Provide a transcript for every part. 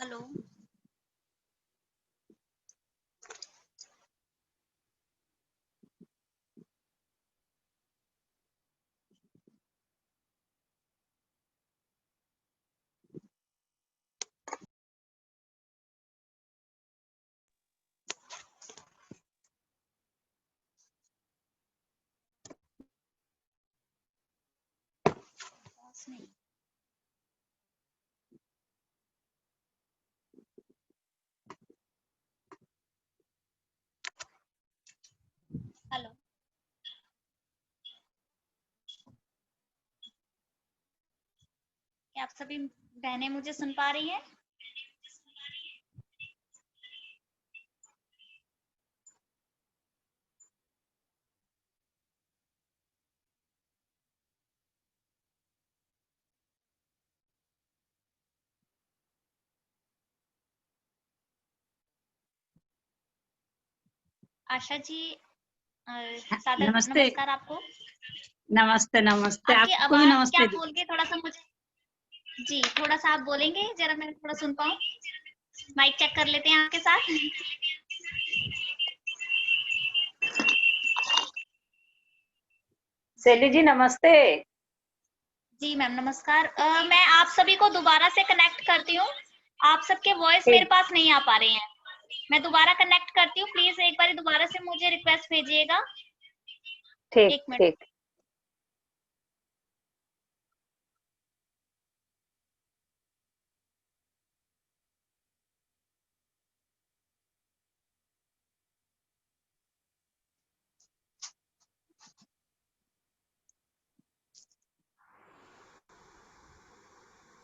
Hello. नहीं। Hello. क्या आप सभी बहनें मुझे सुन पा रही हैं? आशा जी, सादर नमस्ते। नमस्कार आपको। नमस्ते नमस्ते, आपकी आपको भी आवाज क्या नमस्ते। आप बोल के थोड़ा सा मुझे, जी थोड़ा सा आप बोलेंगे जरा मैं थोड़ा सुन पाऊँ। माइक चेक कर लेते हैं आपके साथ। शैली जी नमस्ते। जी मैम नमस्कार। मैं आप सभी को दोबारा से कनेक्ट करती हूँ। आप सबके वॉइस मेरे ठीक पास नहीं आ पा रहे हैं। मैं दोबारा कनेक्ट करती हूँ, प्लीज एक बार दोबारा से मुझे रिक्वेस्ट भेजिएगा। ठीक एक मिनट। ठीक।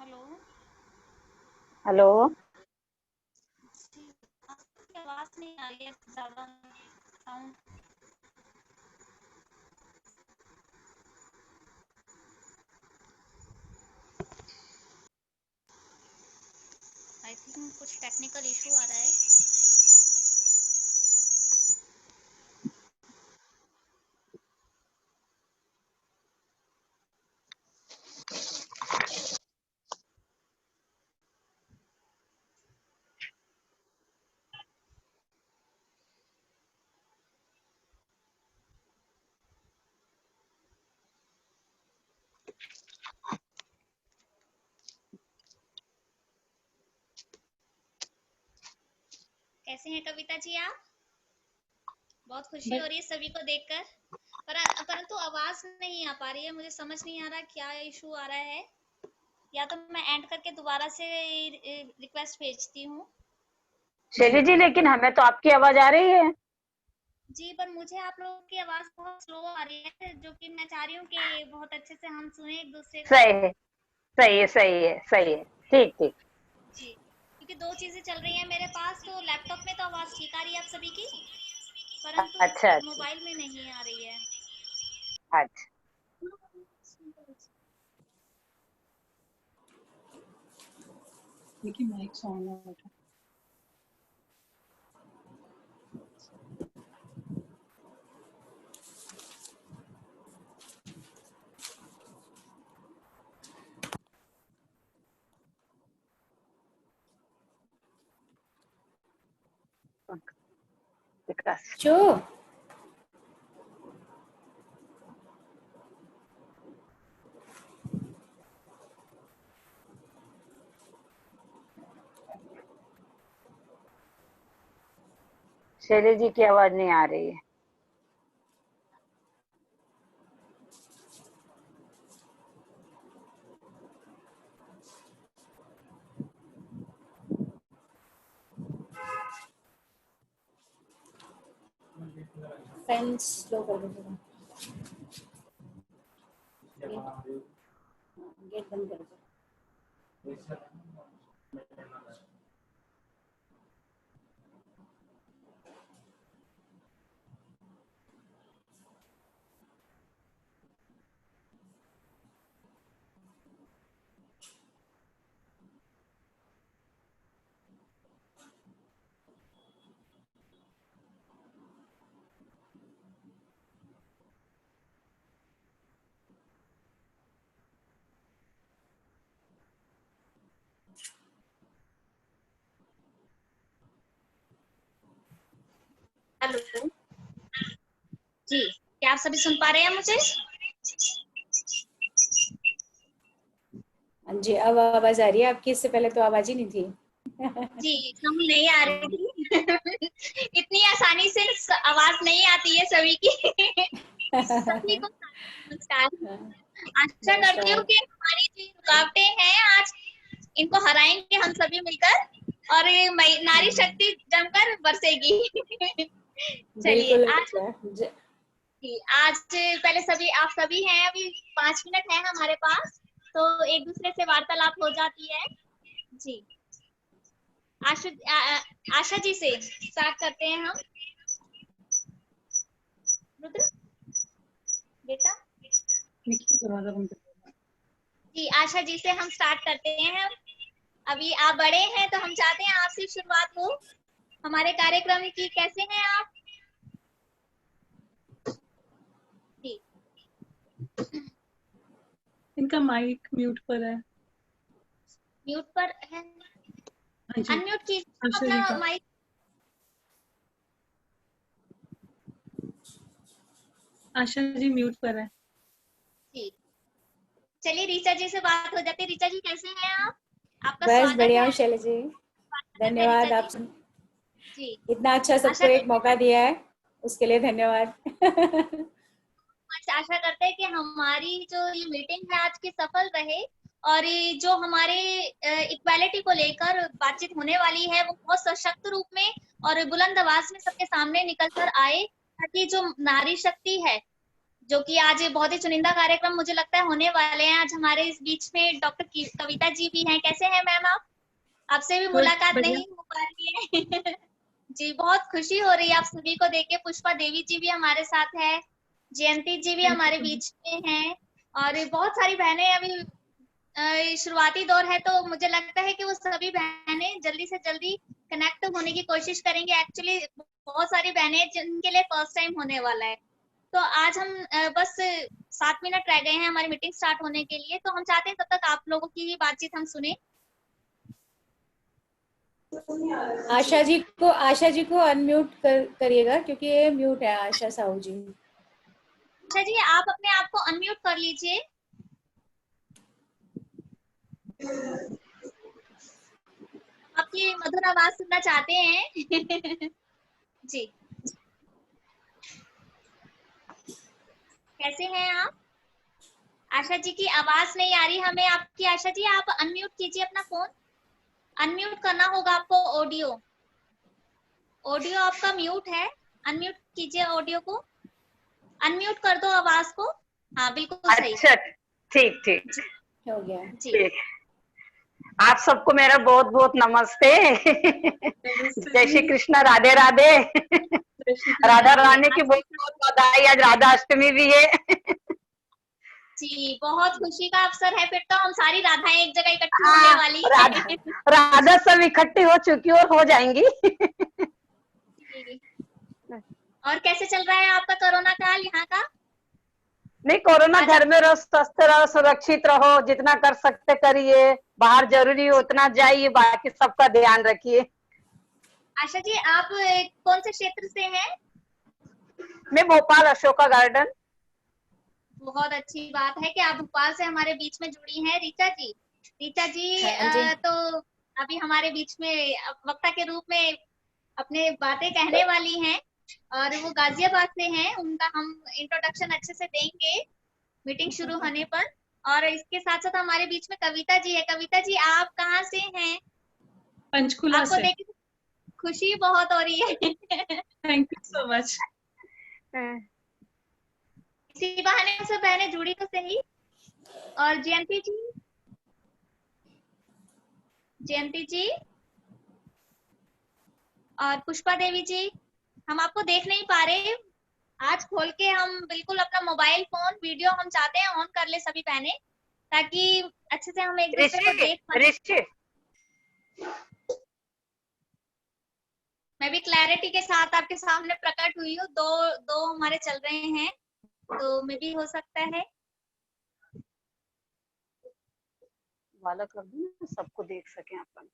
हेलो। हेलो। जी, आपकी आवाज नहीं आ रही है ज्यादा साउंड। आई थिंक कुछ टेक्निकल इशू आ रहा है। कैसे हैं कविता जी आप? बहुत खुशी हो रही है सभी को देखकर। परंतु आवाज नहीं आ पा रही है, मुझे समझ नहीं आ रहा क्या इशू आ रहा है। या तो मैं एंड करके दोबारा से रिक्वेस्ट भेजती हूँ। शैली जी, लेकिन हमें तो आपकी आवाज आ रही है। जी पर मुझे आप लोगों की आवाज बहुत स्लो आ रही है, जो कि मैं चाह रही हूँ कि बहुत अच्छे से हम सुने एक दूसरे को। सही है, सही है, सही है, सही है। ठीक ठीक। जी, क्योंकि दो चीजें चल रही हैं मेरे पास, तो लैपटॉप में तो आवाज ठीक आ रही है आप सभी की, परंतु अच्छा अच्छा मोबाइल में नहीं आ रही है। अच्छा। देखिए माइक ऑन है बेटा। विकास। जो शैली जी की आवाज नहीं आ रही है। फैन स्लो कर दो, गेट बंद कर दो। हेलो जी, क्या आप सभी सुन पा रहे हैं मुझे? हाँ जी, अब आवाज आ रही है आपकी। इससे पहले तो आवाज ही नहीं थी। जी, एकदम नहीं आ रही थी। इतनी आसानी से आवाज नहीं आती है सभी की। सभी को नमस्कार। आशा करती हूँ नमस्कार। कि हमारी जो रुकावटें हैं आज इनको हराएंगे हम सभी मिलकर और ये नारी शक्ति जमकर बरसेगी। चलिए बिल्कुल आज आज पहले सभी आप सभी हैं, अभी 5 मिनट है हमारे पास, तो एक दूसरे से वार्तालाप हो जाती है। जी, आशा जी से स्टार्ट करते हैं हम। रुद्र बेटा जी, आशा जी से हम स्टार्ट करते हैं। अभी आप बड़े हैं तो हम चाहते हैं आपसे शुरुआत हो हमारे कार्यक्रम की। कैसे हैं आप? जी, इनका माइक म्यूट पर है। म्यूट पर है, हाँ जी, अनम्यूट कीजिए आशा जी अपना का। माइक। आशा जी म्यूट पर है। जी, चलिए रीचा जी से बात हो जाती है। रीचा जी कैसे हैं आप? आपका बस स्वागत बढ़िया है। हूँ शैला जी। स्वागत है धन्यवाद रीचा आप जी। जी, इतना अच्छा सबको आशा एक करते मौका दिया है, उसके लिए धन्यवाद। आशा करते हैं कि हमारी जो ये मीटिंग है आज की सफल रहे और ये जो हमारे इक्वालिटी को लेकर बातचीत होने वाली है वो बहुत सशक्त रूप में और बुलंद आवाज में सबके सामने निकल कर आए, ताकि जो नारी शक्ति है, जो कि आज बहुत ही चुनिंदा कार्यक्रम मुझे लगता है होने वाले हैं। आज हमारे इस बीच में डॉक्टर कविता जी भी हैं। कैसे हैं मैम आप? आपसे भी गुड, मुलाकात बढ़िया। नहीं हो पा रही है। जी, बहुत खुशी हो रही है आप सभी को देख के। पुष्पा देवी जी भी हमारे साथ है, जयंती जी भी थैंक हमारे यू। बीच में हैं और बहुत सारी बहनें अभी शुरुआती दौर है, तो मुझे लगता है कि वो सभी बहनें जल्दी से जल्दी कनेक्ट होने की कोशिश करेंगे। एक्चुअली बहुत सारी बहनें जिनके लिए फर्स्ट टाइम होने वाला है। तो आज हम बस 7 मिनट रह गए हैं हमारी मीटिंग स्टार्ट होने के लिए, तो हम चाहते हैं तब तक आप लोगों की ही बातचीत हम सुने। आशा जी को अनम्यूट करिएगा, क्योंकि ये म्यूट है आशा साहू जी। अच्छा जी, आप अपने आप को अनम्यूट कर लीजिए। आपकी मधुर आवाज सुनना चाहते हैं। जी, कैसे हैं आप? आशा जी की आवाज नहीं आ रही हमें आपकी। आशा जी आप अनम्यूट कीजिए अपना फोन। अनम्यूट करना होगा आपको ऑडियो। ऑडियो आपका म्यूट है, अनम्यूट कीजिए ऑडियो को। अनम्यूट कर दो आवाज को। हाँ, बिल्कुल सही। अच्छा, ठीक ठीक जी, हो गया। जी, ठीक। आप सबको मेरा बहुत बहुत नमस्ते। नमस्ते जय जी। श्री कृष्ण, राधे राधे। जय श्री राधा कृष्ण। रानी की बहुत बहुत बधाई। आज राधा अष्टमी भी है। जी, बहुत खुशी का अवसर है। फिर तो हम सारी राधाएं एक जगह इकट्ठी होने हाँ, वाली राधा है। राधा सब इकट्ठी हो चुकी और हो जाएंगी। जी, और कैसे चल रहा है आपका कोरोना काल यहाँ का? नहीं, कोरोना आज घर में रहो, स्वस्थ रहो, सुरक्षित रहो, जितना कर सकते करिए, बाहर जरूरी हो उतना जाइए, बाकी सबका ध्यान रखिए। आशा जी आप कौन से क्षेत्र से हैं? मैं भोपाल अशोका गार्डन। बहुत अच्छी बात है कि आप भोपाल से हमारे बीच में जुड़ी हैं। रीचा जी हाँ जी। तो अभी हमारे बीच में वक्ता के रूप में अपने बातें कहने वाली हैं और वो गाजियाबाद से हैं। उनका हम इंट्रोडक्शन अच्छे से देंगे मीटिंग शुरू होने पर। और इसके साथ साथ हमारे बीच में कविता जी है। कविता जी आप कहाँ से हैं? पंचकुला आपको से। देख के खुशी बहुत हो रही है। Thank you so much. इसी बहाने सब बहनें जुड़ी तो सही। और जयंती जी और पुष्पा देवी जी, हम आपको देख नहीं पा रहे। आज खोल के हम बिल्कुल अपना मोबाइल फोन वीडियो हम चाहते हैं ऑन कर ले सभी बहनें, ताकि अच्छे से हम एक दूसरे को ऋषि देख पाए। ऋषि मैं भी क्लैरिटी के साथ आपके सामने प्रकट हुई हूँ। दो दो हमारे चल रहे हैं, तो मे भी हो सकता है। वाला कर दूं ना, सबको देख सके अपन।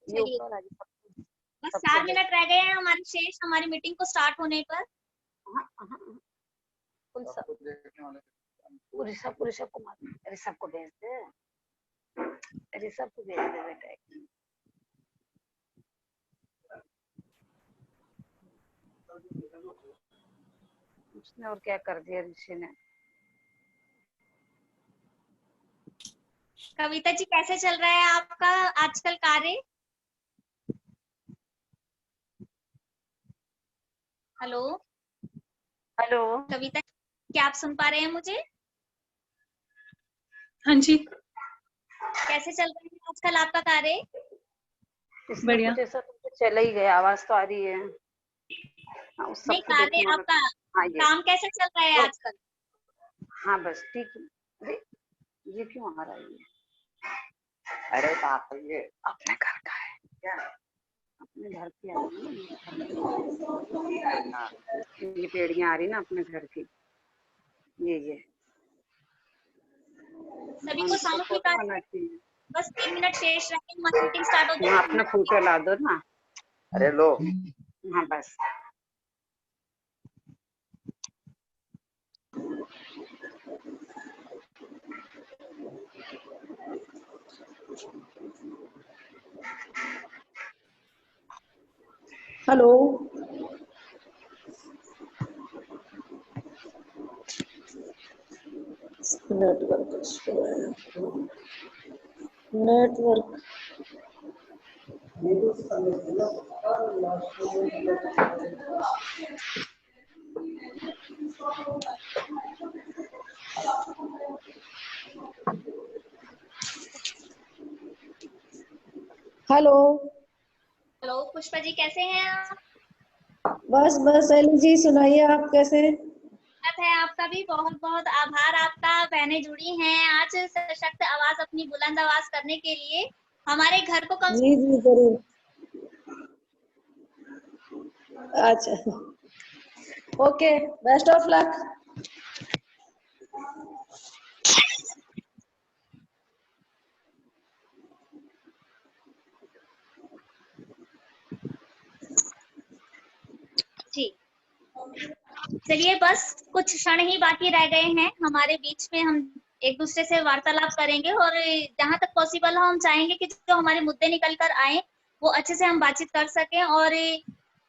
ये चलिए, ऊपर आ जाए सबको। बस सबको 4 भेज- मिनट रह गए हैं हमारी शेष, हमारी मीटिंग को स्टार्ट होने पर। हाँ, हाँ, कौन सा ऋषभ को ऋषभ को भेज दे, ऋषभ को भेज दे बेटा। उसने और क्या कर दिया ऋषि ने। कविता जी कैसे चल रहा है आपका आजकल कार्य? हेलो हेलो, कविता, क्या आप सुन पा रहे हैं मुझे? हाँ जी, कैसे चल रहा है आजकल आपका कार्य? बढ़िया। कुछ ऐसा तो चला ही गया, आवाज तो आ रही है। हाँ, उस नहीं, सबको कार्य देखने वाला। आपका हाँ ये, काम कैसे चल रहा है ओ, आजकल? हाँ बस ठीक है। अरे ये क्यों आ रहा है ये? अरे बाप रे, ये अपने घर का है क्या? अपने घर की आ रही है ना, ये पेड़ियां आ रही ना अपने घर की। ये सभी को सामूहिक फोटो कार्य आना है। चाहिए। बस 3 मिनट शेष रह गए, हमारी मीटिंग स्टार्ट हो वहाँ जाएगी। अपना फोटो ला दो ना। अरे लो, हाँ बस। Hello, network hello. Hello Pushpa ji, कैसे हैं आप? बस शैली जी, सुनाइए आप कैसे? स्वागत है आपका भी, बहुत बहुत आभार आपका। बहनें जुड़ी हैं आज सशक्त आवाज, अपनी बुलंद आवाज करने के लिए। हमारे घर को कम जी जरूर। अच्छा, ओके, बेस्ट ऑफ लक। जी, चलिए बस कुछ क्षण ही बाकी रह गए हैं हमारे बीच में, हम एक दूसरे से वार्तालाप करेंगे और जहां तक पॉसिबल हो हम चाहेंगे कि जो हमारे मुद्दे निकल कर आए वो अच्छे से हम बातचीत कर सकें। और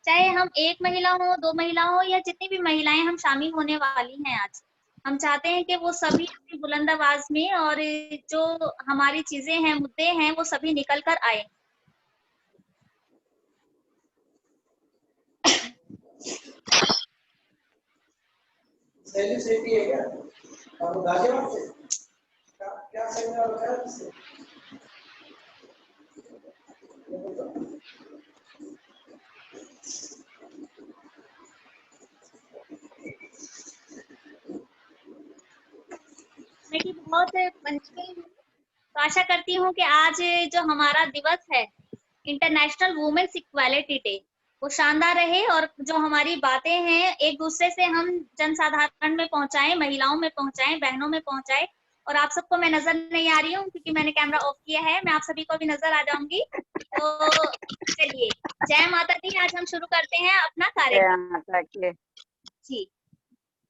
चाहे हम एक महिला हो, 2 महिला हो, या जितनी भी महिलाएं हम शामिल होने वाली हैं आज, हम चाहते हैं कि वो सभी अपनी बुलंद आवाज में और जो हमारी चीजें हैं, मुद्दे हैं, वो सभी निकल कर आए। सेलिब्रिटी है क्या? और गाजियाबाद से क्या सेमिनार होता है इससे? मैं भी बहुत पंचमी हूँ, तो आशा करती हूँ कि आज जो हमारा दिवस है, इंटरनेशनल वुमेन्स इक्वालिटी डे, वो शानदार रहे और जो हमारी बातें हैं एक दूसरे से हम जनसाधारण में पहुंचाएं, महिलाओं में पहुंचाएं, बहनों में पहुंचाएं। और आप सबको मैं नजर नहीं आ रही हूँ क्योंकि मैंने कैमरा ऑफ किया है, मैं आप सभी को भी नजर आ जाऊंगी। तो चलिए, जय माता दी, आज हम शुरू करते हैं अपना कार्यक्रम। जी,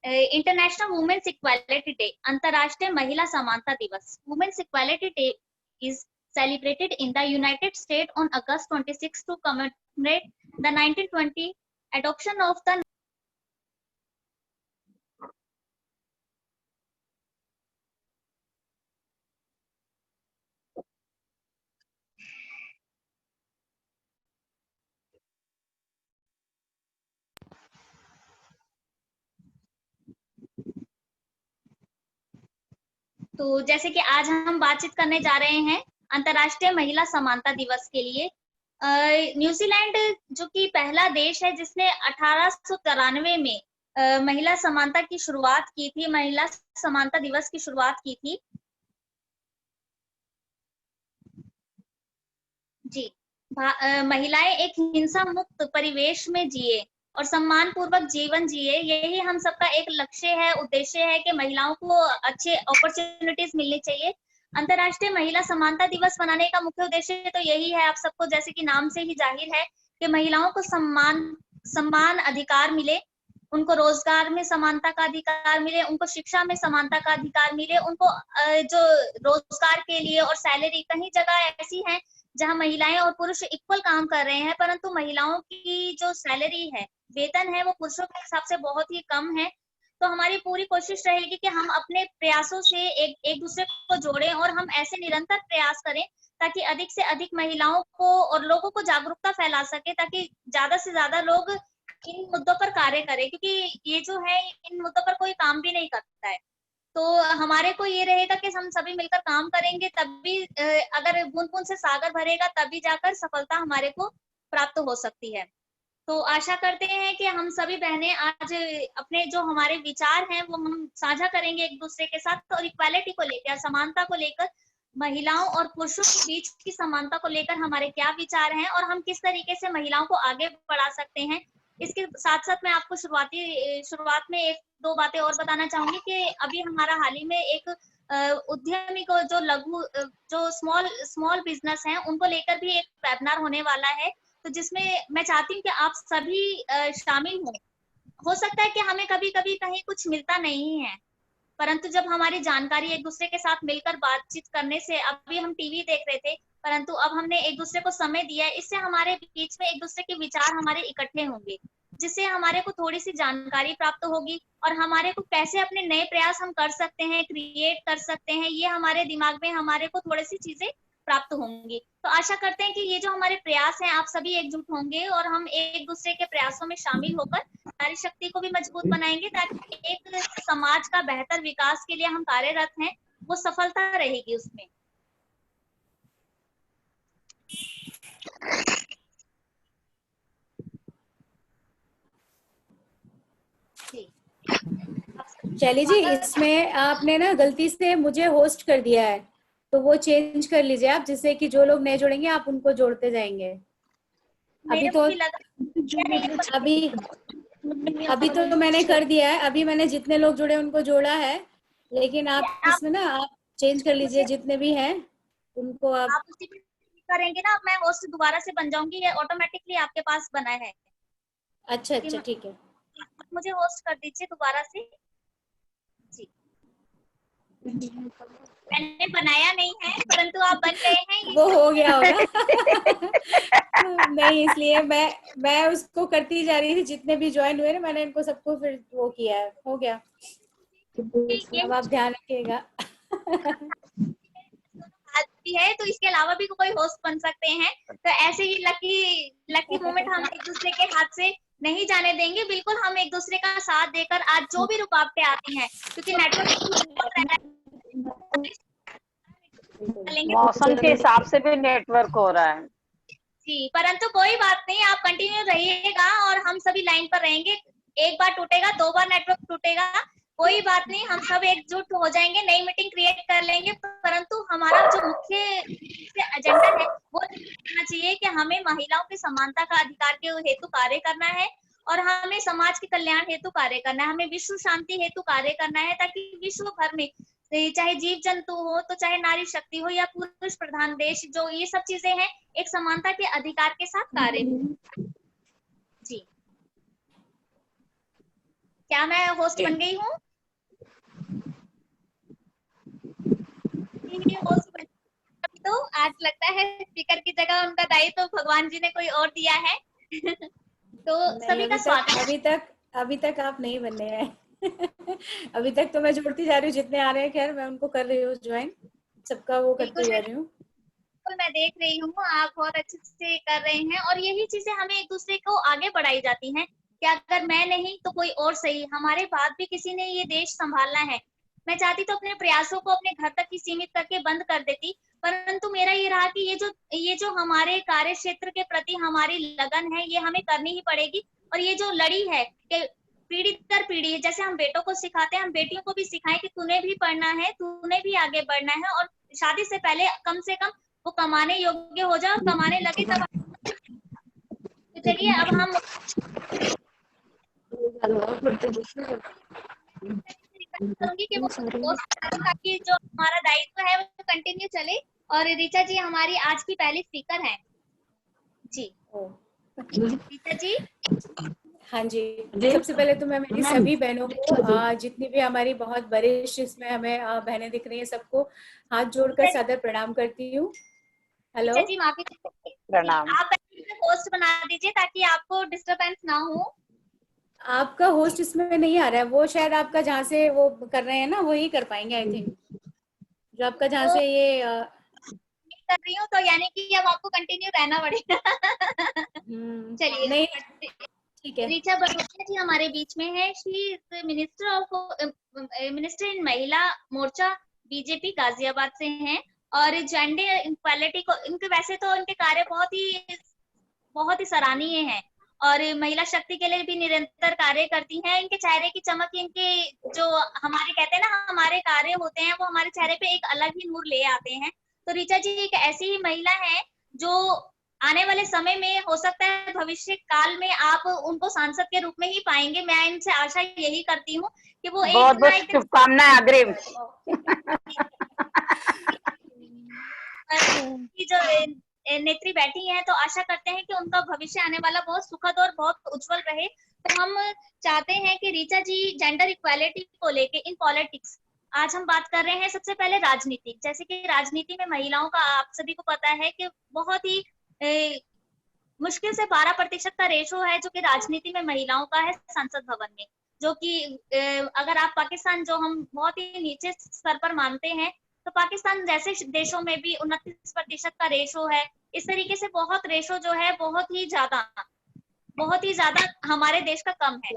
इंटरनेशनल वुमेन्स इक्वालिटी डे, अंतर्राष्ट्रीय महिला समानता दिवस। Women's equality day is celebrated in the United States on August 26 to commemorate the 1920 adoption of the तो जैसे कि आज हम बातचीत करने जा रहे हैं अंतर्राष्ट्रीय महिला समानता दिवस के लिए। न्यूजीलैंड जो कि पहला देश है जिसने 1893 में महिला समानता की शुरुआत की थी, महिला समानता दिवस की शुरुआत की थी। जी, महिलाएं एक हिंसा मुक्त परिवेश में जिए और सम्मान पूर्वक जीवन जिए, यही हम सबका एक लक्ष्य है, उद्देश्य है कि महिलाओं को अच्छे अपॉर्चुनिटीज मिलनी चाहिए। अंतर्राष्ट्रीय महिला समानता दिवस मनाने का मुख्य उद्देश्य तो यही है, आप सबको जैसे कि नाम से ही जाहिर है कि महिलाओं को समान अधिकार मिले, उनको रोजगार में समानता का अधिकार मिले, उनको शिक्षा में समानता का अधिकार मिले, उनको जो रोजगार के लिए और सैलरी, कहीं जगह ऐसी है जहां महिलाएं और पुरुष इक्वल काम कर रहे हैं, परंतु महिलाओं की जो सैलरी है, वेतन है, वो पुरुषों के हिसाब से बहुत ही कम है। तो हमारी पूरी कोशिश रहेगी कि हम अपने प्रयासों से एक दूसरे को जोड़ें और हम ऐसे निरंतर प्रयास करें ताकि अधिक से अधिक महिलाओं को और लोगों को जागरूकता फैला सके, ताकि ज्यादा से ज्यादा लोग इन मुद्दों पर कार्य करें, क्योंकि ये जो है इन मुद्दों पर कोई काम भी नहीं करता है। तो हमारे को ये रहेगा कि हम सभी मिलकर काम करेंगे, तभी अगर बूंद बूंद से सागर भरेगा तभी जाकर सफलता हमारे को प्राप्त हो सकती है। तो आशा करते हैं कि हम सभी बहनें आज अपने जो हमारे विचार हैं वो हम साझा करेंगे एक दूसरे के साथ, और इक्वालिटी को लेकर, समानता को लेकर, महिलाओं और पुरुषों के बीच की समानता को लेकर हमारे क्या विचार हैं और हम किस तरीके से महिलाओं को आगे बढ़ा सकते हैं। इसके साथ साथ मैं आपको शुरुआत में एक दो बातें और बताना चाहूंगी कि अभी हमारा हाल ही में एक उद्यमी को जो स्मॉल बिजनेस हैं उनको लेकर भी एक वेबिनार होने वाला है, तो जिसमें मैं चाहती हूँ कि आप सभी शामिल हो सकता है कि हमें कभी कभी कहीं कुछ मिलता नहीं है, परंतु जब हमारी जानकारी एक दूसरे के साथ मिलकर बातचीत करने से, अभी हम टीवी देख रहे थे परंतु अब हमने एक दूसरे को समय दिया है, इससे हमारे बीच में एक दूसरे के विचार हमारे इकट्ठे होंगे, जिससे हमारे को थोड़ी सी जानकारी प्राप्त होगी और हमारे को कैसे अपने नए प्रयास हम कर सकते हैं, क्रिएट कर सकते हैं, ये हमारे दिमाग में हमारे को थोड़ी सी चीजें प्राप्त होंगी। तो आशा करते हैं कि ये जो हमारे प्रयास हैं आप सभी एकजुट होंगे और हम एक दूसरे के प्रयासों में शामिल होकर नारी शक्ति को भी मजबूत बनाएंगे, ताकि एक समाज का बेहतर विकास के लिए हम कार्यरत हैं, वो सफलता रहेगी उसमें। शैली जी, इसमें आपने ना गलती से मुझे होस्ट कर दिया है, तो वो चेंज कर लीजिए आप, जिससे कि जो लोग नए जुड़ेंगे आप उनको जोड़ते जाएंगे। अभी तो अभी तो मैंने कर दिया है, अभी मैंने जितने लोग जुड़े उनको जोड़ा है, लेकिन आप इसमें ना आप चेंज कर लीजिए, जितने भी हैं उनको आप उसी पे करेंगे ना, मैं होस्ट दोबारा से बन जाऊंगी, ये ऑटोमेटिकली आपके पास बना है। अच्छा ठीक है, मुझे होस्ट कर दीजिए दोबारा से जी। मैंने बनाया नहीं है परंतु आप बन गए हैं, वो हो गया होगा। नहीं, इसलिए मैं उसको करती जा रही थी, जितने भी ज्वाइन हुए ना मैंने इनको सबको फिर वो किया है, हो गया। अब आप ध्यान रखिएगा। भी है तो इसके अलावा भी कोई होस्ट बन सकते हैं, तो ऐसे ही लकी मोमेंट हम एक दूसरे के हाथ से नहीं जाने देंगे, बिल्कुल हम एक दूसरे का साथ देकर आज जो भी रुकावटें आती हैं, क्योंकि नेटवर्क मौसम के हिसाब से भी नेटवर्क हो रहा है जी, परंतु कोई बात नहीं, आप कंटिन्यू रहिएगा और हम सभी लाइन पर रहेंगे। एक बार टूटेगा, दो बार नेटवर्क टूटेगा, कोई बात नहीं, हम सब एकजुट हो जाएंगे, नई मीटिंग क्रिएट कर लेंगे, परंतु हमारा जो मुख्य एजेंडा है वो होना चाहिए कि हमें महिलाओं की समानता का अधिकार के हेतु कार्य करना है और हमें समाज के कल्याण हेतु कार्य करना है, हमें विश्व शांति हेतु कार्य करना है, ताकि विश्व भर में चाहे जीव जंतु हो, तो चाहे नारी शक्ति हो या पुरुष प्रधान देश, जो ये सब चीजें हैं, एक समानता के अधिकार के साथ कार्य जी। क्या मैं होस्ट बन गई हूँ? तो आज लगता है स्पीकर की जगह उनका दायित्व तो भगवान जी ने कोई और दिया है। तो सभी का स्वागत। अभी तक आप नहीं बने हैं। अभी तक तो मैं जोड़ती जा रही हूँ, जितने आ रहे हैं खैर मैं उनको कर रही हूँ ज्वाइन, सबका वो करती जा रही हूँ। बिल्कुल मैं देख रही हूँ, आप बहुत अच्छे से कर रहे हैं और यही चीजें हमें एक दूसरे को आगे बढ़ाई जाती हैं कि अगर मैं नहीं तो कोई और सही, हमारे बाद भी किसी ने ये देश संभालना है। मैं चाहती तो अपने प्रयासों को अपने घर तक ही सीमित करके बंद कर देती, परंतु मेरा ये रहा कि ये जो हमारे कार्य क्षेत्र के प्रति हमारी लगन है, ये हमें करनी ही पड़ेगी। और ये जो लड़ी है कि पीढ़ी दर पीढ़ी, जैसे हम बेटों को सिखाते हैं, हम बेटियों को भी सिखाएं कि तूने भी पढ़ना है, तूने भी आगे बढ़ना है और शादी से पहले कम से कम वो कमाने योग्य हो जाए और कमाने लगे तब। तो चलिए अब हम करूंगी कि वो ताकि जो हमारा दायित्व है वो कंटिन्यू चले। और ऋचा जी हमारी आज की पहली स्पीकर हैं जी। रीता जी। हाँ जी, सबसे पहले तो मैं मेरी सभी बहनों को जितनी भी हमारी बहुत वरिष्ठ इसमें हमें बहनें दिख रही हैं सबको हाथ जोड़कर सादर प्रणाम करती हूँ। हेलो, रीता जी माफी प्रणाम। आप होस्ट बना दीजिए ताकि आपको डिस्टरबेंस ना हो। आपका होस्ट इसमें नहीं आ रहा है, वो शायद आपका जहाँ से वो कर रहे हैं ना वही कर पाएंगे आई थिंक, जो आपका जहाँ तो से ये कर रही हूँ, तो यानी कि अब आपको कंटिन्यू रहना पड़ेगा। चलिए, नहीं ठीक है। रीचा बड़ोतिया जी हमारे बीच में है। She is minister of minister in महिला मोर्चा बीजेपी गाजियाबाद से हैं, और जेंडर इक्वालिटी को इनके वैसे तो इनके कार्य बहुत ही सराहनीय हैं, और महिला शक्ति के लिए भी निरंतर कार्य करती हैं। इनके चेहरे की चमक, इनके जो हमारे कहते हैं ना हमारे कार्य होते हैं, वो हमारे चेहरे पे एक अलग ही नूर ले आते हैं। तो रीचा जी एक ऐसी ही महिला है जो आने वाले समय में हो सकता है भविष्य काल में आप उनको सांसद के रूप में ही पाएंगे। मैं इनसे आशा यही करती हूँ कि वो बहुत एक ना बहुत एक दिन शुभकामनाएं अग्रिम। की जो नेत्री बैठी हैं, तो आशा करते हैं कि उनका भविष्य आने वाला बहुत सुखद और बहुत उज्जवल रहे। तो हम चाहते हैं कि रीचा जी जेंडर इक्वालिटी को लेके इन पॉलिटिक्स आज हम बात कर रहे हैं। सबसे पहले राजनीति, जैसे कि राजनीति में महिलाओं का आप सभी को पता है कि बहुत ही मुश्किल से 12% का रेशो है जो कि राजनीति में महिलाओं का है संसद भवन में, जो कि अगर आप पाकिस्तान जो हम बहुत ही नीचे स्तर पर मानते हैं, तो पाकिस्तान जैसे देशों में भी 29% का रेशो है। इस तरीके से बहुत रेशो जो है बहुत ही ज्यादा हमारे देश का कम है।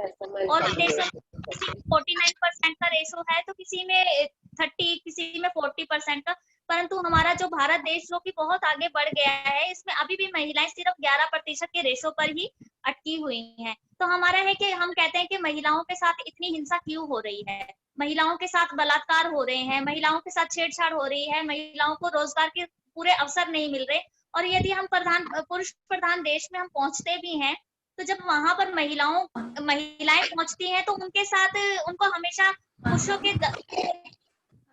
और देशों में किसी में 49% का रेशो है, तो किसी में 30, किसी में 40% का। परंतु हमारा जो भारत देश जो कि बहुत आगे बढ़ गया है, इसमें अभी भी महिलाएं सिर्फ 11% के रेशो पर ही अटकी हुई हैं। तो हमारा है कि हम कहते हैं कि महिलाओं के साथ इतनी हिंसा क्यों हो रही है, महिलाओं के साथ बलात्कार हो रहे हैं, महिलाओं के साथ छेड़छाड़ हो रही है, महिलाओं को रोजगार के पूरे अवसर नहीं मिल रहे। और यदि हम पुरुष प्रधान देश में हम पहुंचते भी हैं, तो जब वहां पर महिलाएं पहुंचती हैं, तो उनके साथ उनको हमेशा पुरुषों के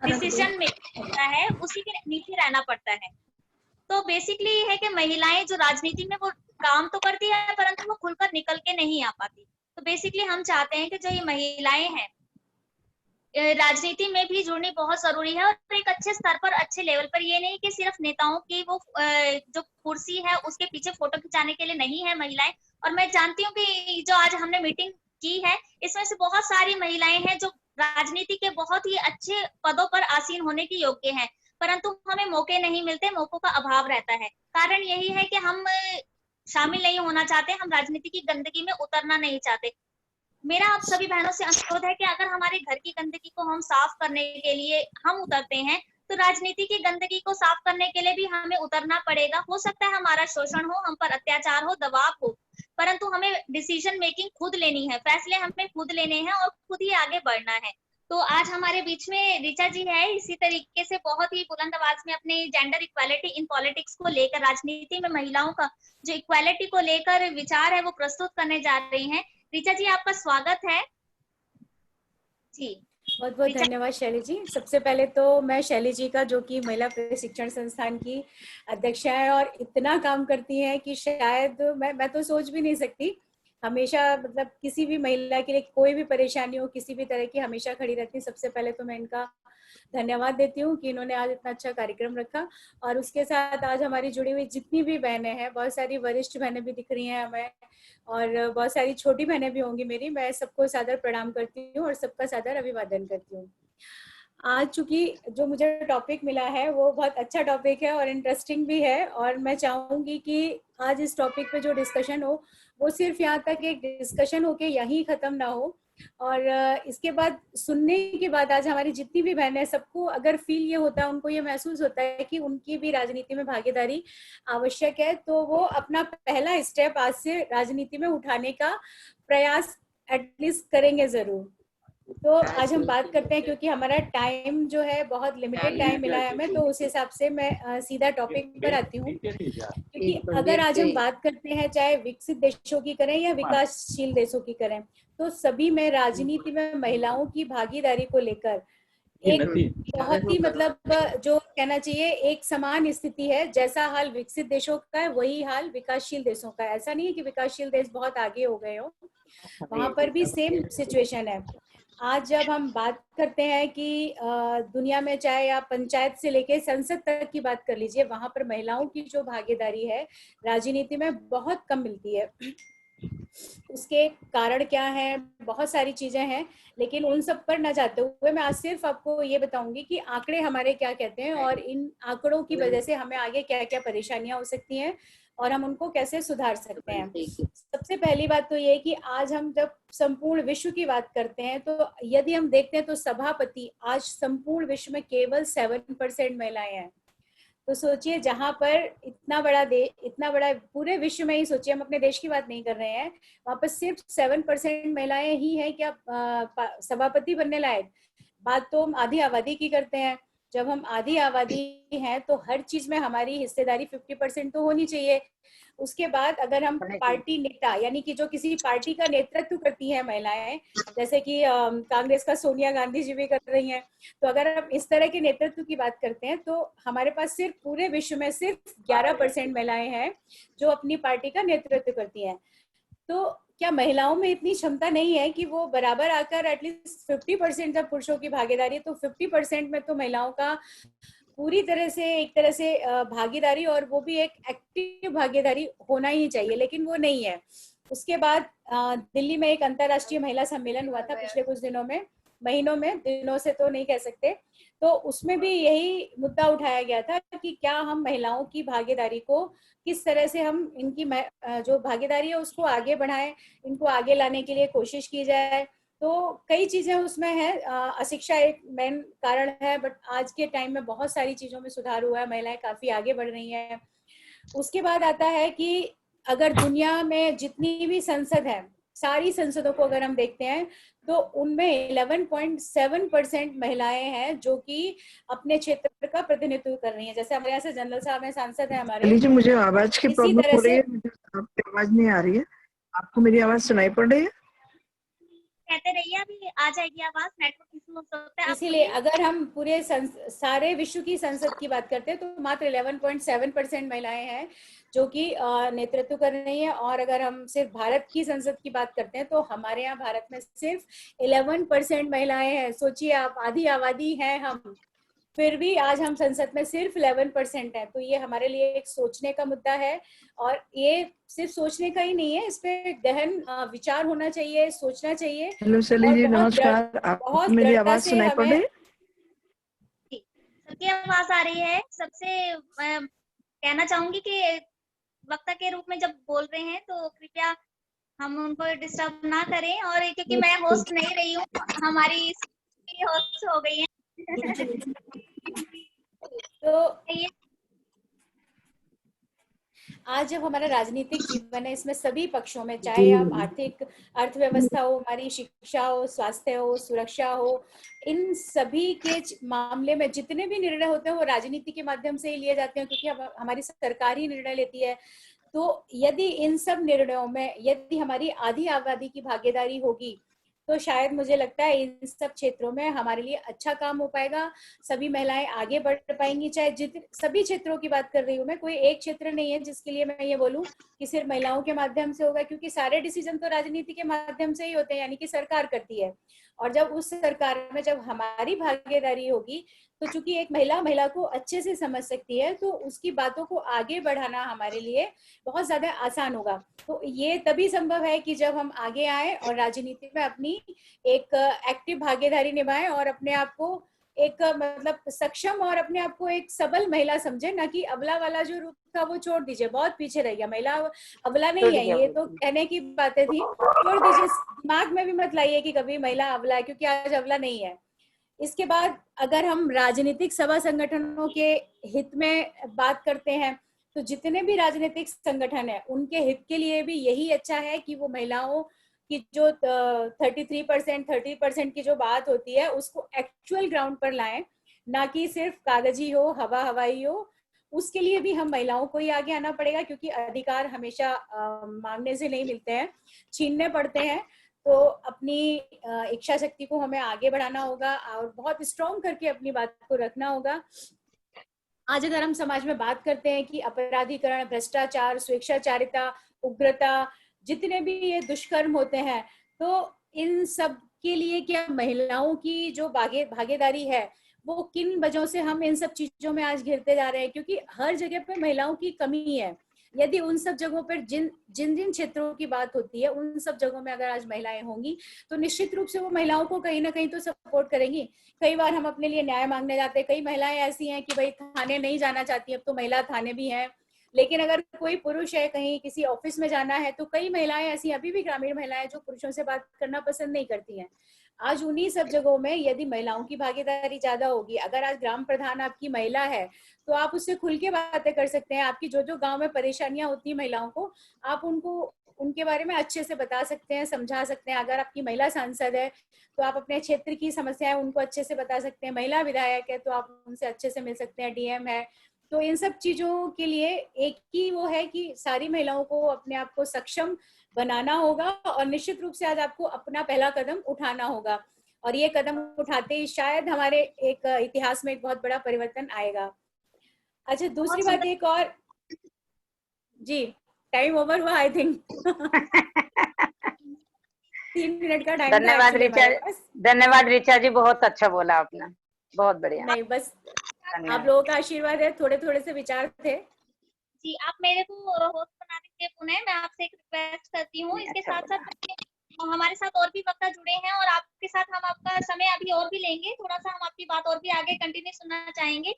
डिसीजन मेकिंग होता है, उसी के नीचे रहना पड़ता है। तो बेसिकली है कि महिलाएं जो राजनीति में वो काम तो करती है, परंतु वो खुलकर निकल के नहीं आ पाती। तो बेसिकली हम चाहते हैं कि जो ये महिलाएं हैं राजनीति में भी जुड़नी बहुत जरूरी है, और एक अच्छे स्तर पर अच्छे लेवल पर। ये नहीं कि सिर्फ नेताओं की वो जो कुर्सी है उसके पीछे फोटो खिंचाने के लिए नहीं है महिलाएं। और मैं जानती हूँ कि जो आज हमने मीटिंग की है, इसमें से बहुत सारी महिलाएं हैं जो राजनीति के बहुत ही अच्छे पदों पर आसीन होने की योग्य हैं, परंतु हमें मौके नहीं मिलते, मौकों का अभाव रहता है। कारण यही है कि हम शामिल नहीं होना चाहते, हम राजनीति की गंदगी में उतरना नहीं चाहते। मेरा आप सभी बहनों से अनुरोध है कि अगर हमारे घर की गंदगी को हम साफ करने के लिए हम उतरते हैं, तो राजनीति की गंदगी को साफ करने के लिए भी हमें उतरना पड़ेगा। हो सकता है हमारा शोषण हो, हम पर अत्याचार हो, दबाव हो, परंतु हमें डिसीजन मेकिंग खुद लेनी है, फैसले हमें खुद लेने हैं और खुद ही आगे बढ़ना है। तो आज हमारे बीच में ऋचा जी है, इसी तरीके से बहुत ही बुलंद आवाज में अपने जेंडर इक्वालिटी इन पॉलिटिक्स को लेकर, राजनीति में महिलाओं का जो इक्वालिटी को लेकर विचार है वो प्रस्तुत करने जा रही हैं। ऋचा जी आपका स्वागत है जी। बहुत बहुत धन्यवाद शैली जी। सबसे पहले तो मैं शैली जी का, जो कि महिला प्रशिक्षण संस्थान की अध्यक्षा है और इतना काम करती हैं कि शायद मैं तो सोच भी नहीं सकती। हमेशा मतलब किसी भी महिला के लिए कोई भी परेशानी हो, किसी भी तरह की, हमेशा खड़ी रहती। सबसे पहले तो मैं इनका धन्यवाद देती हूँ कि इन्होंने आज इतना अच्छा कार्यक्रम रखा। और उसके साथ आज हमारी जुड़ी हुई जितनी भी बहनें हैं, बहुत सारी वरिष्ठ बहनें भी दिख रही हैं हमें, और बहुत सारी छोटी बहनें भी होंगी मेरी, मैं सबको सादर प्रणाम करती हूँ और सबका सादर अभिवादन करती हूँ। आज चूंकि जो मुझे टॉपिक मिला है वो बहुत अच्छा टॉपिक है और इंटरेस्टिंग भी है, और मैं चाहूंगी कि आज इस टॉपिक पे जो डिस्कशन हो वो सिर्फ यहाँ तक एक डिस्कशन हो के यहीं खत्म ना हो, और इसके बाद सुनने के बाद आज हमारी जितनी भी बहनें, सबको अगर फील ये होता है, उनको ये महसूस होता है कि उनकी भी राजनीति में भागीदारी आवश्यक है, तो वो अपना पहला स्टेप आज से राजनीति में उठाने का प्रयास एटलीस्ट करेंगे जरूर। तो आज हम बात करते हैं, क्योंकि हमारा टाइम जो है बहुत लिमिटेड टाइम मिला है हमें, तो उस हिसाब से मैं सीधा टॉपिक पर आती हूँ। क्योंकि अगर आज हम बात करते हैं, चाहे विकसित देशों की करें या विकासशील देशों की करें, तो सभी में राजनीति में महिलाओं की भागीदारी को लेकर एक बहुत ही मतलब जो कहना चाहिए एक समान स्थिति है। जैसा हाल विकसित देशों का है वही हाल विकासशील देशों का है। ऐसा नहीं है कि विकासशील देश बहुत आगे हो गए हो, वहां पर भी सेम सिचुएशन है। आज जब हम बात करते हैं कि दुनिया में चाहे आप पंचायत से लेके संसद तक की बात कर लीजिए, वहां पर महिलाओं की जो भागीदारी है राजनीति में बहुत कम मिलती है। उसके कारण क्या है, बहुत सारी चीजें हैं, लेकिन उन सब पर न जाते हुए मैं आज सिर्फ आपको ये बताऊंगी कि आंकड़े हमारे क्या कहते हैं और इन आंकड़ों की वजह से हमें आगे क्या क्या परेशानियां हो सकती हैं और हम उनको कैसे सुधार सकते हैं। सबसे पहली बात तो ये है कि आज हम जब संपूर्ण विश्व की बात करते हैं तो यदि हम देखते हैं तो सभापति आज संपूर्ण विश्व में केवल 7% महिलाएं हैं। तो सोचिए जहां पर इतना बड़ा देश, इतना बड़ा पूरे विश्व में ही सोचिए, हम अपने देश की बात नहीं कर रहे हैं, वहां पर सिर्फ 7% महिलाएं ही हैं क्या सभापति बनने लायक। बात तो हम आधी आबादी की करते हैं। जब हम आधी आबादी हैं तो हर चीज में हमारी हिस्सेदारी 50% तो होनी चाहिए। उसके बाद अगर हम पार्टी नेता यानी कि जो किसी पार्टी का नेतृत्व करती हैं महिलाएं, जैसे कि कांग्रेस का सोनिया गांधी जी भी कर रही हैं, तो अगर हम इस तरह के नेतृत्व की बात करते हैं तो हमारे पास सिर्फ पूरे विश्व में सिर्फ 11% महिलाएं हैं जो अपनी पार्टी का नेतृत्व करती हैं। तो क्या महिलाओं में इतनी क्षमता नहीं है कि वो बराबर आकर एटलीस्ट 50% जब पुरुषों की भागीदारी, तो 50% में तो महिलाओं का पूरी तरह से एक तरह से भागीदारी, और वो भी एक एक्टिव भागीदारी होना ही चाहिए, लेकिन वो नहीं है। उसके बाद दिल्ली में एक अंतर्राष्ट्रीय महिला सम्मेलन हुआ था पिछले कुछ दिनों में, महीनों में, दिनों से तो नहीं कह सकते, तो उसमें भी यही मुद्दा उठाया गया था कि क्या हम महिलाओं की भागीदारी को किस तरह से हम इनकी जो भागीदारी है उसको आगे बढ़ाएं, इनको आगे लाने के लिए कोशिश की जाए। तो कई चीजें उसमें है, अशिक्षा एक मेन कारण है, बट आज के टाइम में बहुत सारी चीजों में सुधार हुआ है, महिलाएं काफी आगे बढ़ रही हैं। उसके बाद आता है कि अगर दुनिया में जितनी भी संसद है, सारी संसदों को अगर हम देखते हैं तो उनमें 11.7% महिलाएं हैं जो कि अपने क्षेत्र का प्रतिनिधित्व कर रही हैं। जैसे हमारे यहाँ से जनरल साहब हैं, सांसद हैं हमारे। जी मुझे आवाज की इसी प्रॉब्लम तरह हो रही से है, आपकी आवाज नहीं आ रही है। आपको मेरी आवाज सुनाई पड़ रही है? कहते रहिए, अभी आ जाएगी आवाज, नेटवर्क इशू हो सकता है। इसीलिए अगर हम पूरे सारे विश्व की संसद की बात करते हैं तो मात्र 11.7% महिलाएं हैं जो कि नेतृत्व कर रही हैं। और अगर हम सिर्फ भारत की संसद की बात करते हैं तो हमारे यहाँ भारत में सिर्फ 11% महिलाएं हैं। सोचिए आप, आधी आबादी है हम, फिर भी आज हम संसद में सिर्फ 11% है। तो ये हमारे लिए एक सोचने का मुद्दा है, और ये सिर्फ सोचने का ही नहीं है, इस पे गहन विचार होना चाहिए, सोचना चाहिए। हेलो शैली जी, नमस्कार। आपको मेरी आवाज सुनाई पड़ रही है? सबकी आवाज आ रही है। सबसे कहना चाहूंगी कि वक्ता के रूप में जब बोल रहे हैं तो कृपया हम उनको डिस्टर्ब ना करें, और क्योंकि मैं होस्ट नहीं रही हूँ, हमारी होस्ट हो गई है। तो आज जब हमारा राजनीतिक जीवन है, इसमें सभी पक्षों में, चाहे आप आर्थिक अर्थव्यवस्था हो, हमारी शिक्षा हो, स्वास्थ्य हो, सुरक्षा हो, इन सभी के मामले में जितने भी निर्णय होते हैं वो राजनीति के माध्यम से ही लिए जाते हैं, क्योंकि हमारी सरकार ही निर्णय लेती है। तो यदि इन सब निर्णयों में यदि हमारी आधी आबादी की भागीदारी होगी तो शायद मुझे लगता है इन सब क्षेत्रों में हमारे लिए अच्छा काम हो पाएगा, सभी महिलाएं आगे बढ़ पाएंगी। चाहे सभी क्षेत्रों की बात कर रही हूँ मैं, कोई एक क्षेत्र नहीं है जिसके लिए मैं ये बोलूं कि सिर्फ महिलाओं के माध्यम से होगा, क्योंकि सारे डिसीजन तो राजनीति के माध्यम से ही होते हैं, यानी कि सरकार करती है। और जब उस सरकार में जब हमारी भागीदारी होगी तो चूंकि एक महिला को अच्छे से समझ सकती है, तो उसकी बातों को आगे बढ़ाना हमारे लिए बहुत ज्यादा आसान होगा। तो ये तभी संभव है कि जब हम आगे आए और राजनीति में अपनी एक एक्टिव भागीदारी निभाएं और अपने आप को एक मतलब सक्षम और अपने आप को एक सबल महिला समझे, ना कि अबला वाला जो रूप था वो छोड़ दीजिए, बहुत पीछे रह गया। महिला अबला नहीं है, ये तो कहने की बातें थी, छोड़ दीजिए, दिमाग में भी मत लाइए कि कभी महिला अबला है, क्योंकि आज अबला नहीं है। इसके बाद अगर हम राजनीतिक सभा संगठनों के हित में बात करते हैं तो जितने भी राजनीतिक संगठन है उनके हित के लिए भी यही अच्छा है कि वो महिलाओं की जो 30% की जो बात होती है उसको एक्चुअल ग्राउंड पर लाएं, ना कि सिर्फ कागजी हो, हवाई हो। उसके लिए भी हम महिलाओं को ही आगे आना पड़ेगा, क्योंकि अधिकार हमेशा मांगने से नहीं मिलते हैं, छीनने पड़ते हैं। तो अपनी इच्छा शक्ति को हमें आगे बढ़ाना होगा और बहुत स्ट्रॉन्ग करके अपनी बात को रखना होगा। आज अगर हम समाज में बात करते हैं कि अपराधीकरण, भ्रष्टाचार, स्वेच्छाचारिता, उग्रता, जितने भी ये दुष्कर्म होते हैं, तो इन सब के लिए क्या महिलाओं की जो भागीदारी है वो किन वजहों से हम इन सब चीजों में आज घिरते जा रहे हैं? क्योंकि हर जगह पे महिलाओं की कमी है। यदि उन सब जगहों पर जिन जिन क्षेत्रों की बात होती है उन सब जगहों में अगर आज महिलाएं होंगी तो निश्चित रूप से वो महिलाओं को कहीं ना कहीं तो सपोर्ट करेंगी। कई बार हम अपने लिए न्याय मांगने जाते हैं, कई महिलाएं ऐसी हैं कि भाई थाने नहीं जाना चाहती, अब तो महिला थाने भी हैं। लेकिन अगर कोई पुरुष है, कहीं किसी ऑफिस में जाना है, तो कई महिलाएं ऐसी अभी भी ग्रामीण महिलाएं जो पुरुषों से बात करना पसंद नहीं करती हैं। आज उन्हीं सब जगहों में यदि महिलाओं की भागीदारी ज्यादा होगी, अगर आज ग्राम प्रधान आपकी महिला है तो आप उससे खुल के बातें कर सकते हैं। आपकी जो जो गांव में परेशानियां होती है महिलाओं को, आप उनको उनके बारे में अच्छे से बता सकते हैं, समझा सकते हैं। अगर आपकी महिला सांसद है तो आप अपने क्षेत्र की समस्याएं उनको अच्छे से बता सकते हैं। महिला विधायक है तो आप उनसे अच्छे से मिल सकते हैं, डीएम है। तो इन सब चीजों के लिए एक ही वो है कि सारी महिलाओं को अपने आप को सक्षम बनाना होगा और निश्चित रूप से आज आपको अपना पहला कदम उठाना होगा। और ये कदम उठाते ही शायद हमारे एक इतिहास में एक बहुत बड़ा परिवर्तन आएगा। अच्छा, दूसरी बात एक और, जी टाइम ओवर हुआ आई थिंक। 3 मिनट का टाइम। धन्यवाद ऋचा, धन्यवाद ऋचा जी, बहुत अच्छा बोला आपने, बहुत बढ़िया। नहीं, बस आप लोगों का आशीर्वाद है, थोड़े थोड़े से विचार थे। जी, आप मेरे को होस्ट बना दीजिए पुनः। मैं आपसे एक रिक्वेस्ट करती हूँ, इसके साथ साथ हमारे साथ और भी वक्ता जुड़े हैं और आपके साथ हम आपका समय अभी और भी लेंगे, थोड़ा सा हम आपकी बात और भी आगे कंटिन्यू सुनना चाहेंगे।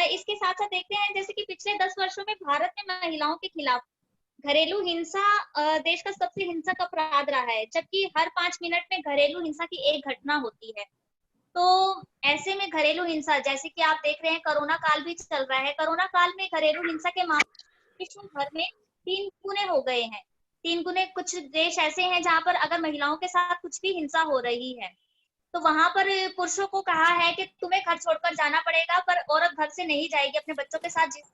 इसके साथ साथ देखते हैं जैसे कि पिछले 10 वर्षों में भारत में महिलाओं के खिलाफ घरेलू हिंसा देश का सबसे हिंसक अपराध रहा है, जबकि हर 5 मिनट में घरेलू हिंसा की एक घटना होती है। तो ऐसे में घरेलू हिंसा, जैसे कि आप देख रहे हैं कोरोना काल भी चल रहा है, कोरोना काल में घरेलू हिंसा के मामले विश्व भर में 3 गुने हो गए हैं। 3 गुने। कुछ देश ऐसे हैं जहां पर अगर महिलाओं के साथ कुछ भी हिंसा हो रही है तो वहां पर पुरुषों को कहा है कि तुम्हें घर छोड़कर जाना पड़ेगा, पर औरत घर से नहीं जाएगी, अपने बच्चों के साथ जिस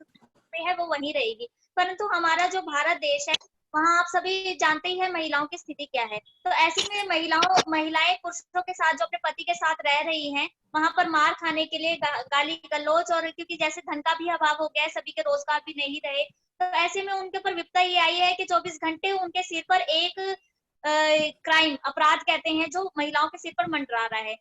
में है वो वहीं रहेगी। परंतु हमारा जो भारत देश है वहां आप सभी जानते ही है महिलाओं की स्थिति क्या है। तो ऐसे में महिलाएं पुरुषों के साथ जो अपने पति के साथ रह रही हैं वहां पर मार खाने के लिए गाली गलौज, और क्योंकि जैसे धन का भी अभाव हो गया है, सभी के रोजगार भी नहीं रहे, तो ऐसे में उनके ऊपर विपदा ये आई है कि 24 घंटे उनके सिर पर एक क्राइम, अपराध कहते हैं, जो महिलाओं के सिर पर मंडरा रहा है।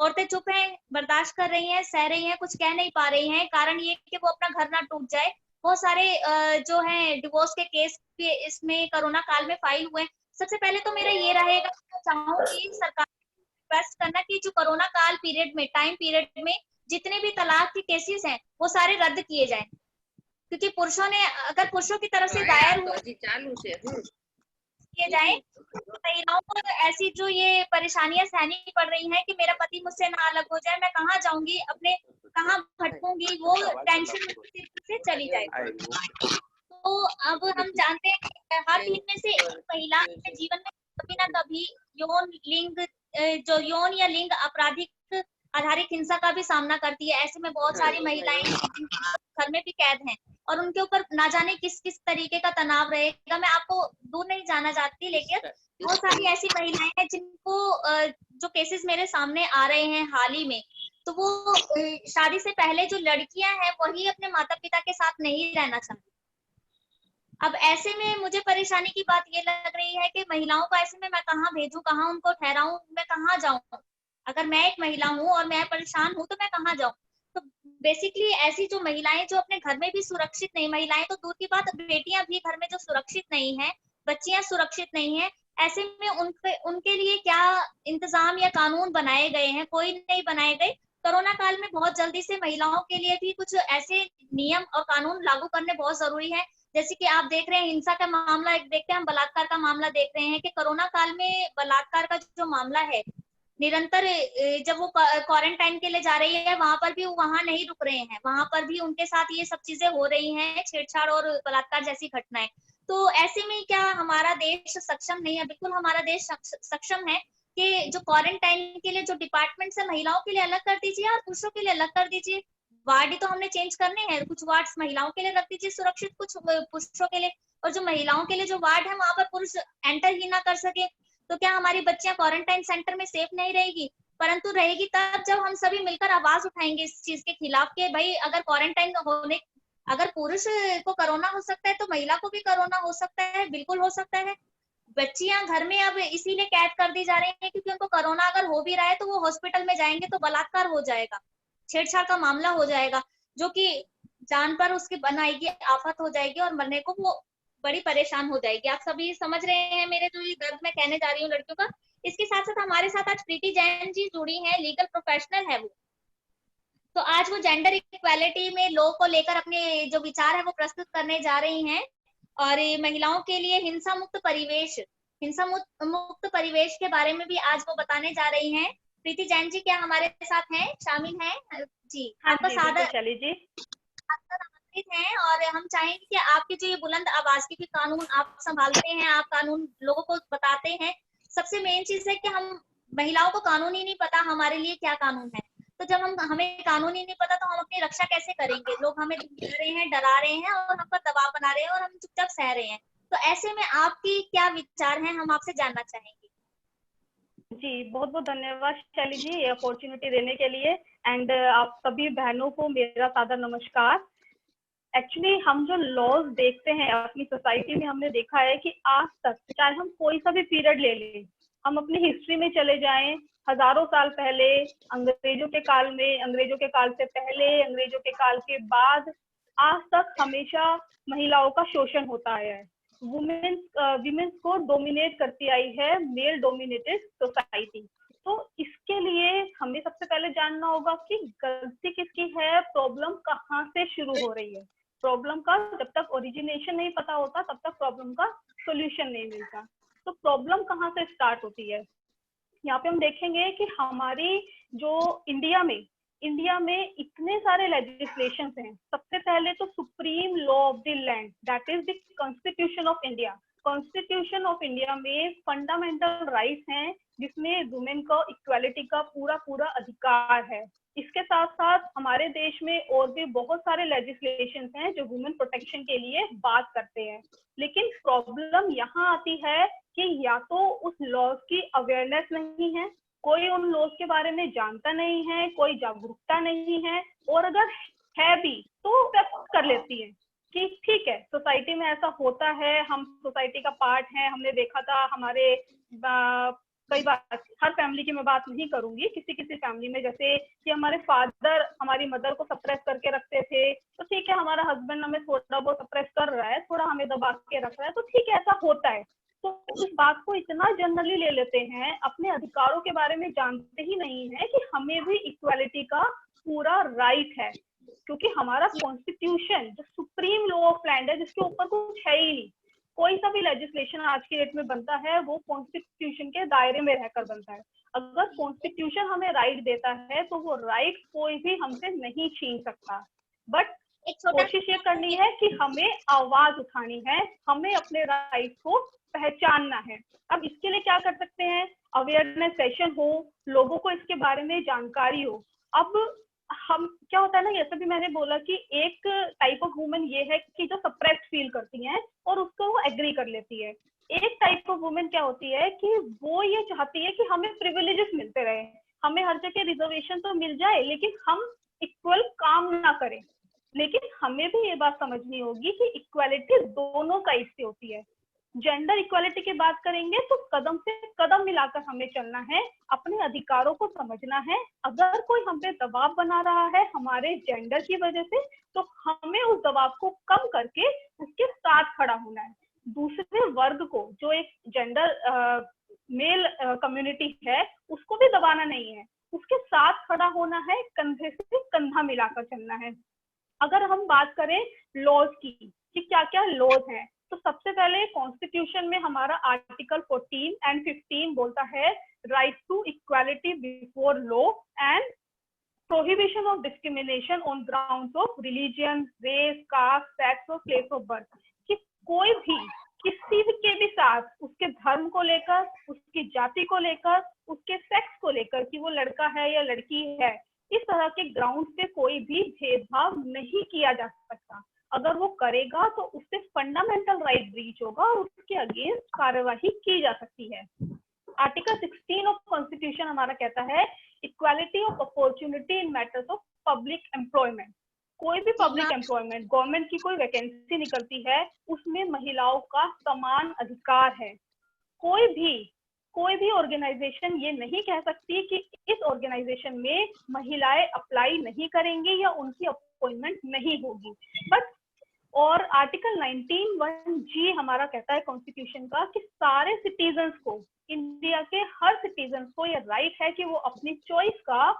औरतें चुप हैं, बर्दाश्त कर रही हैं, सह रही हैं, कुछ कह नहीं पा रही हैं। कारण ये कि वो अपना घर ना टूट जाए। बहुत सारे जो है डिवोर्स के केस भी इसमें कोरोना काल में फाइल हुए। सबसे पहले तो मेरा ये रहेगा, चाहूंगी सरकार रिक्वेस्ट करना कि जो कोरोना काल पीरियड में, टाइम पीरियड में जितने भी तलाक के केसेस हैं वो सारे रद्द किए जाएं, क्योंकि पुरुषों ने, अगर पुरुषों की तरफ से दायर हुए किए जाए, महिलाओं को ऐसी जो ये परेशानियां सहनी पड़ रही हैं कि मेरा पति मुझसे ना अलग हो जाए, मैं कहाँ जाऊंगी, अपने कहाँ भटकूंगी, वो टेंशन से चली जाए। तो अब हम जानते हैं कि हर 3 में से एक महिला अपने जीवन में कभी ना कभी यौन या लिंग आपराधिक आधारित हिंसा का भी सामना करती है। ऐसे में बहुत सारी महिलाएं घर में भी कैद हैं और उनके ऊपर ना जाने किस किस तरीके का तनाव रहेगा। मैं आपको दूर नहीं जाना चाहती, लेकिन बहुत सारी ऐसी महिलाएं हैं जिनको जो केसेस मेरे सामने आ रहे हैं हाल ही में, तो वो शादी से पहले जो लड़कियां हैं वही अपने माता पिता के साथ नहीं रहना चाहती। अब ऐसे में मुझे परेशानी की बात ये लग रही है कि महिलाओं को ऐसे में मैं कहाँ भेजूं, कहाँ उनको ठहराऊं, मैं कहाँ जाऊं? अगर मैं एक महिला हूँ और मैं परेशान हूँ तो मैं कहाँ जाऊं? तो बेसिकली ऐसी जो महिलाएं जो अपने घर में भी सुरक्षित नहीं, महिलाएं तो दूर की बात, बेटियां भी घर में जो सुरक्षित नहीं है, बच्चियां सुरक्षित नहीं है, ऐसे में उनके लिए क्या इंतजाम या कानून बनाए गए हैं? कोई नहीं बनाए गए। कोरोना काल में बहुत जल्दी से महिलाओं के लिए भी कुछ ऐसे नियम और कानून लागू करने बहुत जरूरी है। जैसे कि आप देख रहे हैं हिंसा का मामला, एक देखते हैं हम बलात्कार का मामला देख रहे हैं कि कोरोना काल में बलात्कार का जो मामला है, निरंतर जब वो क्वारंटाइन के लिए जा रही है वहां पर भी वहां नहीं रुक रहे हैं, वहां पर भी उनके साथ ये सब चीजें हो रही हैं, छेड़छाड़ और बलात्कार जैसी घटनाएं। तो ऐसे में क्या हमारा देश सक्षम नहीं है? बिल्कुल हमारा देश सक्षम है कि जो क्वारंटाइन के लिए जो डिपार्टमेंट है महिलाओं के लिए अलग कर दीजिए और पुरुषों के लिए अलग कर दीजिए। वार्ड ही तो हमने चेंज करने हैं, कुछ वार्ड्स महिलाओं के लिए रख दीजिए सुरक्षित, कुछ पुरुषों के लिए, और जो महिलाओं के लिए जो वार्ड है वहां पर पुरुष एंटर ही ना कर सके। तो क्या हमारी बच्चियां क्वारंटाइन सेंटर में सेफ नहीं रहेगी? परंतु रहेगी तब जब हम सभी मिलकर आवाज उठाएंगे इस चीज के खिलाफ कि भाई अगर पुरुष को कोरोना हो सकता है तो महिला को भी कोरोना हो सकता है, बिल्कुल हो सकता है। बच्चियां घर में अब इसीलिए कैद कर दी जा रही हैं क्योंकि उनको कोरोना अगर हो भी रहा है तो वो हॉस्पिटल में जाएंगे तो बलात्कार हो जाएगा, छेड़छाड़ का मामला हो जाएगा, जो कि जान पर उसकी बनाएगी, आफत हो जाएगी और मरने को वो बड़ी परेशान हो जाएगी। आप सभी समझ रहे हैं मेरे जो ये दर्द मैं कहने जा रही हूँ लड़कियों का। इसके साथ साथ हमारे साथ आज प्रीति जैन जी जुड़ी हैं, लीगल प्रोफेशनल है वो। तो आज वो जेंडर इक्वालिटी में लॉ को लेकर अपने जो विचार है वो प्रस्तुत करने जा रही हैं और महिलाओं के लिए हिंसा मुक्त परिवेश के बारे में भी आज वो बताने जा रही हैं। प्रीति जैन जी क्या हमारे साथ हैं, शामिल हैं? जी, आपका सादर चली जी आमंत्रित हैं और हम चाहेंगे कि आपकी जो ये बुलंद आवाज की कानून आप संभालते हैं, आप कानून लोगों को बताते हैं। सबसे मेन चीज है कि हम महिलाओं को कानून ही नहीं पता हमारे लिए क्या कानून है, तो जब हमें कानून ही नहीं पता तो हम अपनी रक्षा कैसे करेंगे? लोग हमें धमका रहे हैं, डरा रहे हैं और हम पर दबाव बना रहे हैं और हम चुपचाप सह रहे हैं। तो ऐसे में आपकी क्या विचार हैं, हम आपसे जानना चाहेंगे। जी, बहुत बहुत धन्यवाद शैली जी ये अपॉर्चुनिटी देने के लिए। एंड आप सभी बहनों को मेरा सादर नमस्कार। एक्चुअली हम जो लॉज देखते हैं अपनी सोसाइटी में, हमने देखा है कि आज तक चाहे हम कोई सा भी पीरियड ले लें, हम अपनी हिस्ट्री में चले जाएं, हजारों साल पहले, अंग्रेजों के काल में, अंग्रेजों के काल से पहले, अंग्रेजों के काल के बाद, आज तक हमेशा महिलाओं का शोषण होता आया है। वुमेन्स को डोमिनेट करती आई है मेल डोमिनेटेड सोसाइटी। तो इसके लिए हमें सबसे पहले जानना होगा कि गलती किसकी है, प्रॉब्लम कहाँ से शुरू हो रही है। प्रॉब्लम का जब तक ओरिजिनेशन नहीं पता होता तब तक प्रॉब्लम का सोल्यूशन नहीं मिलता। तो प्रॉब्लम कहाँ से स्टार्ट होती है, यहाँ पे हम देखेंगे कि हमारी जो इंडिया में इतने सारे लेजिस्लेशन हैं। सबसे पहले तो supreme law of the land, that is the constitution of India. Constitution of India में फंडामेंटल राइट्स हैं जिसमें वुमेन को इक्वालिटी का पूरा अधिकार है। इसके साथ साथ हमारे देश में और भी बहुत सारे लेजिस्लेशन हैं जो वुमेन प्रोटेक्शन के लिए बात करते हैं। लेकिन प्रॉब्लम यहाँ आती है कि या तो उस लॉज की अवेयरनेस नहीं है, कोई उन लॉज के बारे में जानता नहीं है, कोई जागरूकता नहीं है, और अगर है भी तो एक्सेप्ट कर लेती है कि ठीक है सोसाइटी में ऐसा होता है, हम सोसाइटी का पार्ट है। हमने देखा था हमारे कई बार, हर फैमिली की मैं बात नहीं करूंगी, किसी फैमिली में जैसे कि हमारे फादर हमारी मदर को सप्रेस करके रखते थे, तो ठीक है हमारा हस्बैंड हमें थोड़ा बहुत सप्रेस कर रहा है, थोड़ा हमें दबा के रख रहा है, तो ठीक है ऐसा होता है। तो इस बात को इतना जनरली ले लेते हैं, अपने अधिकारों के बारे में जानते ही नहीं है कि हमें भी इक्वालिटी का पूरा राइट है, क्योंकि हमारा कॉन्स्टिट्यूशन जो सुप्रीम लॉ ऑफ लैंड है, जिसके ऊपर कुछ है ही नहीं। कोई सा भी लेजिस्लेशन आज की डेट में बनता है वो कॉन्स्टिट्यूशन के दायरे में रहकर बनता है। अगर कॉन्स्टिट्यूशन हमें राइट देता है तो वो राइट कोई भी हमसे नहीं छीन सकता। बट कोशिश ये करनी है कि हमें आवाज उठानी है, हमें अपने राइट को पहचानना है। अब इसके लिए क्या कर सकते हैं, अवेयरनेस सेशन हो, लोगों को इसके बारे में जानकारी हो। अब हम क्या होता है ना, जैसे भी मैंने बोला कि एक टाइप ऑफ वुमेन ये है कि जो सप्रेस्ड फील करती हैं और उसको वो एग्री कर लेती है। एक टाइप ऑफ वुमेन क्या होती है कि वो ये चाहती है कि हमें प्रिविलेजेस मिलते रहे, हमें हर जगह रिजर्वेशन तो मिल जाए लेकिन हम इक्वल काम ना करें। लेकिन हमें भी ये बात समझनी होगी कि इक्वालिटी दोनों साइड से होती है। जेंडर इक्वालिटी की बात करेंगे तो कदम से कदम मिलाकर हमें चलना है, अपने अधिकारों को समझना है। अगर कोई हम पे दबाव बना रहा है हमारे जेंडर की वजह से, तो हमें उस दबाव को कम करके उसके साथ खड़ा होना है। दूसरे वर्ग को, जो एक जेंडर मेल कम्युनिटी है, उसको भी दबाना नहीं है, उसके साथ खड़ा होना है, कंधे से कंधा मिलाकर चलना है। अगर हम बात करें लॉज की कि क्या क्या लॉज हैं, तो सबसे पहले कॉन्स्टिट्यूशन में हमारा आर्टिकल 14 एंड 15 बोलता है right to equality before law and prohibition of discrimination on grounds of religion, race, caste, sex और प्लेस ऑफ बर्थ। कि कोई भी किसी के भी साथ उसके धर्म को लेकर, उसकी जाति को लेकर, उसके सेक्स को लेकर कि वो लड़का है या लड़की है, इस तरह के ग्राउंड पे कोई भी भेदभाव नहीं किया जा सकता। अगर वो करेगा तो उससे फंडामेंटल राइट ब्रीच होगा और उसके अगेंस्ट कार्यवाही की जा सकती है। आर्टिकल 16 ऑफ कॉन्स्टिट्यूशन हमारा कहता है equality of opportunity in matters of public employment. कोई भी पब्लिक एम्प्लॉयमेंट, गवर्नमेंट की कोई वैकेंसी निकलती है, उसमें महिलाओं का समान अधिकार है। कोई भी ऑर्गेनाइजेशन ये नहीं कह सकती कि इस ऑर्गेनाइजेशन में महिलाएं अप्लाई नहीं करेंगी या उनकी अपॉइंटमेंट नहीं होगी। बट और आर्टिकल 19(1)G हमारा कहता है कॉन्स्टिट्यूशन का कि सारे सिटीजन्स को, इंडिया के हर सिटीजन को ये राइट है कि वो अपनी चॉइस का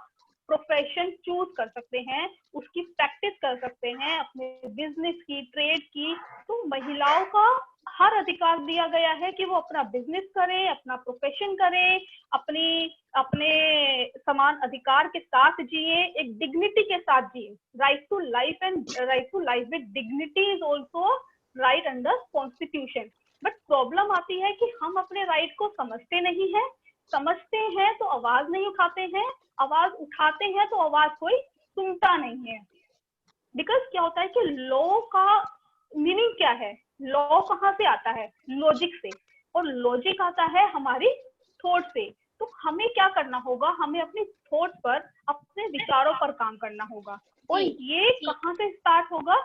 प्रोफेशन चूज कर सकते हैं, उसकी प्रैक्टिस कर सकते हैं, अपने बिजनेस की, ट्रेड की। तो महिलाओं का हर अधिकार दिया गया है कि वो अपना बिजनेस करें, अपना प्रोफेशन करें, अपने समान अधिकार के साथ जिए, एक डिग्निटी के साथ जिए। Right to life and right to life with dignity is also right under constitution. But problem आती है कि हम अपने राइट को समझते नहीं है, समझते हैं तो आवाज नहीं उठाते हैं, आवाज उठाते हैं तो आवाज कोई सुनता नहीं है। बिकॉज क्या होता है कि लॉ का मीनिंग क्या है, लॉ कहाँ से आता है? लॉजिक से, और लॉजिक आता है हमारी थॉट से। तो हमें क्या करना होगा, हमें अपनी थॉट पर, अपने विचारों पर काम करना होगा। और ये कहाँ से स्टार्ट होगा?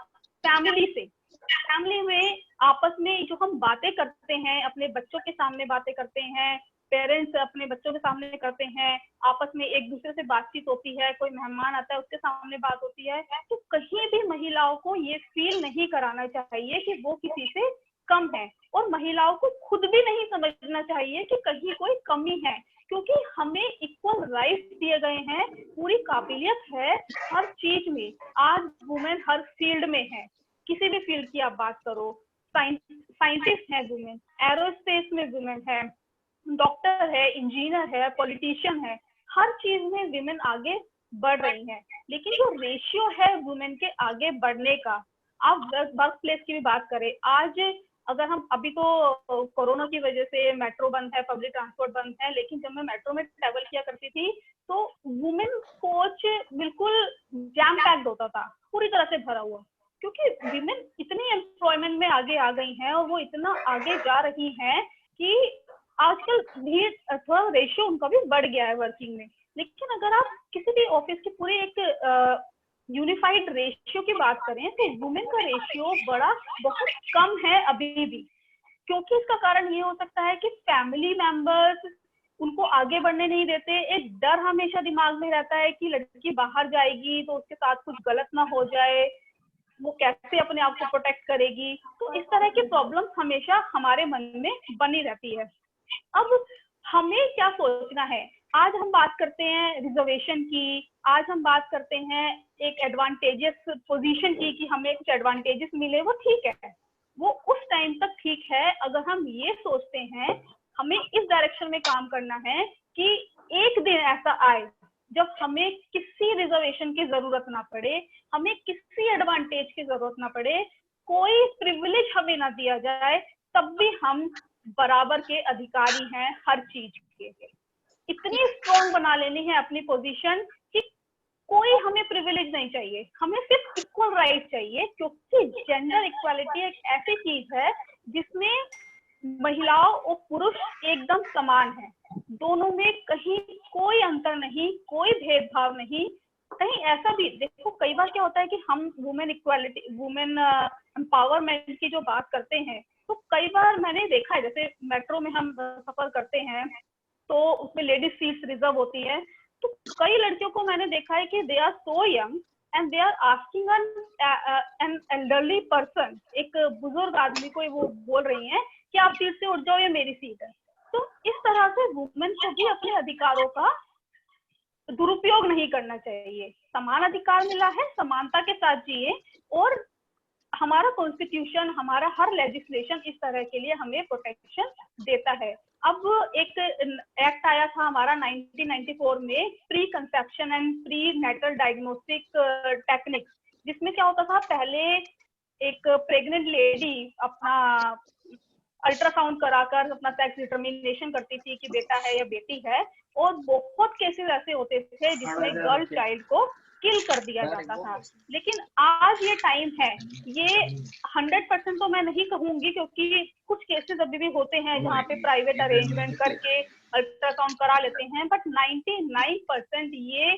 फैमिली से। फैमिली में आपस में जो हम बातें करते हैं, अपने बच्चों के सामने बातें करते हैं, पेरेंट्स अपने बच्चों के सामने करते हैं, आपस में एक दूसरे से बातचीत होती है, कोई मेहमान आता है उसके सामने बात होती है, तो कहीं भी महिलाओं को ये फील नहीं कराना चाहिए कि वो किसी से कम है, और महिलाओं को खुद भी नहीं समझना चाहिए कि कहीं कोई कमी है, क्योंकि हमें इक्वल राइट्स दिए गए हैं, पूरी काबिलियत है हर चीज में। आज वुमेन हर फील्ड में है, किसी भी फील्ड की आप बात करो, साइंटिस्ट है वुमेन, एरोस्पेस में वुमेन है, डॉक्टर है, इंजीनियर है, पॉलिटिशियन है, हर चीज में वुमेन आगे बढ़ रही हैं। लेकिन जो रेशियो है वुमेन के आगे बढ़ने का, आप वर्क प्लेस की भी बात करें, आज अगर हम, अभी तो कोरोना की वजह से मेट्रो बंद है, पब्लिक ट्रांसपोर्ट बंद है, लेकिन जब मैं मेट्रो में ट्रेवल किया करती थी तो वुमेन कोच बिल्कुल जैम पैक्ड होता था, पूरी तरह से भरा हुआ, क्योंकि विमेन इतनी एम्प्लॉयमेंट में आगे आ गई हैं और वो इतना आगे जा रही हैं कि आजकल भी थोड़ा रेशियो उनका भी बढ़ गया है वर्किंग में। लेकिन अगर आप किसी भी ऑफिस की पूरी एक यूनिफाइड रेशियो की बात करें तो वुमेन का रेशियो बहुत कम है अभी भी, क्योंकि इसका कारण ये हो सकता है कि फैमिली मेंबर्स उनको आगे बढ़ने नहीं देते। एक डर हमेशा दिमाग में रहता है कि लड़की बाहर जाएगी तो उसके साथ कुछ गलत ना हो जाए, वो कैसे अपने आप को प्रोटेक्ट करेगी। तो इस तरह की प्रॉब्लम्स हमेशा हमारे मन में बनी रहती है। अब हमें क्या सोचना है, आज हम बात करते हैं रिजर्वेशन की, आज हम बात करते हैं एक एडवांटेजियस पोजीशन की कि हमें कुछ एडवांटेजेस मिले, वो ठीक है, वो उस टाइम तक ठीक है। अगर हम ये सोचते हैं हमें इस डायरेक्शन में काम करना है कि एक दिन ऐसा आए जब हमें किसी रिजर्वेशन की जरूरत ना पड़े, हमें किसी एडवांटेज की जरूरत ना पड़े, कोई प्रिविलेज हमें ना दिया जाए, तब भी हम बराबर के अधिकारी हैं हर चीज के। इतनी स्ट्रॉन्ग बना लेनी है अपनी पोजीशन कि कोई हमें प्रिविलेज नहीं चाहिए, हमें सिर्फ इक्वल राइट चाहिए, क्योंकि जेंडर इक्वालिटी एक ऐसी चीज है जिसमें महिलाओं और पुरुष एकदम समान हैं, दोनों में कहीं कोई अंतर नहीं, कोई भेदभाव नहीं। कहीं ऐसा भी देखो, कई बार क्या होता है कि हम वुमेन इक्वालिटी, वुमेन एम्पावरमेंट की जो बात करते हैं, तो कई बार मैंने देखा है, जैसे मेट्रो में हम सफर करते हैं तो उसमें लेडीज सीट्स रिजर्व होती है, तो कई लड़कियों को मैंने देखा है कि they are so young and they are asking an elderly person, एक बुजुर्ग आदमी को वो बोल रही हैं कि आप सीट से उठ जाओ, ये मेरी सीट है। तो इस तरह से वुमेन को भी अपने अधिकारों का दुरुपयोग नहीं करना चाहिए। समान अधिकार मिला है, समानता के साथ जिए, और हमारा कॉन्स्टिट्यूशन, हमारा हर लेजिस्लेशन इस तरह के लिए हमें प्रोटेक्शन देता है। अब एक एक्ट आया था हमारा 1994 में, pre conception and pre natal diagnostic techniques, जिसमें क्या होता था, पहले एक प्रेग्नेंट लेडी अपना अल्ट्रासाउंड कराकर अपना सेक्स डिटर्मिनेशन करती थी कि बेटा है या बेटी है, और बहुत केसेस ऐसे होते थे जिसमें गर्ल चाइल्ड को किल कर दिया जाता था। लेकिन आज ये टाइम है, ये 100% तो मैं नहीं कहूंगी, क्योंकि कुछ केसेस अभी भी होते हैं जहाँ पे प्राइवेट अरेंजमेंट करके अल्ट्रासाउंड करा लेते हैं, बट 99% ये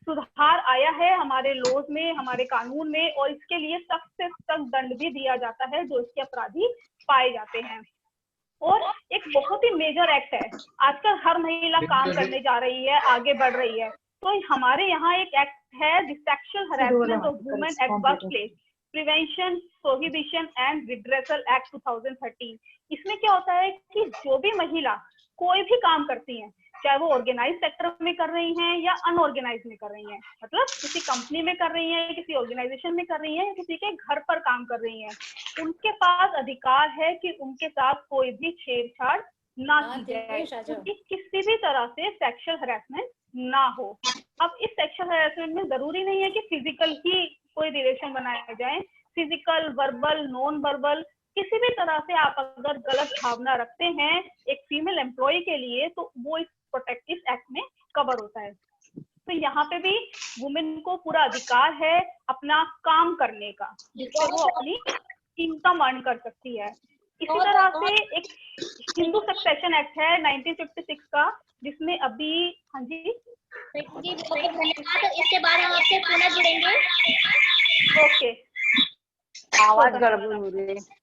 सुधार आया है हमारे लॉज में, हमारे कानून में, और इसके लिए सख्त से सख्त दंड भी दिया जाता है जो इसके अपराधी पाए जाते हैं। और एक बहुत ही मेजर एक्ट है, आजकल हर महिला काम करने जा रही है, आगे बढ़ रही है, तो हमारे यहाँ एक एक्ट है, the sexual harassment of women at work place prevention, prohibition and redressal act 2013। इसमें क्या होता है कि जो भी महिला कोई भी काम करती हैं, चाहे वो ऑर्गेनाइज सेक्टर में कर रही हैं या अनऑर्गेनाइज में कर रही हैं, मतलब किसी कंपनी में कर रही हैं, किसी ऑर्गेनाइजेशन में कर रही हैं, या किसी के घर पर काम कर रही हैं, उनके पास अधिकार है कि उनके साथ कोई भी छेड़छाड़ ना की जाए, क्योंकि किसी भी तरह से सेक्सुअल हरासमेंट ना हो। अब इस सेक्सुअल हरासमेंट में जरूरी नहीं है कि फिजिकल ही कोई रिलेशन बनाए जाए, फिजिकल, वर्बल, नॉन वर्बल, किसी भी तरह से आप अगर गलत भावना रखते हैं एक फीमेल एम्प्लॉय के लिए, तो वो इस प्रोटेक्टिव एक्ट में कवर होता है। तो यहाँ पे भी वुमेन को पूरा अधिकार है अपना काम करने का, जिससे वो अपनी इनकम अर्न कर सकती है। इसी तरह से एक हिंदू सक्सेशन एक्ट है 1956 का, जिसमें अभी, हाँ जी धन्यवाद, इसके बाद हम आपसे पुनः जुड़ेंगे। ओके, आवाज गड़बड़ हो रही है।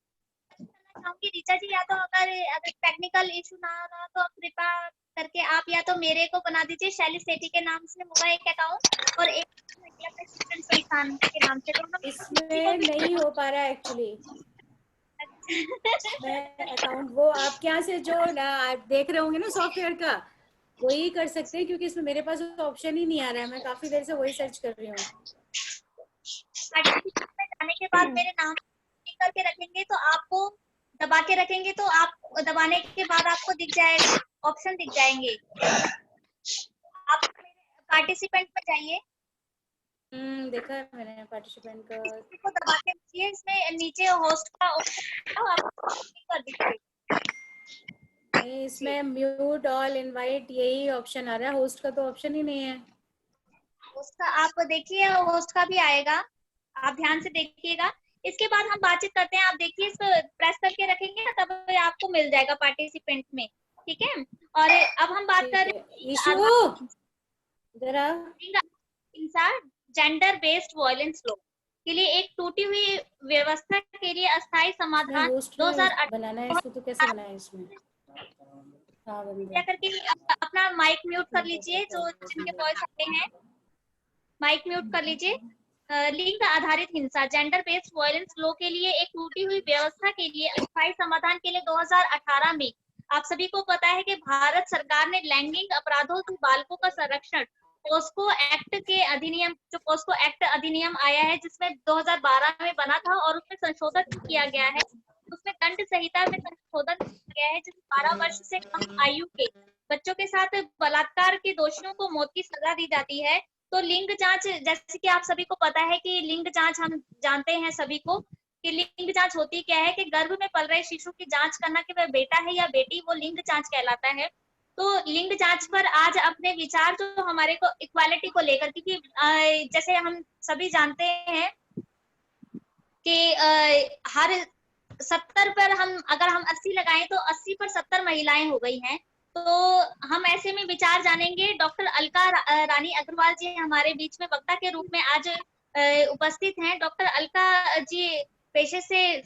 ऋचा जी, या तो अगर टेक्निकल इशू ना हो रहा तो कृपया करके आप या तो मेरे को बना दीजिए शैली सेठी के नाम से होगा एक अकाउंट, और एक महिला प्रशिक्षण संस्थान के नाम से। तो इसमें नहीं हो पा रहा है एक्चुअली अकाउंट। वो आपके यहाँ से जो आप देख रहे होंगे ना सॉफ्टवेयर का, वही कर सकते हैं, क्योंकि इसमें मेरे पास ऑप्शन ही नहीं आ रहा है। मैं काफी देर से वही सर्च कर रही हूँ। जाने के बाद मेरे नाम करके रखेंगे, तो आपको दबा के रखेंगे, तो आप दबाने के बाद आपको दिख जाएगा, ऑप्शन दिख जाएंगे। आप पार्टिसिपेंट में जाइए। देखा है मैंने पार्टिसिपेंट का, इसको दबा के रखिए, इसमें नीचे होस्ट का ऑप्शन आपको कर दीजिए। नहीं, इसमें म्यूट ऑल इनवाइट यही ऑप्शन आ रहा है, होस्ट का तो ऑप्शन ही नहीं है। होस्ट का आप देखिए, होस्ट का भी आएगा, आप ध्यान से देखिएगा। इसके बाद हम बातचीत करते हैं। आप देखिए, इसको प्रेस करके रखेंगे ना, तब आपको मिल जाएगा पार्टिसिपेंट में, ठीक है। और अब हम बात कर रहे हैं जेंडर बेस्ड वायलेंस लॉ के लिए एक टूटी हुई व्यवस्था के लिए अस्थायी समाधान 2008 बनाना है। इसको तो कैसे बनाए इसमें? क्या करके अपना माइक म्यूट कर लीजिए, जो जिनके वॉइस आते हैं माइक म्यूट कर लीजिए। लिंग आधारित हिंसा जेंडर बेस्ड वायलेंस लॉ के लिए एक टूटी हुई व्यवस्था के लिए अस्थायी समाधान के लिए 2018 में आप सभी को पता है कि भारत सरकार ने लैंगिक अपराधों से बालकों का संरक्षण पोस्को एक्ट के अधिनियम, जो पोस्को एक्ट अधिनियम आया है, जिसमें 2012 में बना था और उसमें संशोधन किया गया है। उसमें दंड संहिता में संशोधन किया गया है, जिसमें 12 वर्ष से कम आयु के बच्चों के साथ बलात्कार के दोषियों को मौत की सजा दी जाती है। तो लिंग जांच, जैसे कि आप सभी को पता है कि लिंग जांच, हम जानते हैं सभी को कि लिंग जांच होती क्या है, कि गर्भ में पल रहे शिशु की जांच करना कि वह बेटा है या बेटी, वो लिंग जांच कहलाता है। तो लिंग जांच पर आज अपने विचार जो हमारे को इक्वालिटी को लेकर, क्योंकि जैसे हम सभी जानते हैं कि हर 70 पर अगर हम 80 लगाएं तो 80 पर 70 महिलाएं हो गई हैं। तो हम ऐसे में विचार जानेंगे। डॉक्टर अलका रानी अग्रवाल जी हमारे बीच में वक्ता के रूप में आज उपस्थित हैं। डॉक्टर अलका जी पेशे से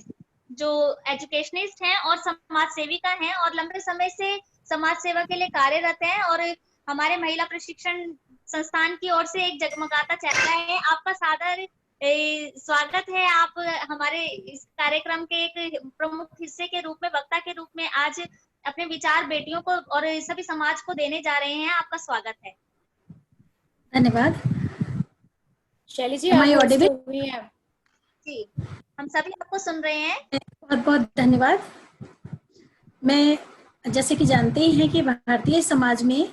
जो एजुकेशनिस्ट हैं और समाज सेविका हैं, और लंबे समय से समाज सेवा के लिए कार्यरत हैं, और हमारे महिला प्रशिक्षण संस्थान की ओर से एक जगमगाता चेहरा है। आपका सादर स्वागत है। आप हमारे इस कार्यक्रम के एक प्रमुख हिस्से के रूप में, वक्ता के रूप में आज अपने विचार बेटियों को और सभी समाज को देने जा रहे हैं। आपका स्वागत है। धन्यवाद। शैली जी, आप हुई हैं? जी, हम सभी आपको सुन रहे हैं। बहुत बहुत धन्यवाद। मैं, जैसे कि जानते ही हैं कि भारतीय समाज में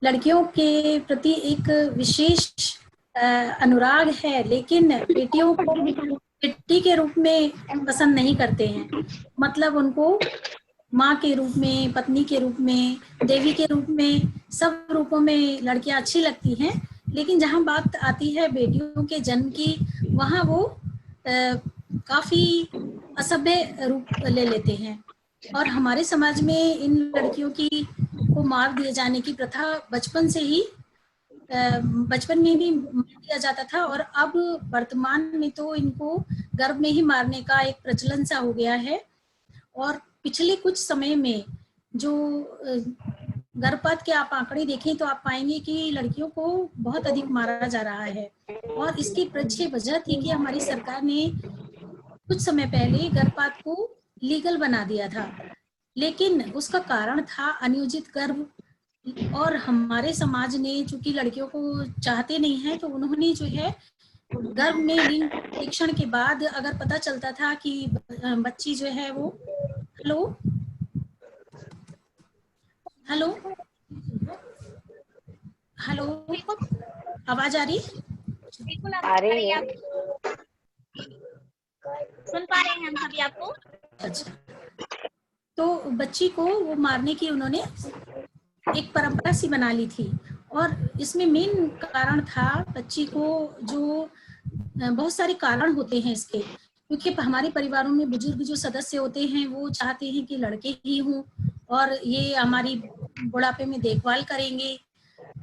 लड़कियों के प्रति एक विशेष अनुराग है, लेकिन बेटियों को बेटी के रूप में पसंद नहीं करते हैं। मतलब उनको माँ के रूप में, पत्नी के रूप में, देवी के रूप में, सब रूपों में लड़कियां अच्छी लगती हैं। लेकिन जहाँ बात आती है बेटियों के जन्म की, वहाँ वो काफी असभ्य रूप ले लेते हैं। और हमारे समाज में इन लड़कियों की को मार दिए जाने की प्रथा बचपन से ही बचपन में भी मार दिया जाता था, और अब वर्तमान में तो इनको गर्भ में ही मारने का एक प्रचलन सा हो गया है। और पिछले कुछ समय में जो गर्भपात के आप आंकड़े देखें तो आप पाएंगे कि लड़कियों को बहुत अधिक मारा जा रहा है। और इसकी पीछे वजह थी कि हमारी सरकार ने कुछ समय पहले गर्भपात को लीगल बना दिया था, लेकिन उसका कारण था अनियोजित गर्भ। और हमारे समाज ने चूंकि लड़कियों को चाहते नहीं है, तो उन्होंने जो है गर्भ में लिंग परीक्षण के बाद अगर पता चलता था कि बच्ची जो है वो हेलो हेलो हेलो आवाज आ रही? बिल्कुल आप आ रही रही है। आप सुन पा रहे हैं हम सभी आपको। अच्छा, तो बच्ची को वो मारने की उन्होंने एक परंपरा सी बना ली थी। और इसमें मेन कारण था बच्ची को, जो बहुत सारे कारण होते हैं इसके, क्योंकि हमारे परिवारों में बुजुर्ग जो सदस्य होते हैं वो चाहते हैं कि लड़के ही हों और ये हमारी बुढ़ापे में देखभाल करेंगे।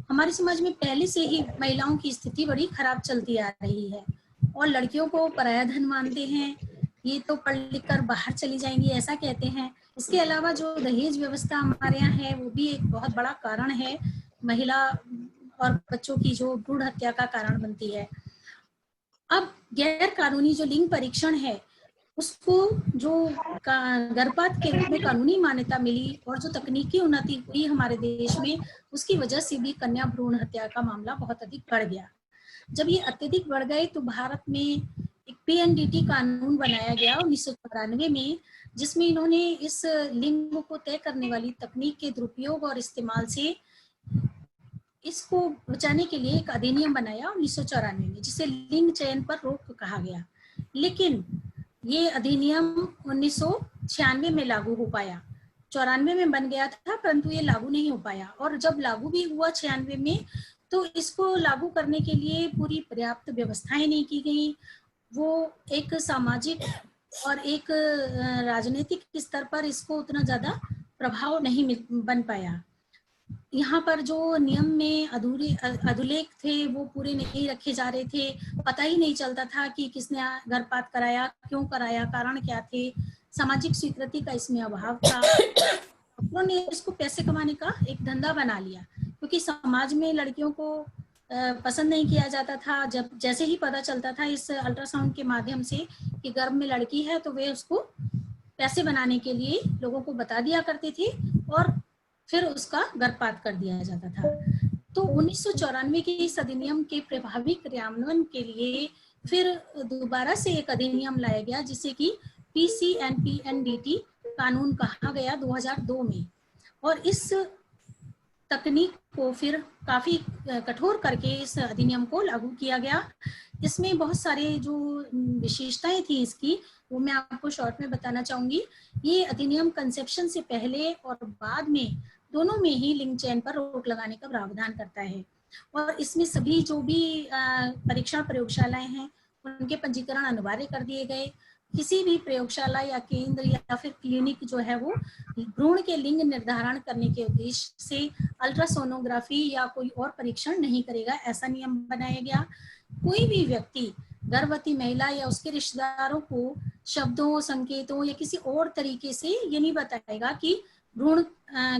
हमारे समाज में पहले से ही महिलाओं की स्थिति बड़ी खराब चलती आ रही है और लड़कियों को पराया धन मानते हैं, ये तो पढ़ लिख कर बाहर चली जाएंगी ऐसा कहते हैं। इसके अलावा जो दहेज व्यवस्था हमारे यहाँ है वो भी एक बहुत बड़ा कारण है, महिला और बच्चों की जो भ्रूण हत्या का कारण बनती है। अब गैर कानूनी जो लिंग परीक्षण है उसको जो गर्भपात के रूप में कानूनी मान्यता मिली और जो तकनीकी उन्नति हुई हमारे देश में, उसकी वजह से भी कन्या भ्रूण हत्या का मामला बहुत अधिक बढ़ गया। जब ये अत्यधिक बढ़ गए तो भारत में एक PNDT कानून बनाया गया 1994 में, जिसमें इन्होंने इस लिंग को तय करने वाली तकनीक के दुरुपयोग और इस्तेमाल से इसको बचाने के लिए एक अधिनियम बनाया 1994 में, जिसे लिंग चयन पर रोक कहा गया। लेकिन ये अधिनियम 1996 में लागू हो पाया। 94 में बन गया था परंतु ये लागू नहीं हो पाया। और जब लागू भी हुआ 96 में, तो इसको लागू करने के लिए पूरी पर्याप्त व्यवस्थाएं नहीं की गई। वो एक सामाजिक और एक राजनीतिक स्तर पर इसको उतना ज्यादा प्रभाव नहीं बन पाया। यहाँ पर जो नियम में अधुलेख थे वो पूरे नहीं रखे जा रहे थे, पता ही नहीं चलता था कि किसने गर्भपात कराया, क्यों कराया, कारण क्या थे, सामाजिक स्वीकृति का इसमें अभाव था। उन्होंने इसको पैसे कमाने का एक धंधा बना लिया, क्योंकि समाज में लड़कियों को पसंद नहीं किया जाता था। जब जैसे ही पता चलता था इस अल्ट्रासाउंड के माध्यम से कि गर्भ में लड़की है, तो वे उसको पैसे बनाने के लिए लोगों को बता दिया करते थे और फिर उसका गर्भपात कर दिया जाता था। तो 1994 के इस अधिनियम के प्रभावी क्रियान्वयन के लिए फिर दोबारा से एक अधिनियम लाया गया, जिसे कि PCNPNDT कानून कहा गया 2002 में। और इस तकनीक को फिर काफी कठोर करके इस अधिनियम को लागू किया गया। इसमें बहुत सारे जो विशेषताएं थी इसकी, वो मैं आपको शॉर्ट में बताना चाहूंगी। ये अधिनियम कंसेप्शन से पहले और बाद में दोनों में ही लिंग चयन पर रोक लगाने का प्रावधान करता है। और इसमें सभी जो भी परीक्षण प्रयोगशालाएं हैं उनके पंजीकरण अनिवार्य कर दिए गए। किसी भी प्रयोगशाला या केंद्र या फिर क्लिनिक जो है वो भ्रूण के लिंग निर्धारण करने के उद्देश्य से अल्ट्रासोनोग्राफी या कोई और परीक्षण नहीं करेगा, ऐसा नियम बनाया गया। कोई भी व्यक्ति गर्भवती महिला या उसके रिश्तेदारों को शब्दों, संकेतों या किसी और तरीके से ये नहीं बताएगा कि भ्रूण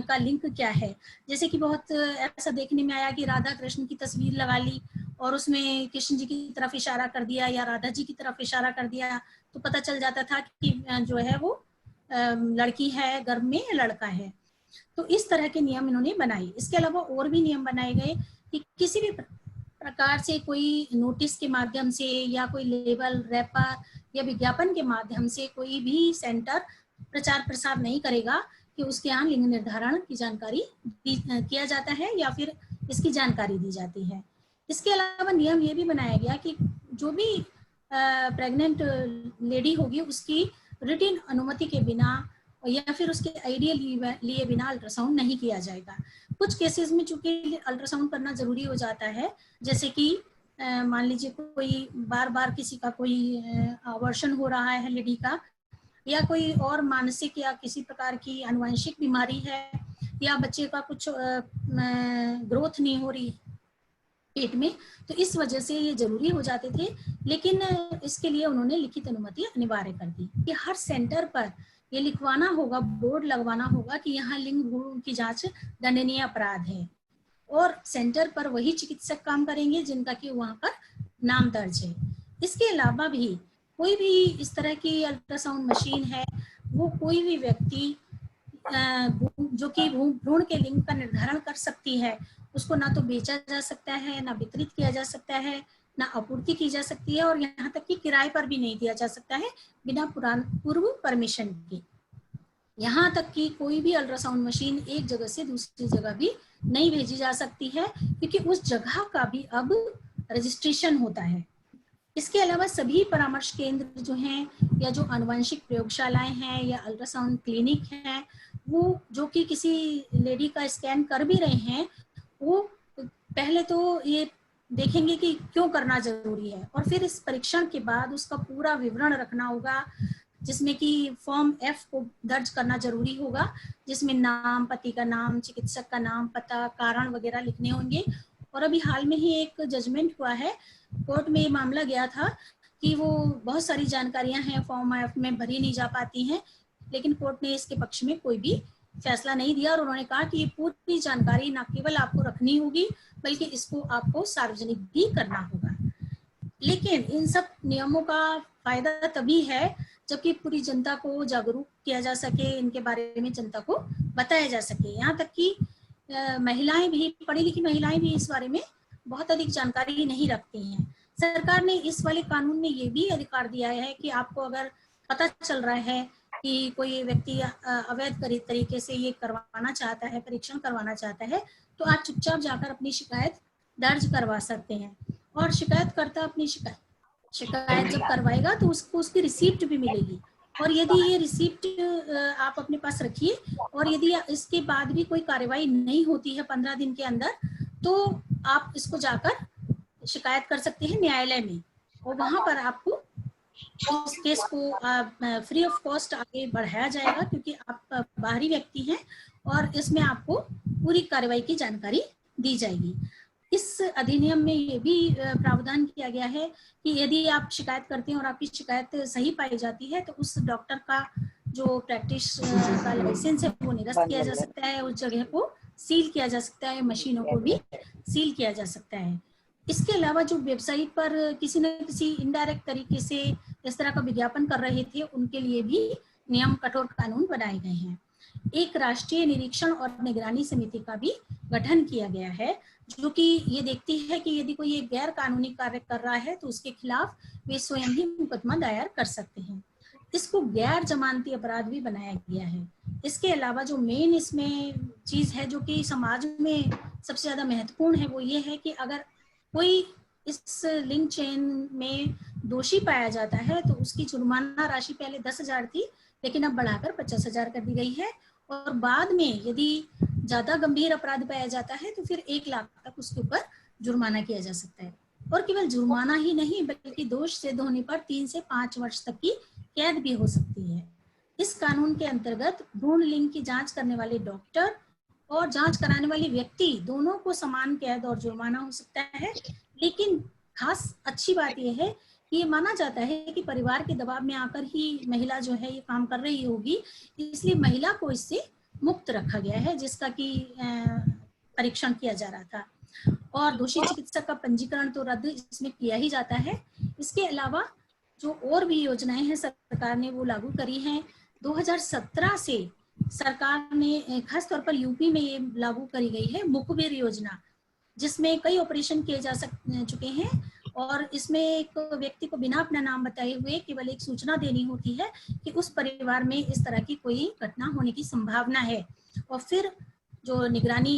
का लिंग क्या है। जैसे कि बहुत ऐसा देखने में आया कि राधा कृष्ण की तस्वीर लगा ली और उसमें कृष्ण जी की तरफ इशारा कर दिया या राधा जी की तरफ इशारा कर दिया, तो पता चल जाता था कि जो है वो लड़की है गर्भ में, लड़का है। तो इस तरह के नियम इन्होंने बनाए। इसके अलावा और भी नियम बनाए गए कि किसी भी प्रकार से कोई नोटिस के माध्यम से या कोई लेबल, रैपर या विज्ञापन के माध्यम से कोई भी सेंटर प्रचार प्रसार नहीं करेगा कि उसके यहाँ लिंग निर्धारण की जानकारी किया जाता है या फिर इसकी जानकारी दी जाती है। इसके अलावा नियम ये भी बनाया गया कि जो भी प्रेग्नेंट लेडी होगी उसकी रिटन अनुमति के बिना या फिर उसके आइडिया लिए बिना अल्ट्रासाउंड नहीं किया जाएगा। कुछ केसेस में चूंकि अल्ट्रासाउंड करना जरूरी हो जाता है, जैसे कि मान लीजिए कोई बार बार किसी का कोई अबॉर्शन हो रहा है लेडी का, या कोई और मानसिक या किसी प्रकार की आनुवंशिक बीमारी है, या बच्चे का कुछ ग्रोथ नहीं हो रही पेट में, तो इस वजह से ये जरूरी हो जाते थे। लेकिन इसके लिए उन्होंने लिखित अनुमति अनिवार्य कर दी कि हर सेंटर पर ये लिखवाना होगा, बोर्ड लगवाना होगा कि यहाँ लिंग भ्रूण की जांच दंडनीय अपराध है, और सेंटर पर वही चिकित्सक काम करेंगे जिनका कि वहाँ पर नाम दर्ज है। इसके अलावा भी कोई भी इस तरह की अल्ट्रासाउंड मशीन है, वो कोई भी व्यक्ति जो कि भ्रूण के लिंग का निर्धारण कर सकती है, उसको ना तो बेचा जा सकता है, ना वितरित किया जा सकता है, ना आपूर्ति की जा सकती है, और यहाँ तक कि किराए पर भी नहीं दिया जा सकता है बिना पूर्व परमिशन के। यहाँ तक कि कोई भी अल्ट्रासाउंड मशीन एक जगह से दूसरी जगह भी नहीं भेजी जा सकती है, क्योंकि उस जगह का भी अब रजिस्ट्रेशन होता है। इसके अलावा सभी परामर्श केंद्र जो हैं, या जो आनुवंशिक प्रयोगशालाएं हैं, या अल्ट्रासाउंड क्लिनिक हैं, वो जो कि किसी लेडी का स्कैन कर भी रहे हैं, वो पहले तो ये देखेंगे कि क्यों करना जरूरी है, और फिर इस परीक्षण के बाद उसका पूरा विवरण रखना होगा, जिसमें कि फॉर्म F को दर्ज करना जरूरी होगा, जिसमें नाम, पति का नाम, चिकित्सक का नाम, पता, कारण वगैरह लिखने होंगे। और अभी हाल में ही एक जजमेंट हुआ है, कोर्ट में मामला गया था कि वो बहुत सारी जानकारियां हैं फॉर्म F में भरी नहीं जा पाती हैं, लेकिन कोर्ट ने इसके पक्ष में कोई भी फैसला नहीं दिया, और उन्होंने कहा कि ये पूरी जानकारी न केवल आपको रखनी होगी, बल्कि इसको आपको सार्वजनिक भी करना होगा। लेकिन इन सब नियमों का फायदा तभी है जबकि पूरी जनता को जागरूक किया जा सके, इनके बारे में जनता को बताया जा सके। यहाँ तक कि महिलाएं भी, पढ़ी लिखी महिलाएं भी इस बारे में बहुत अधिक जानकारी नहीं रखती हैं। सरकार ने इस वाले कानून में ये भी अधिकार दिया है कि आपको अगर पता चल रहा है कि कोई व्यक्ति अवैध तरीके से ये करवाना चाहता है, परीक्षण करवाना चाहता है, तो आप चुपचाप जाकर अपनी शिकायत दर्ज करवा सकते हैं, और शिकायतकर्ता अपनी शिकायत जब करवाएगा तो उसको उसकी रिसीप्ट भी मिलेगी, और यदि ये रिसीप्ट आप अपने पास रखिए, और यदि इसके बाद भी कोई कार्रवाई नहीं होती है 15 दिन के अंदर, तो आप इसको जाकर शिकायत कर सकते हैं न्यायालय में, और वहां पर आपको इस केस को फ्री ऑफ कॉस्ट आगे बढ़ाया जाएगा, क्योंकि आप बाहरी व्यक्ति हैं, और इसमें आपको पूरी कार्रवाई की जानकारी दी जाएगी। इस अधिनियम में ये भी प्रावधान किया गया है कि यदि आप शिकायत करते हैं और आपकी शिकायत सही पाई जाती है, तो उस डॉक्टर का जो प्रैक्टिस का लाइसेंस है वो निरस्त किया जा सकता है, उस जगह को सील किया जा सकता है, मशीनों को भी सील किया जा सकता है। इसके अलावा जो वेबसाइट पर किसी न किसी इनडायरेक्ट तरीके से इस तरह का विज्ञापन कर रहे थे, उनके लिए भी नियम, कठोर कानून बनाए गए हैं। एक राष्ट्रीय निरीक्षण और निगरानी समिति का भी गठन किया गया है, जो कि ये देखती है कि यदि कोई एक गैर कानूनी कार्य कर रहा है तो उसके खिलाफ वे स्वयं ही मुकदमा दायर कर सकते हैं। इसको गैर जमानती अपराध भी बनाया गया है। इसके अलावा जो मेन इसमें चीज है जो कि समाज में सबसे ज्यादा महत्वपूर्ण है, वो ये है कि अगर कोई इस लिंग चेन में दोषी पाया जाता है तो उसकी जुर्माना राशि पहले 10,000 थी, लेकिन अब बढ़ाकर 50,000 कर दी गई है, और बाद में यदि ज्यादा गंभीर अपराध पाया जाता है तो फिर 1 लाख तक उसके ऊपर जुर्माना किया जा सकता है। और केवल जुर्माना ही नहीं, बल्कि दोष सिद्ध होने पर 3 से 5 वर्ष तक की कैद भी हो सकती है। इस कानून के अंतर्गत भ्रूण लिंग की जांच करने वाले डॉक्टर और जांच कराने वाले व्यक्ति दोनों को समान कैद और जुर्माना हो सकता है। लेकिन खास अच्छी बात यह है कि ये माना जाता है कि परिवार के दबाव में आकर ही महिला जो है ये काम कर रही होगी, इसलिए महिला को इससे मुक्त रखा गया है, जिसका कि परीक्षण किया जा रहा था। और दोषी चिकित्सक का पंजीकरण तो रद्द इसमें किया ही जाता है। इसके अलावा जो और भी योजनाएं हैं सरकार ने वो लागू करी हैं। 2017 से सरकार ने खासतौर पर यूपी में ये लागू करी गई है मुखबिर योजना, जिसमें कई ऑपरेशन किए जा चुके हैं, और इसमें एक व्यक्ति को बिना अपना नाम बताए हुए केवल एक सूचना देनी होती है कि उस परिवार में इस तरह की कोई घटना होने की संभावना है, और फिर जो निगरानी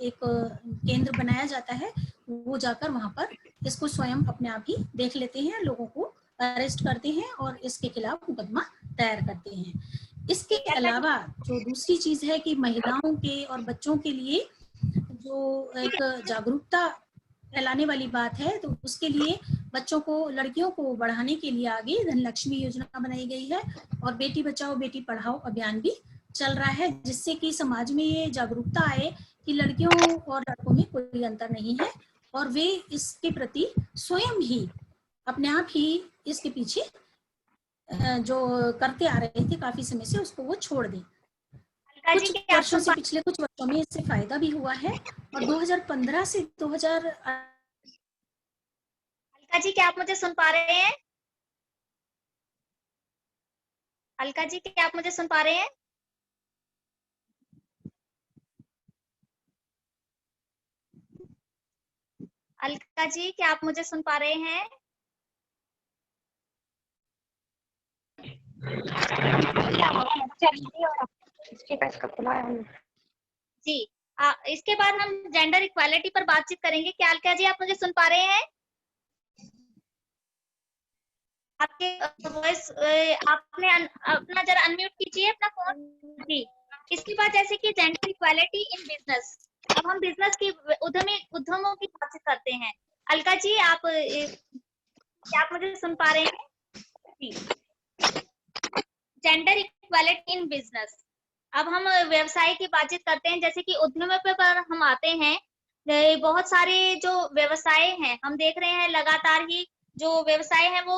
एक केंद्र बनाया जाता है वो जाकर वहां पर इसको स्वयं अपने आप ही देख लेते हैं, लोगों को अरेस्ट करते हैं और इसके खिलाफ मुकदमा दायर करते हैं। इसके अलावा जो दूसरी चीज है कि महिलाओं के और बच्चों के लिए जो एक जागरूकता फैलाने वाली बात है, तो उसके लिए बच्चों को, लड़कियों को बढ़ाने के लिए आगे धनलक्ष्मी योजना बनाई गई है, और बेटी बचाओ बेटी पढ़ाओ अभियान भी चल रहा है, जिससे कि समाज में ये जागरूकता आए कि लड़कियों और लड़कों में कोई अंतर नहीं है, और वे इसके प्रति स्वयं ही अपने आप ही इसके पीछे जो करते आ रहे थे काफी समय से, उसको वो छोड़ दें। अलका जी कुछ क्या आप वर्षों सुन से, पा पिछले कुछ वर्षों में इससे फायदा भी हुआ है, और 2015 से 2000 अलका जी क्या आप मुझे सुन पा रहे हैं? अलका जी क्या आप मुझे सुन पा रहे हैं? अलका जी क्या आप मुझे सुन पा रहे हैं? जी, इसके बाद हम जेंडर इक्वालिटी पर बातचीत करेंगे। क्या अलका जी आप मुझे सुन पा रहे हैं? आपके वॉइस आपने अपना जरा अनम्यूट कीजिए अपना फोन। जी, इसके बाद जैसे कि जेंडर इक्वालिटी इन बिजनेस, अब हम बिजनेस की उद्यमों की बातचीत करते हैं। अलका जी क्या आप मुझे सुन पा रहे हैं? जी, जेंडर इक्वालिटी इन बिजनेस, अब हम व्यवसाय की बातचीत करते हैं। जैसे कि उद्यमों पर हम आते हैं, बहुत सारे जो व्यवसाय हैं हम देख रहे हैं लगातार ही जो व्यवसाय है वो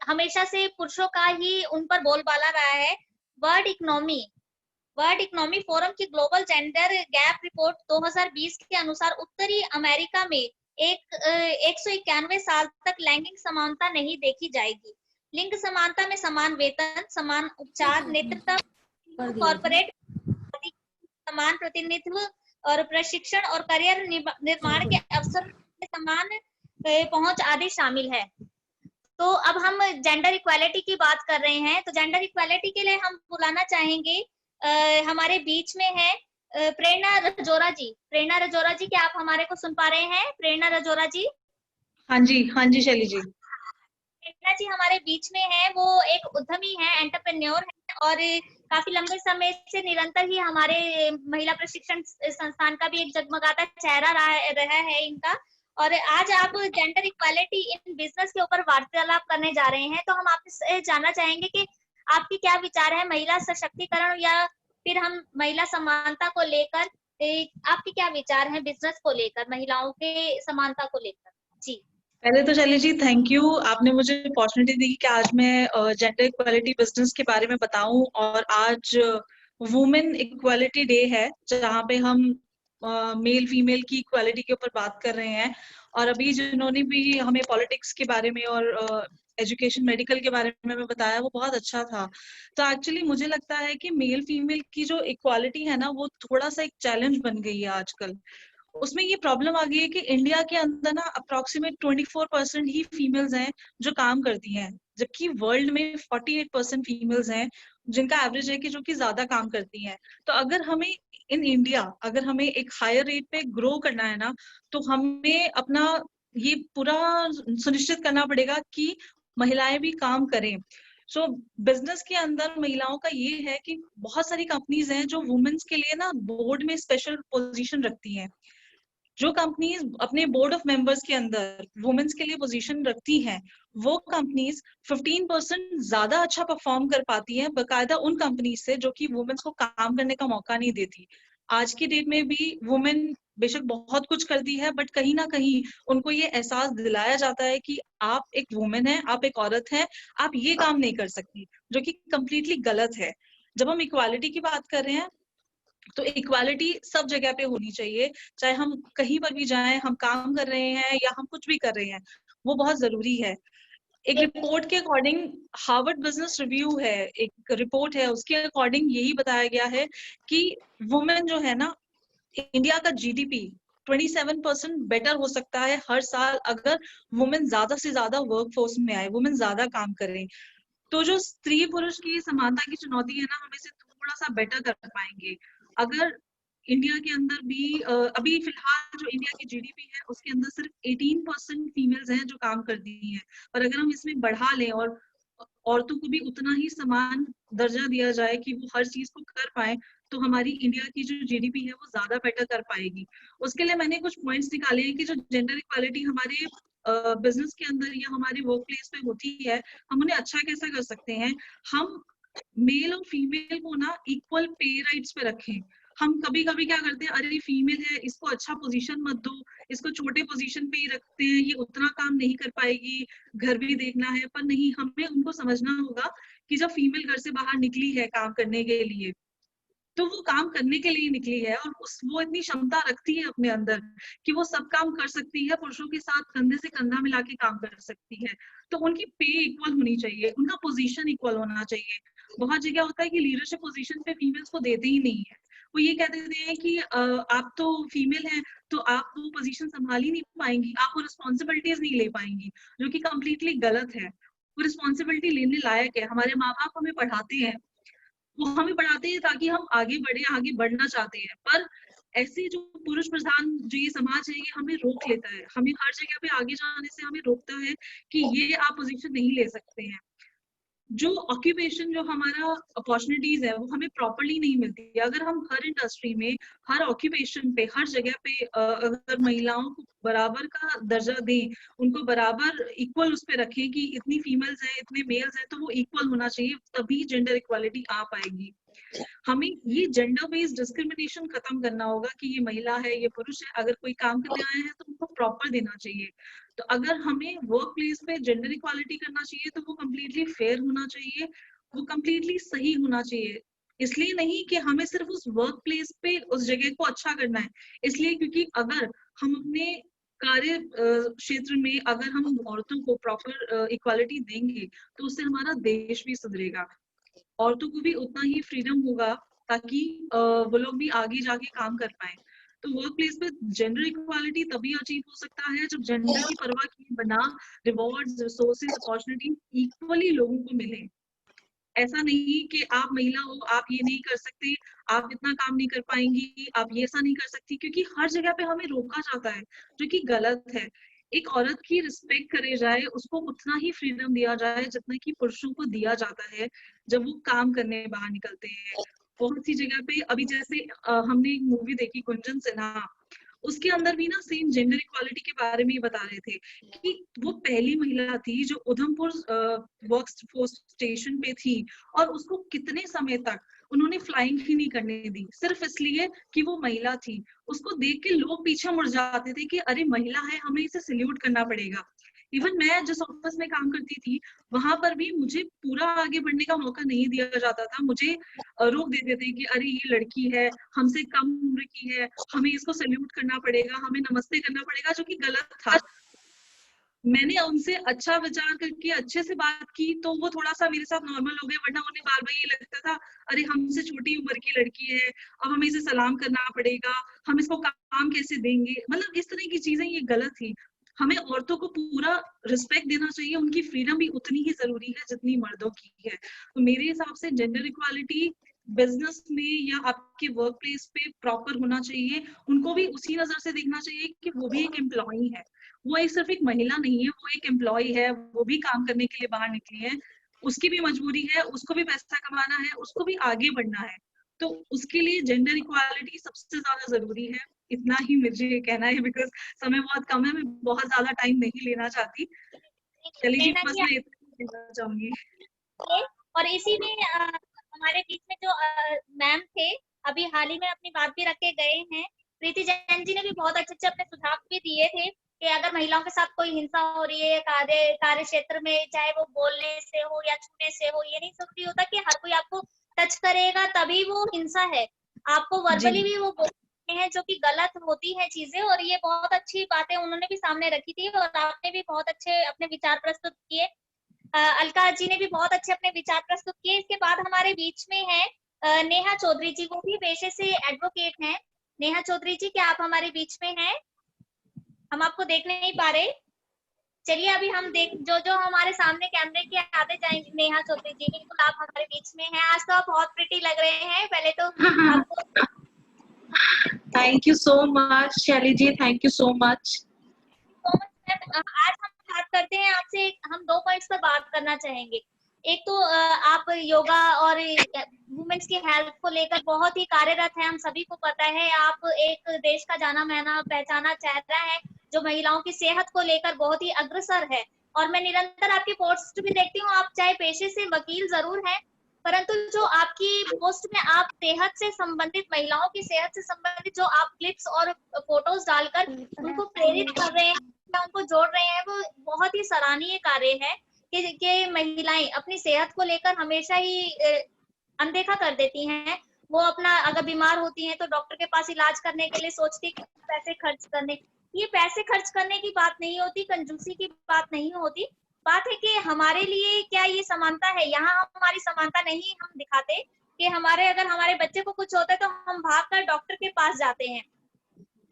हमेशा से पुरुषों का ही उन पर बोलबाला रहा है। वर्ल्ड इकोनॉमी फोरम की ग्लोबल जेंडर गैप रिपोर्ट 2020 के अनुसार उत्तरी अमेरिका में 191 साल तक लैंगिक समानता नहीं देखी जाएगी। लिंग समानता में समान वेतन, समान उपचार, नेतृत्व, कॉर्पोरेट समान प्रतिनिधित्व और प्रशिक्षण और करियर निर्माण के अवसर में समान पहुंच आदि शामिल है। तो अब हम जेंडर इक्वालिटी की बात कर रहे हैं, तो जेंडर इक्वालिटी के लिए हम बुलाना चाहेंगे हमारे बीच में है प्रेरणा रजोरा जी। प्रेरणा रजोरा जी क्या आप हमारे को सुन पा रहे हैं? प्रेरणा रजोरा जी। हाँ जी शैली जी। प्रेरणा जी हमारे बीच में है, वो एक उद्यमी है, एंटरप्रेन्योर है, और काफी लंबे समय से निरंतर ही हमारे महिला प्रशिक्षण संस्थान का भी एक जगमगाता चेहरा रहा है इनका। और आज आप जेंडर इक्वालिटी इन बिजनेस के ऊपर वार्तालाप करने जा रहे हैं। तो हम आपसे जानना चाहेंगे कि आपके क्या विचार है महिला सशक्तिकरण या फिर हम महिला समानता को लेकर, आपके क्या विचार हैं बिजनेस को लेकर, महिलाओं के समानता को लेकर? जी, पहले तो शैली जी थैंक यू, आपने मुझे अपॉर्चुनिटी दी कि आज मैं जेंडर इक्वालिटी बिजनेस के बारे में बताऊं। और आज वुमेन इक्वालिटी डे है, जहाँ पे हम मेल फीमेल की इक्वालिटी के ऊपर बात कर रहे हैं। और अभी जिन्होंने भी हमें पॉलिटिक्स के बारे में और एजुकेशन मेडिकल के बारे में बताया, वो बहुत अच्छा था। तो एक्चुअली मुझे लगता है कि मेल फीमेल की जो इक्वालिटी है ना, वो थोड़ा सा एक चैलेंज बन गई है आजकल। उसमें ये प्रॉब्लम आ गई है कि इंडिया के अंदर ना अप्रोक्सीमेट 24% ही फीमेल्स हैं जो काम करती हैं, जबकि वर्ल्ड में 48% फीमेल्स हैं जिनका एवरेज है कि जो कि ज्यादा काम करती हैं। तो अगर हमें इन इंडिया अगर हमें एक हायर रेट पे ग्रो करना है ना, तो हमें अपना ये पूरा सुनिश्चित करना पड़ेगा कि महिलाएं भी काम करें। सो बिजनेस के अंदर महिलाओं का ये है कि बहुत सारी कंपनीज हैं जो वुमेन्स के लिए ना बोर्ड में स्पेशल पोजीशन रखती हैं। जो कंपनीज अपने बोर्ड ऑफ मेंबर्स के अंदर वुमेन्स के लिए पोजीशन रखती हैं, वो कंपनीज 15% ज्यादा अच्छा परफॉर्म कर पाती हैं बकायदा उन कंपनीज से जो कि वुमेन्स को काम करने का मौका नहीं देती। आज की डेट में भी वुमेन बेशक बहुत कुछ करती है, बट कहीं ना कहीं उनको ये एहसास दिलाया जाता है कि आप एक वुमेन है, आप एक औरत है, आप ये काम नहीं कर सकती, जो कि कंप्लीटली गलत है। जब हम इक्वालिटी की बात कर रहे हैं तो इक्वालिटी सब जगह पे होनी चाहिए, चाहे हम कहीं पर भी जाएं, हम काम कर रहे हैं या हम कुछ भी कर रहे हैं, वो बहुत जरूरी है। एक रिपोर्ट के अकॉर्डिंग, हार्वर्ड बिजनेस रिव्यू है, एक रिपोर्ट है, उसके अकॉर्डिंग यही बताया गया है कि वुमेन जो है ना, इंडिया का जीडीपी 27% बेटर हो सकता है हर साल अगर वुमेन ज्यादा से ज्यादा वर्कफोर्स में आए, वुमेन ज्यादा काम करें। तो जो स्त्री पुरुष की समानता की चुनौती है ना, हम इसे थोड़ा सा बेटर कर पाएंगे अगर इंडिया के अंदर भी अभी फिलहाल जो इंडिया की जीडीपी है उसके अंदर सिर्फ 18% फीमेल्स हैं जो काम करती हैं। और अगर हम इसमें बढ़ा लें और औरतों को भी उतना ही समान दर्जा दिया जाए कि वो हर चीज को कर पाए, तो हमारी इंडिया की जो जीडीपी है वो ज्यादा बेटर कर पाएगी। उसके लिए मैंने कुछ पॉइंट्स निकाले हैं कि जो जेंडर इक्वालिटी हमारे बिजनेस के अंदर या हमारे वर्क प्लेस पे होती है, हम उन्हें अच्छा कैसा कर सकते हैं। हम मेल और फीमेल को ना इक्वल पे राइट्स पे रखें। हम कभी कभी क्या करते हैं, अरे फीमेल है इसको अच्छा पोजीशन मत दो, इसको छोटे पोजीशन पे ही रखते हैं, ये उतना काम नहीं कर पाएगी, घर भी देखना है। पर नहीं, हमें उनको समझना होगा कि जब फीमेल घर से बाहर निकली है काम करने के लिए, तो वो काम करने के लिए निकली है और वो इतनी क्षमता रखती है अपने अंदर कि वो सब काम कर सकती है, पुरुषों के साथ कंधे से कंधा मिला के काम कर सकती है। तो उनकी पे इक्वल होनी चाहिए, उनका पोजीशन इक्वल होना चाहिए। बहुत जगह होता है कि लीडरशिप पोजीशन पे फीमेल्स को देते ही नहीं है। वो ये कह देते हैं कि आप तो फीमेल हैं तो आप वो पोजीशन संभाल ही नहीं पाएंगी, आप वो रिस्पॉन्सिबिलिटीज नहीं ले पाएंगी, जो कि कम्प्लीटली गलत है। वो रिस्पॉन्सिबिलिटी लेने लायक है। हमारे माँ बाप हमें पढ़ाते हैं, वो हमें पढ़ाते हैं ताकि हम आगे बढ़े, आगे बढ़ना चाहते हैं। पर ऐसे जो पुरुष प्रधान जो ये समाज है, ये हमें रोक लेता है, हमें हर जगह पे आगे जाने से हमें रोकता है कि ये आप पोजीशन नहीं ले सकते हैं। जो ऑक्यूपेशन, जो हमारा अपॉर्चुनिटीज है, वो हमें प्रॉपरली नहीं मिलती है। अगर हम हर इंडस्ट्री में, हर ऑक्यूपेशन पे, हर जगह पे अगर महिलाओं को बराबर का दर्जा दें, उनको बराबर इक्वल उस पे रखें कि इतनी फीमेल्स हैं, इतने मेल्स हैं, तो वो इक्वल होना चाहिए, तभी जेंडर इक्वालिटी आ पाएगी। हमें ये जेंडर बेस्ड डिस्क्रिमिनेशन खत्म करना होगा कि ये महिला है, ये पुरुष है, अगर कोई काम करने आया है तो उनको प्रॉपर देना चाहिए। तो अगर हमें वर्क प्लेस पे जेंडर इक्वालिटी करना चाहिए तो वो कम्प्लीटली फेयर होना चाहिए, वो कम्प्लीटली सही होना चाहिए। इसलिए नहीं कि हमें सिर्फ उस वर्क प्लेस पे उस जगह को अच्छा करना है, इसलिए क्योंकि अगर हम अपने कार्य क्षेत्र में अगर हम औरतों को प्रॉपर इक्वालिटी देंगे तो उससे हमारा देश भी सुधरेगा, औरतों को भी उतना ही फ्रीडम होगा ताकि वो लोग भी आगे जाके काम कर पाए। तो वर्क प्लेस पे जेंडर इक्वालिटी तभी अचीव हो सकता है जब जेंडर की परवाह किए बिना रिवॉर्ड्स, रिसोर्सेज, अपॉर्चुनिटी इक्वली लोगों को मिले। ऐसा नहीं कि आप महिला हो, आप ये नहीं कर सकते, आप इतना काम नहीं कर पाएंगी, आप ये ऐसा नहीं कर सकती, क्योंकि हर जगह पे हमें रोका जाता है, जो कि गलत है। एक औरत की रिस्पेक्ट करे जाए, उसको उतना ही फ्रीडम दिया जाए जितना कि पुरुषों को दिया जाता है जब वो काम करने बाहर निकलते हैं। बहुत सी जगह पे अभी जैसे हमने एक मूवी देखी गुंजन सिन्हा, उसके अंदर भी ना सेम जेंडर इक्वालिटी के बारे में ही बता रहे थे कि वो पहली महिला थी जो उधमपुर वर्क फोर्स स्टेशन पे थी और उसको कितने समय तक उन्होंने फ्लाइंग ही नहीं करने दी, सिर्फ इसलिए कि वो महिला थी। उसको देख के लोग पीछे मुड़ जाते थे कि अरे महिला है, हमें इसे सैल्यूट करना पड़ेगा। इवन मैं जिस ऑफिस में काम करती थी वहां पर भी मुझे पूरा आगे बढ़ने का मौका नहीं दिया जाता था। मुझे रोक देते थे कि अरे ये लड़की है, हमसे कम उम्र की है, हमें इसको सैल्यूट करना पड़ेगा, हमें नमस्ते करना पड़ेगा, जो कि गलत था। मैंने उनसे अच्छा विचार करके अच्छे से बात की तो वो थोड़ा सा मेरे साथ नॉर्मल हो गए, वरना उन्हें बार बार ये लगता था अरे हमसे छोटी उम्र की लड़की है, अब हमें इसे सलाम करना पड़ेगा, हम इसको काम कैसे देंगे। मतलब इस तरह की चीजें ये गलत थी। हमें औरतों को पूरा रिस्पेक्ट देना चाहिए, उनकी फ्रीडम भी उतनी ही जरूरी है जितनी मर्दों की है। तो मेरे हिसाब से जेंडर इक्वालिटी बिजनेस में या आपके वर्क प्लेस पे प्रॉपर होना चाहिए। उनको भी उसी नजर से देखना चाहिए कि वो भी एक एम्प्लॉई है, वो एक सिर्फ एक महिला नहीं है, वो एक एम्प्लॉय है, वो भी काम करने के लिए बाहर निकली है, उसकी भी मजबूरी है, उसको भी पैसा कमाना है, उसको भी आगे बढ़ना है। तो उसके लिए जेंडर इक्वालिटी सबसे ज्यादा जरूरी है। इतना ही मुझे कहना है, बिकॉज समय बहुत कम है, मैं बहुत ज्यादा टाइम नहीं लेना चाहती। चलिए जी, बस मैं इतना कहना चाहूंगी। और इसी में हमारे बीच में जो मैम थे अभी हाल ही में अपनी बात भी रख के गए हैं, प्रीति जैन जी ने भी बहुत अच्छे अच्छे अपने सुझाव भी दिए थे कि अगर महिलाओं के साथ कोई हिंसा हो रही है कार्य क्षेत्र में, चाहे वो बोलने से हो या छूने से हो, ये नहीं जरूरी होता कि हर कोई आपको टच करेगा तभी वो हिंसा है। आपको वर्बली भी वो बोलते हैं, जो कि गलत होती है चीजें। और ये बहुत अच्छी बातें उन्होंने भी सामने रखी थी और आपने भी बहुत अच्छे अपने विचार प्रस्तुत किए। अलका जी ने भी बहुत अच्छे अपने विचार प्रस्तुत किए। इसके बाद हमारे बीच में है नेहा चौधरी जी, वो भी पेशे से एडवोकेट हैं। नेहा चौधरी जी, क्या आप हमारे बीच में हैं? हम आपको देख नहीं पा रहे। चलिए अभी हम देख जो हमारे सामने कैमरे के आते जाएंगे। नेहा चौधरी जी, बिल्कुल आप हमारे बीच में हैं। आज तो आप बहुत प्रिटी लग रहे हैं। पहले तो आपको thank you so much Shaili ji, thank you so much. आज हम बात करते हैं आपसे, हम 2 पॉइंट्स पर बात करना चाहेंगे। एक तो आप योगा और वुमेन्स की हेल्थ को लेकर बहुत ही कार्यरत है, हम सभी को पता है। आप एक देश का जाना माना पहचाना चेहरा है जो महिलाओं की सेहत को लेकर बहुत ही अग्रसर है। और मैं निरंतर आपकी पोस्ट भी देखती हूँ, आप चाहे पेशे से वकील जरूर हैं परंतु जो आपकी पोस्ट में आप सेहत से संबंधित, महिलाओं की सेहत से संबंधित जो आप क्लिप्स और फोटोज डालकर उनको प्रेरित कर रहे हैं, उनको जोड़ रहे हैं, वो बहुत ही सराहनीय कार्य है कि महिलाएं अपनी सेहत को लेकर हमेशा ही अनदेखा कर देती हैं। वो अपना अगर बीमार होती हैं तो डॉक्टर के पास इलाज करने के लिए सोचती है कि पैसे खर्च करने। ये पैसे खर्च करने की बात नहीं होती, कंजूसी की बात नहीं होती। बात है कि हमारे लिए क्या ये समानता है? यहाँ हमारी समानता नहीं हम दिखाते कि अगर हमारे बच्चे को कुछ होता है तो हम भागकर डॉक्टर के पास जाते हैं।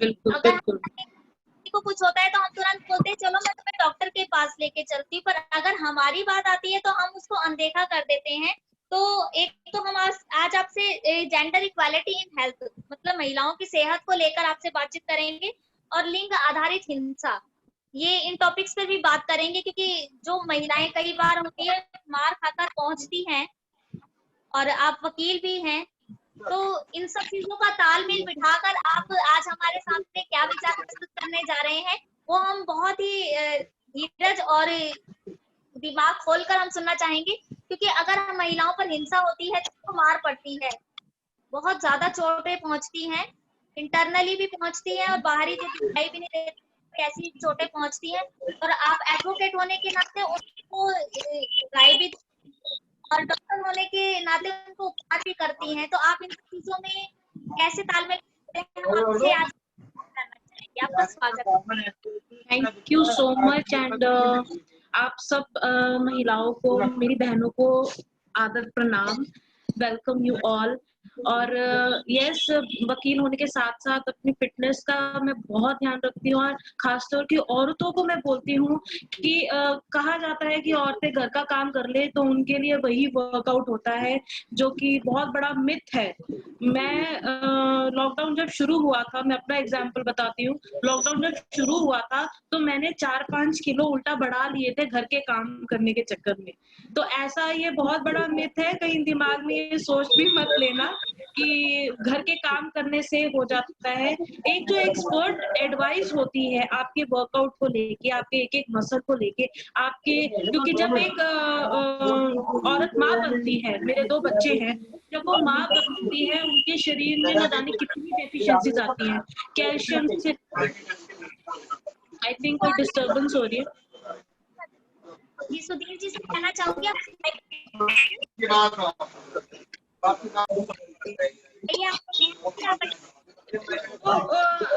बिल्कुल अगर बिल्कुल किसी को कुछ होता है तो हम तुरंत बोलते हैं चलो मैं तुम्हें डॉक्टर के पास लेके चलती हूँ, पर अगर हमारी बात आती है तो हम उसको अनदेखा कर देते हैं। तो एक तो हम आज आपसे जेंडर इक्वालिटी इन हेल्थ, मतलब महिलाओं की सेहत को लेकर आपसे बातचीत करेंगे, और लिंग आधारित हिंसा, ये इन टॉपिक्स पे भी बात करेंगे, क्योंकि जो महिलाएं कई बार होती है मार खाकर पहुंचती हैं, और आप वकील भी हैं, तो इन सब चीजों का तालमेल बिठाकर आप आज हमारे सामने क्या विचार प्रस्तुत करने जा रहे हैं, वो हम बहुत ही धीरज और दिमाग खोलकर हम सुनना चाहेंगे। क्योंकि अगर महिलाओं पर हिंसा होती है तो मार पड़ती है, बहुत ज्यादा चोटें पहुंचती हैं, इंटरनली भी पहुंचती हैं, और बाहरी जो दिखाई भी नहीं देती कैसी चोटें पहुंचती हैं। और आप एडवोकेट होने के नाते उनको राय भी, और डॉक्टर होने के नाते उनको उपचार भी करती हैं, तो आप इन चीजों में कैसे तालमेल करते हैं, हम आपसे आज जानना चाहेंगे। आपका स्वागत है। Thank you so much. And आप सब महिलाओं को, मेरी बहनों को आदर प्रणाम, वेलकम यू ऑल। और यस, वकील होने के साथ साथ अपनी फिटनेस का मैं बहुत ध्यान रखती हूँ, और खासतौर की औरतों को मैं बोलती हूँ कि कहा जाता है कि औरतें घर का काम कर ले तो उनके लिए वही वर्कआउट होता है, जो कि बहुत बड़ा मिथ है। मैं लॉकडाउन जब शुरू हुआ था, मैं अपना एग्जाम्पल बताती हूँ, लॉकडाउन जब शुरू हुआ था तो मैंने 4-5 किलो उल्टा बढ़ा लिए थे घर के काम करने के चक्कर में। तो ऐसा ये बहुत बड़ा मिथ है, कहीं दिमाग में ये सोच भी मत लेना कि घर के काम करने से हो जाता है। एक जो एक्सपर्ट एडवाइस होती है आपके वर्कआउट को लेके, आपके एक एक मसल को लेके, आपके, क्योंकि जब एक औरत माँ बनती है, मेरे 2 बच्चे हैं, जब वो माँ बनती है उनके शरीर में न जाने कितनी डेफिशिएंसीज आती हैं कैल्शियम से। आई थिंक कोई डिस्टर्बेंस हो रही है। जी सुधीर जी से कहना चाहूंगी तो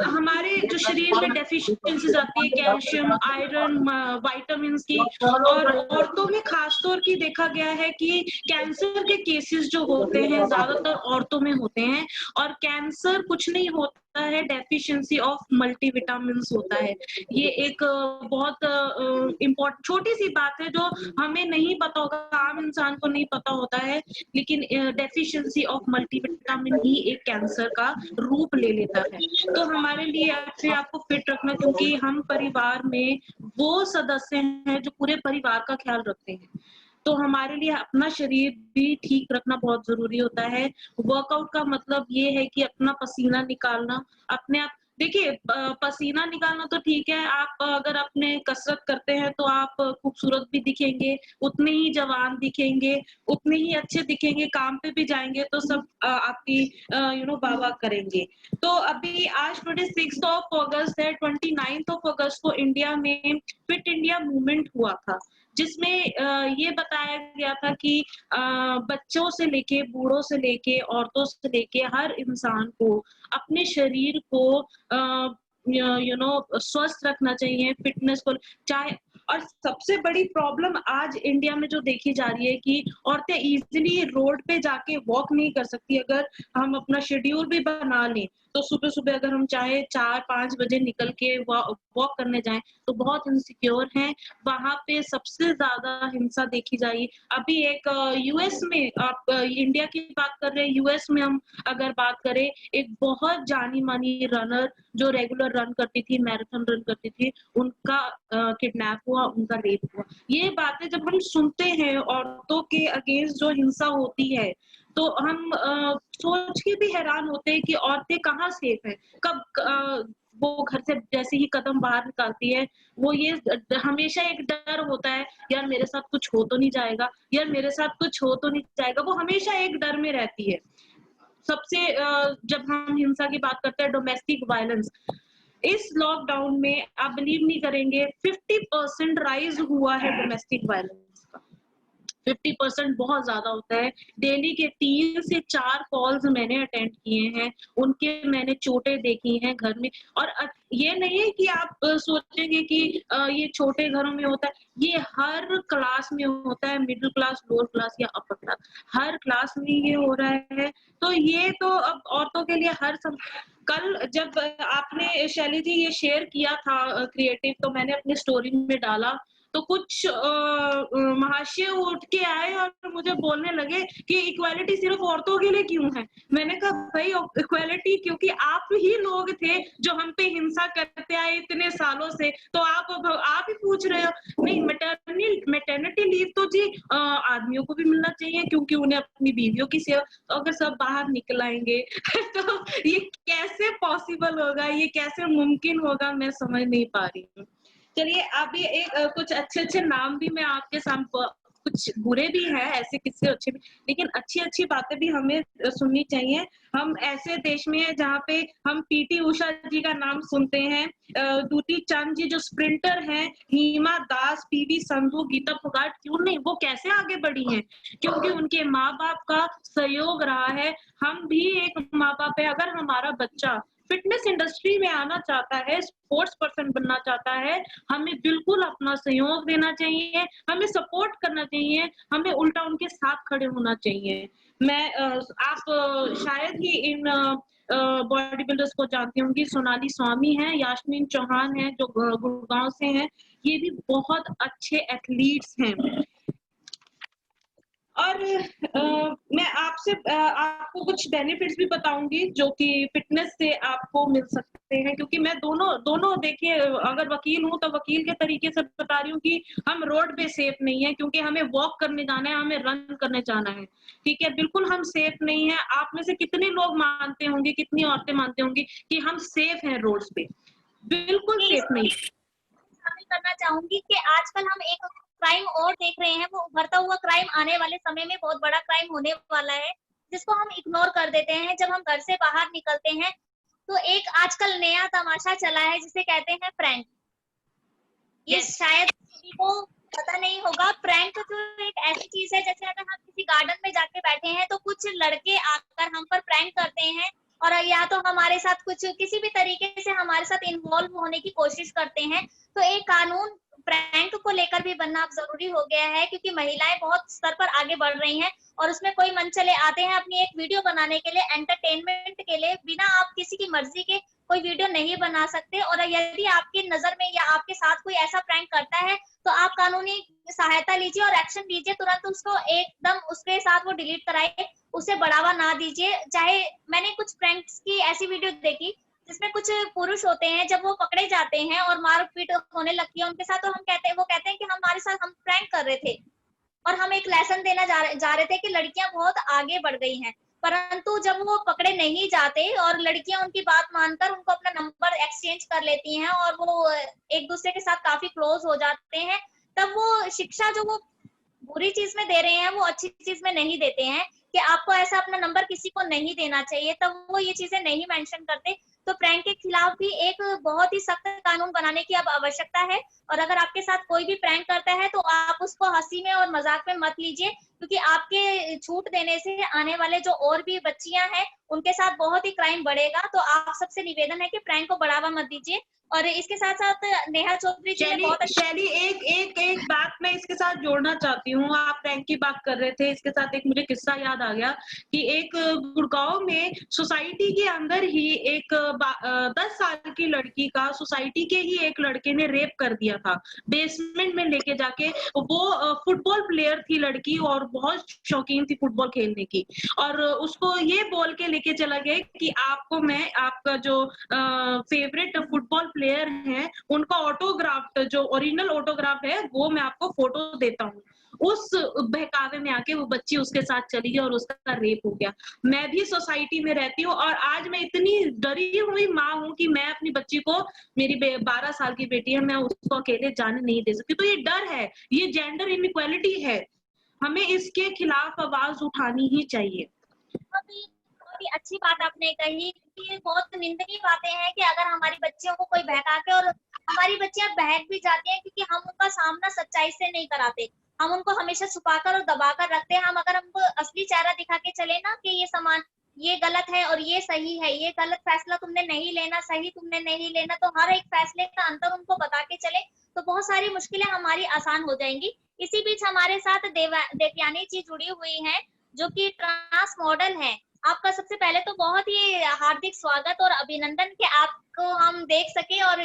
हमारे जो शरीर में डेफिशिएंसीज आती है कैल्शियम, आयरन, विटामिन की, और औरतों में खासतौर की देखा गया है कि कैंसर के केसेस जो होते हैं ज्यादातर औरतों में होते हैं, और कैंसर कुछ नहीं होता है, डेफिशिएंसी ऑफ मल्टीविटामिन्स होता है। ये एक बहुत इम्पोर्टेंट छोटी सी बात है जो हमें नहीं पता होगा, आम इंसान को नहीं पता होता है, लेकिन डेफिशिएंसी ऑफ मल्टीविटामिन ही एक कैंसर का रूप ले लेता है। तो हमारे लिए अपने आप को फिट रखना, क्योंकि हम परिवार में वो सदस्य हैं जो पूरे परिवार का ख्याल रखते हैं, तो हमारे लिए अपना शरीर भी ठीक रखना बहुत जरूरी होता है। वर्कआउट का मतलब ये है कि अपना पसीना निकालना, अपने आप, देखिए पसीना निकालना तो ठीक है, आप अगर अपने कसरत करते हैं तो आप खूबसूरत भी दिखेंगे, उतने ही जवान दिखेंगे, उतने ही अच्छे दिखेंगे, काम पे भी जाएंगे तो सब आपकी वाह वाह करेंगे। तो अभी आज 26 अगस्त है, 29 अगस्त को इंडिया में फिट इंडिया मूवमेंट हुआ था, जिसमें ये बताया गया था कि बच्चों से लेके, बूढ़ों से लेके, औरतों से लेके हर इंसान को अपने शरीर को स्वस्थ रखना चाहिए, फिटनेस को चाहे। और सबसे बड़ी प्रॉब्लम आज इंडिया में जो देखी जा रही है कि औरतें इजीली रोड पे जाके वॉक नहीं कर सकती। अगर हम अपना शेड्यूल भी बना लें तो सुबह सुबह अगर हम चाहे 4-5 बजे निकल के वॉक करने जाएं तो बहुत इनसिक्योर हैं, वहां पे सबसे ज्यादा हिंसा देखी जाएगी। अभी एक यूएस में, आप इंडिया की बात कर रहे हैं, यूएस में हम अगर बात करें, एक बहुत जानी मानी रनर जो रेगुलर रन करती थी, मैराथन रन करती थी, उनका किडनैप हुआ, उनका रेप हुआ। ये बातें जब हम सुनते हैं औरतों के अगेंस्ट जो हिंसा होती है, तो हम सोच के भी हैरान होते हैं कि औरतें कहाँ सेफ हैं। कब वो घर से जैसे ही कदम बाहर निकालती है, वो ये हमेशा एक डर होता है, यार मेरे साथ कुछ हो तो नहीं जाएगा, यार मेरे साथ कुछ हो तो नहीं जाएगा, वो हमेशा एक डर में रहती है। सबसे जब हम हिंसा की बात करते हैं, डोमेस्टिक वायलेंस, इस लॉकडाउन में आप बिलीव नहीं करेंगे 50% राइज हुआ है डोमेस्टिक वायलेंस का। 50% बहुत ज्यादा होता है। डेली के 3 से 4 कॉल्स मैंने अटेंड किए हैं, उनके मैंने चोटें देखी हैं घर में। और ये नहीं है कि आप सोचेंगे कि ये छोटे घरों में होता है, ये हर क्लास में होता है, मिडिल क्लास, लोअर क्लास या अपर क्लास, हर क्लास में ये हो रहा है। तो ये तो अब औरतों के लिए कल जब आपने शैली जी ये शेयर किया था क्रिएटिव, तो मैंने अपनी स्टोरी में डाला, तो कुछ महाशय उठ के आए और मुझे बोलने लगे कि इक्वालिटी सिर्फ औरतों के लिए क्यों है। मैंने कहा भाई इक्वालिटी क्योंकि आप ही लोग थे जो हम पे हिंसा करते आए इतने सालों से, तो आप ही पूछ रहे हो। नहीं, मैटरनिटी लीव तो जी आदमियों को भी मिलना चाहिए, क्योंकि उन्हें अपनी बीवियों की सेवा, तो अगर सब बाहर निकल आएंगे तो ये कैसे पॉसिबल होगा, ये कैसे मुमकिन होगा, मैं समझ नहीं पा रही हूँ। चलिए अभी एक कुछ अच्छे नाम भी मैं आपके सामने, कुछ बुरे भी हैं ऐसे, किससे अच्छे भी, लेकिन अच्छी बातें भी हमें सुननी चाहिए। हम ऐसे देश में हैं जहाँ पे हम पीटी उषा जी का नाम सुनते हैं, दूती चंद जी जो स्प्रिंटर हैं, हिमा दास, पीवी संधू, गीता फोगाट, क्यों नहीं, वो कैसे आगे बढ़ी हैं? क्योंकि उनके माँ बाप का सहयोग रहा है। हम भी एक माँ बाप है, अगर हमारा बच्चा फिटनेस इंडस्ट्री में आना चाहता है, स्पोर्ट्स पर्सन बनना चाहता है, हमें बिल्कुल अपना सहयोग देना चाहिए, हमें सपोर्ट करना चाहिए, हमें उल्टा उनके साथ खड़े होना चाहिए। आप शायद ही इन बॉडी बिल्डर्स को जानती होंगी, सोनाली स्वामी हैं, यास्मीन चौहान हैं जो गुड़गांव से हैं, ये भी बहुत अच्छे एथलीट्स हैं। और मैं आपको कुछ बेनिफिट्स भी बताऊंगी जो कि फिटनेस से आपको मिल सकते हैं, क्योंकि मैं दोनों देखिए, अगर वकील हूं तो वकील के तरीके से बता रही हूँ कि हम रोड पे सेफ नहीं है, क्योंकि हमें वॉक करने जाना है, हमें रन करने जाना है, ठीक है, बिल्कुल हम सेफ नहीं है। आप में से कितने लोग मानते होंगे, कितनी औरतें मानते होंगी कि हम सेफ हैं रोड्स पे? बिल्कुल सेफ नहीं। शामिल करना चाहूंगी कि आजकल हम एक क्राइम और देख रहे हैं, वो उभरता हुआ क्राइम आने वाले समय में बहुत बड़ा क्राइम होने वाला है, जिसको हम इग्नोर कर देते हैं जब हम घर से बाहर निकलते हैं। तो एक आजकल नया तमाशा चला है जिसे कहते हैं प्रैंक। ये शायद किसी को पता नहीं होगा। प्रैंक जो एक ऐसी चीज है, जैसे अगर हम किसी गार्डन में जाके बैठे हैं तो कुछ लड़के आकर हम पर प्रैंक करते हैं, और या तो हमारे साथ कुछ किसी भी तरीके से हमारे साथ इन्वॉल्व होने की कोशिश करते हैं। तो एक कानून प्रैंक को लेकर भी बनना अब जरूरी हो गया है, क्योंकि महिलाएं बहुत स्तर पर आगे बढ़ रही हैं और उसमें कोई मन चले आते हैं अपनी एक वीडियो बनाने के लिए, एंटरटेनमेंट के लिए, बिना आप किसी की मर्जी के कोई वीडियो नहीं बना सकते। और यदि आपकी नजर में या आपके साथ कोई ऐसा प्रैंक करता है तो आप कानूनी सहायता लीजिए और एक्शन लीजिए, तुरंत उसको एकदम उसके साथ वो डिलीट कराइए, उसे बढ़ावा ना दीजिए। चाहे मैंने कुछ प्रैंक्स की ऐसी वीडियो देखी जिसमें कुछ पुरुष होते हैं, जब वो पकड़े जाते हैं और मारपीट होने लगती है उनके साथ, तो वो कहते हैं कि हमारे साथ हम प्रैंक कर रहे थे और हम एक लेसन देना जा रहे थे कि लड़कियां बहुत आगे बढ़ गई हैं। परंतु जब वो पकड़े नहीं जाते और लड़कियां उनकी बात मानकर उनको अपना नंबर एक्सचेंज कर लेती हैं और वो एक दूसरे के साथ काफी क्लोज हो जाते हैं, तब वो शिक्षा जो वो बुरी चीज में दे रहे हैं वो अच्छी चीज में नहीं देते हैं कि आपको ऐसा अपना नंबर किसी को नहीं देना चाहिए, तब वो ये चीजें नहीं मेंशन करते। तो प्रैंक के खिलाफ भी एक बहुत ही सख्त कानून बनाने की अब आवश्यकता है। और अगर आपके साथ कोई भी प्रैंक करता है तो आप उसको हंसी में और मजाक में मत लीजिए, क्योंकि आपके छूट देने से आने वाले जो और भी बच्चियां हैं उनके साथ बहुत ही क्राइम बढ़ेगा। तो आप सबसे निवेदन है कि प्रैंक को बढ़ावा मत दीजिए। और इसके साथ साथ नेहा चौधरी जी ने बहुत शैली एक बात मैं इसके साथ जोड़ना चाहती हूँ। आप प्रैंक की बात कर रहे थे, इसके साथ एक मुझे किस्सा याद आ गया कि एक गुड़गांव में सोसाइटी के अंदर ही एक 10 साल की लड़की का सोसाइटी के ही एक लड़के ने रेप कर दिया था, बेसमेंट में लेके जाके। वो फुटबॉल प्लेयर थी लड़की और बहुत शौकीन थी फुटबॉल खेलने की, और उसको ये बोल के लेके चला गया कि आपको मैं आपका जो फेवरेट फुटबॉल प्लेयर हैं उनका ऑटोग्राफ, जो ओरिजिनल ऑटोग्राफ है वो मैं आपको फोटो देता हूँ। उस बहकावे में आके वो बच्ची उसके साथ चली गई और उसका रेप हो गया। मैं भी सोसाइटी में रहती हूँ और आज मैं इतनी डरी हुई माँ हूँ कि मैं अपनी बच्ची को, मेरी 12 साल की बेटी है, मैं उसको अकेले जाने नहीं दे सकती। तो ये डर है, ये जेंडर इनइक्वालिटी है, हमें इसके खिलाफ आवाज उठानी ही चाहिए। बहुत ही अच्छी बात आपने कही कि ये बहुत निंदनीय बातें हैं कि अगर हमारी बच्चियों को कोई बहका के, और हमारी बच्चियां बहक भी जाती हैं क्योंकि हम उनका सामना सच्चाई से नहीं कराते, हम उनको हमेशा छुपाकर और दबाकर रखते हैं। हम अगर हमको असली चेहरा दिखा के चले ना कि ये गलत है और ये सही है, ये गलत फैसला तुमने नहीं लेना, सही तुमने नहीं लेना, तो हर एक फैसले का अंतर उनको बता के चले तो बहुत सारी मुश्किलें हमारी आसान हो जाएंगी। इसी बीच हमारे साथ देवयानी जी जुड़ी हुई हैं जो कि ट्रांस मॉडल है। आपका सबसे पहले तो बहुत ही हार्दिक स्वागत और अभिनंदन कि आपको हम देख सके और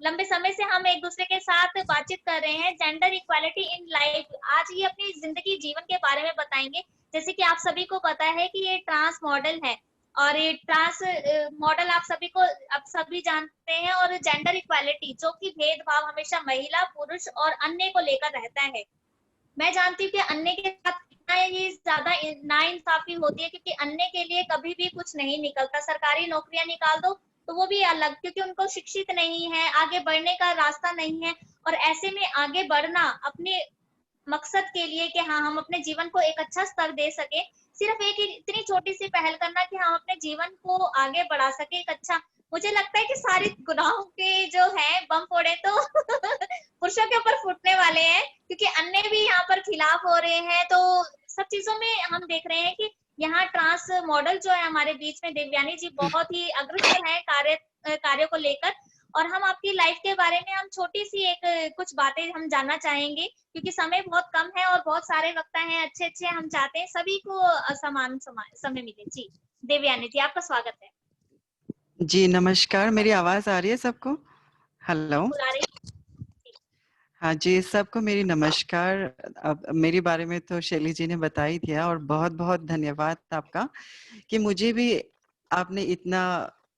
लंबे समय से हम एक दूसरे के साथ बातचीत कर रहे हैं जेंडर इक्वालिटी इन लाइफ। आज ये अपनी जिंदगी जीवन के बारे में बताएंगे। जैसे कि आप सभी को पता है कि ये ट्रांस मॉडल है और ये ट्रांस मॉडल आप सभी जानते हैं। और जेंडर इक्वालिटी जो कि भेदभाव हमेशा महिला, पुरुष और अन्य को लेकर रहता है। मैं जानती हूँ कि अन्य के साथ कितना ये ज्यादा नाइंसाफी होती है क्योंकि अन्य के लिए कभी भी कुछ नहीं निकलता। सरकारी नौकरियां निकाल दो तो वो भी अलग, क्योंकि उनको शिक्षित नहीं है, आगे बढ़ने का रास्ता नहीं है। और ऐसे में आगे बढ़ना अपने मकसद के लिए कि हाँ हम अपने जीवन को एक अच्छा स्तर दे सके, सिर्फ एक इतनी छोटी सी पहल करना कि हम अपने जीवन को आगे बढ़ा सके एक अच्छा। मुझे लगता है कि सारी गुनाहों के जो है बम फोड़े तो पुरुषों के ऊपर फूटने वाले हैं, क्योंकि अन्य भी यहाँ पर खिलाफ हो रहे हैं। तो सब चीजों में हम देख रहे हैं कि यहाँ ट्रांस मॉडल जो है हमारे बीच में देवयानी जी बहुत ही अग्रसर है कार्य को लेकर। और हम आपकी लाइफ के बारे में हम छोटी सी कुछ बातें हम जानना चाहेंगे क्योंकि समय बहुत कम है और बहुत सारे वक्ता हैं अच्छे हम चाहते हैं सभी को समान समय मिले। जी देवयानी जी आपका स्वागत है। जी नमस्कार, मेरी आवाज आ रही है सबको? हेलो। बुला रही हाँ जी, सबको मेरी नमस्कार। अब मेरे बारे में तो शैली जी ने बता ही दिया और बहुत बहुत धन्यवाद आपका कि मुझे भी आपने इतना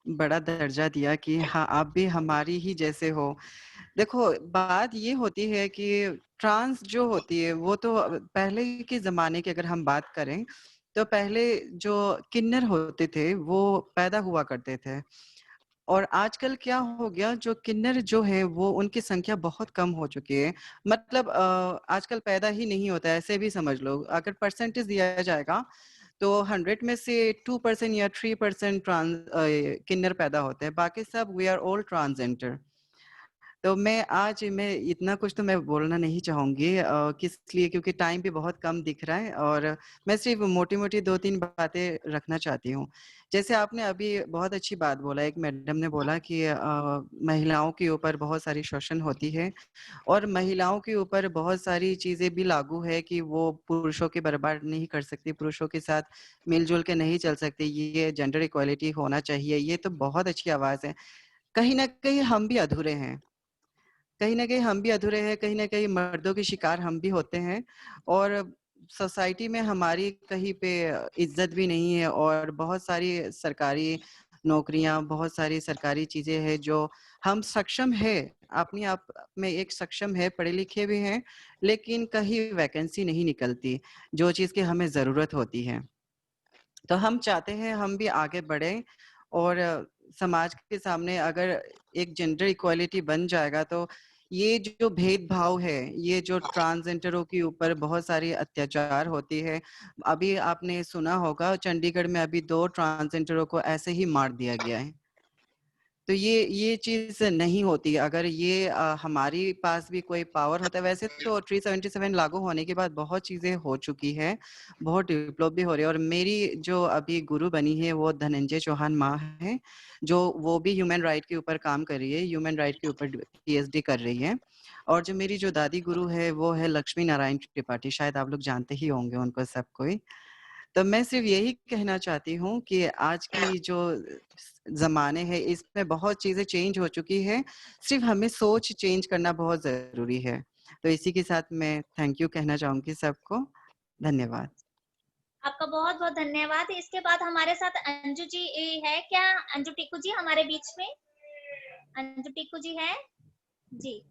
बड़ा दर्जा दिया कि हाँ आप भी हमारी ही जैसे हो। देखो बात ये होती है कि ट्रांस जो होती है वो तो पहले के जमाने की अगर हम बात करें तो पहले जो किन्नर होते थे वो पैदा हुआ करते थे और आजकल क्या हो गया जो किन्नर जो है वो उनकी संख्या बहुत कम हो चुकी है। मतलब आजकल पैदा ही नहीं होता है, ऐसे भी समझ लो। अगर परसेंटेज दिया जाएगा तो 100 में से 2% या 3% किन्नर पैदा होते हैं, बाकी सब वी आर ऑल ट्रांसजेंडर। तो मैं इतना कुछ तो मैं बोलना नहीं चाहूंगी किस लिए, क्योंकि टाइम भी बहुत कम दिख रहा है और मैं सिर्फ मोटी-मोटी 2-3 बातें रखना चाहती हूँ। जैसे आपने अभी बहुत अच्छी बात बोला, एक मैडम ने बोला कि महिलाओं के ऊपर बहुत सारी शोषण होती है और महिलाओं के ऊपर बहुत सारी चीजें भी लागू है कि वो पुरुषों के बराबर नहीं कर सकती, पुरुषों के साथ मिलजुल के नहीं चल सकती। ये जेंडर इक्वालिटी होना चाहिए, ये तो बहुत अच्छी आवाज है। कहीं ना कहीं हम भी अधूरे हैं, कहीं न कहीं हम भी अधूरे हैं, कहीं न कहीं मर्दों के शिकार हम भी होते हैं और सोसाइटी में हमारी कहीं पे इज्जत भी नहीं है और बहुत सारी सरकारी नौकरियां, बहुत सारी सरकारी चीजें हैं जो हम सक्षम है, अपने आप में एक सक्षम है, पढ़े लिखे भी हैं, लेकिन कहीं वैकेंसी नहीं निकलती जो चीज की हमें जरूरत होती है। तो हम चाहते हैं हम भी आगे बढ़े और समाज के सामने अगर एक जेंडर इक्वालिटी बन जाएगा तो ये जो भेदभाव है, ये जो ट्रांसजेंडरों के ऊपर बहुत सारी अत्याचार होती है। अभी आपने सुना होगा चंडीगढ़ में अभी 2 ट्रांसजेंडरों को ऐसे ही मार दिया गया है। तो ये चीज नहीं होती अगर ये हमारी पास भी कोई पावर होता है। वैसे तो 377 लागू होने के बाद बहुत चीजें हो चुकी है, बहुत डेवलप भी हो रही है और मेरी जो अभी गुरु बनी है वो धनंजय चौहान माँ है, जो वो भी ह्यूमन राइट के ऊपर काम कर रही है, ह्यूमन राइट के ऊपर PhD कर रही है। और जो मेरी जो दादी गुरु है वो है लक्ष्मी नारायण त्रिपाठी, शायद आप लोग जानते ही होंगे उनको सब कोई। तो मैं सिर्फ यही कहना चाहती हूँ कि आज की जो जमाने है इसमें बहुत चीजें चेंज हो चुकी है, सिर्फ हमें सोच चेंज करना बहुत जरूरी है। तो इसी के साथ मैं थैंक यू कहना चाहूंगी सबको। धन्यवाद। आपका बहुत बहुत धन्यवाद। इसके बाद हमारे साथ अंजू जी है क्या? अंजू टीकू जी हमारे बीच में, अंजू टीकू जी है जी।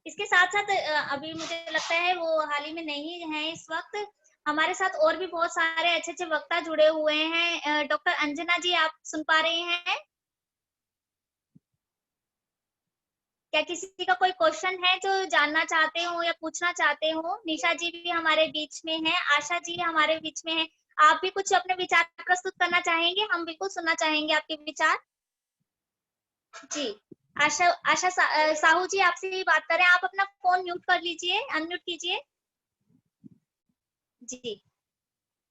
इसके साथ साथ अभी मुझे लगता है वो हाल ही में नहीं है इस वक्त, हमारे साथ और भी बहुत सारे अच्छे अच्छे वक्ता जुड़े हुए हैं। डॉक्टर अंजना जी, आप सुन पा रहे हैं? क्या किसी का कोई क्वेश्चन है जो जानना चाहते हो या पूछना चाहते हो? निशा जी भी हमारे बीच में है, आशा जी हमारे बीच में है। आप भी कुछ अपने विचार प्रस्तुत करना चाहेंगे? हम बिल्कुल सुनना चाहेंगे आपके विचार। जी, आशा साहू जी आपसे भी बात करें। आप अपना फोन म्यूट कर लीजिए, अनम्यूट कीजिए। जी,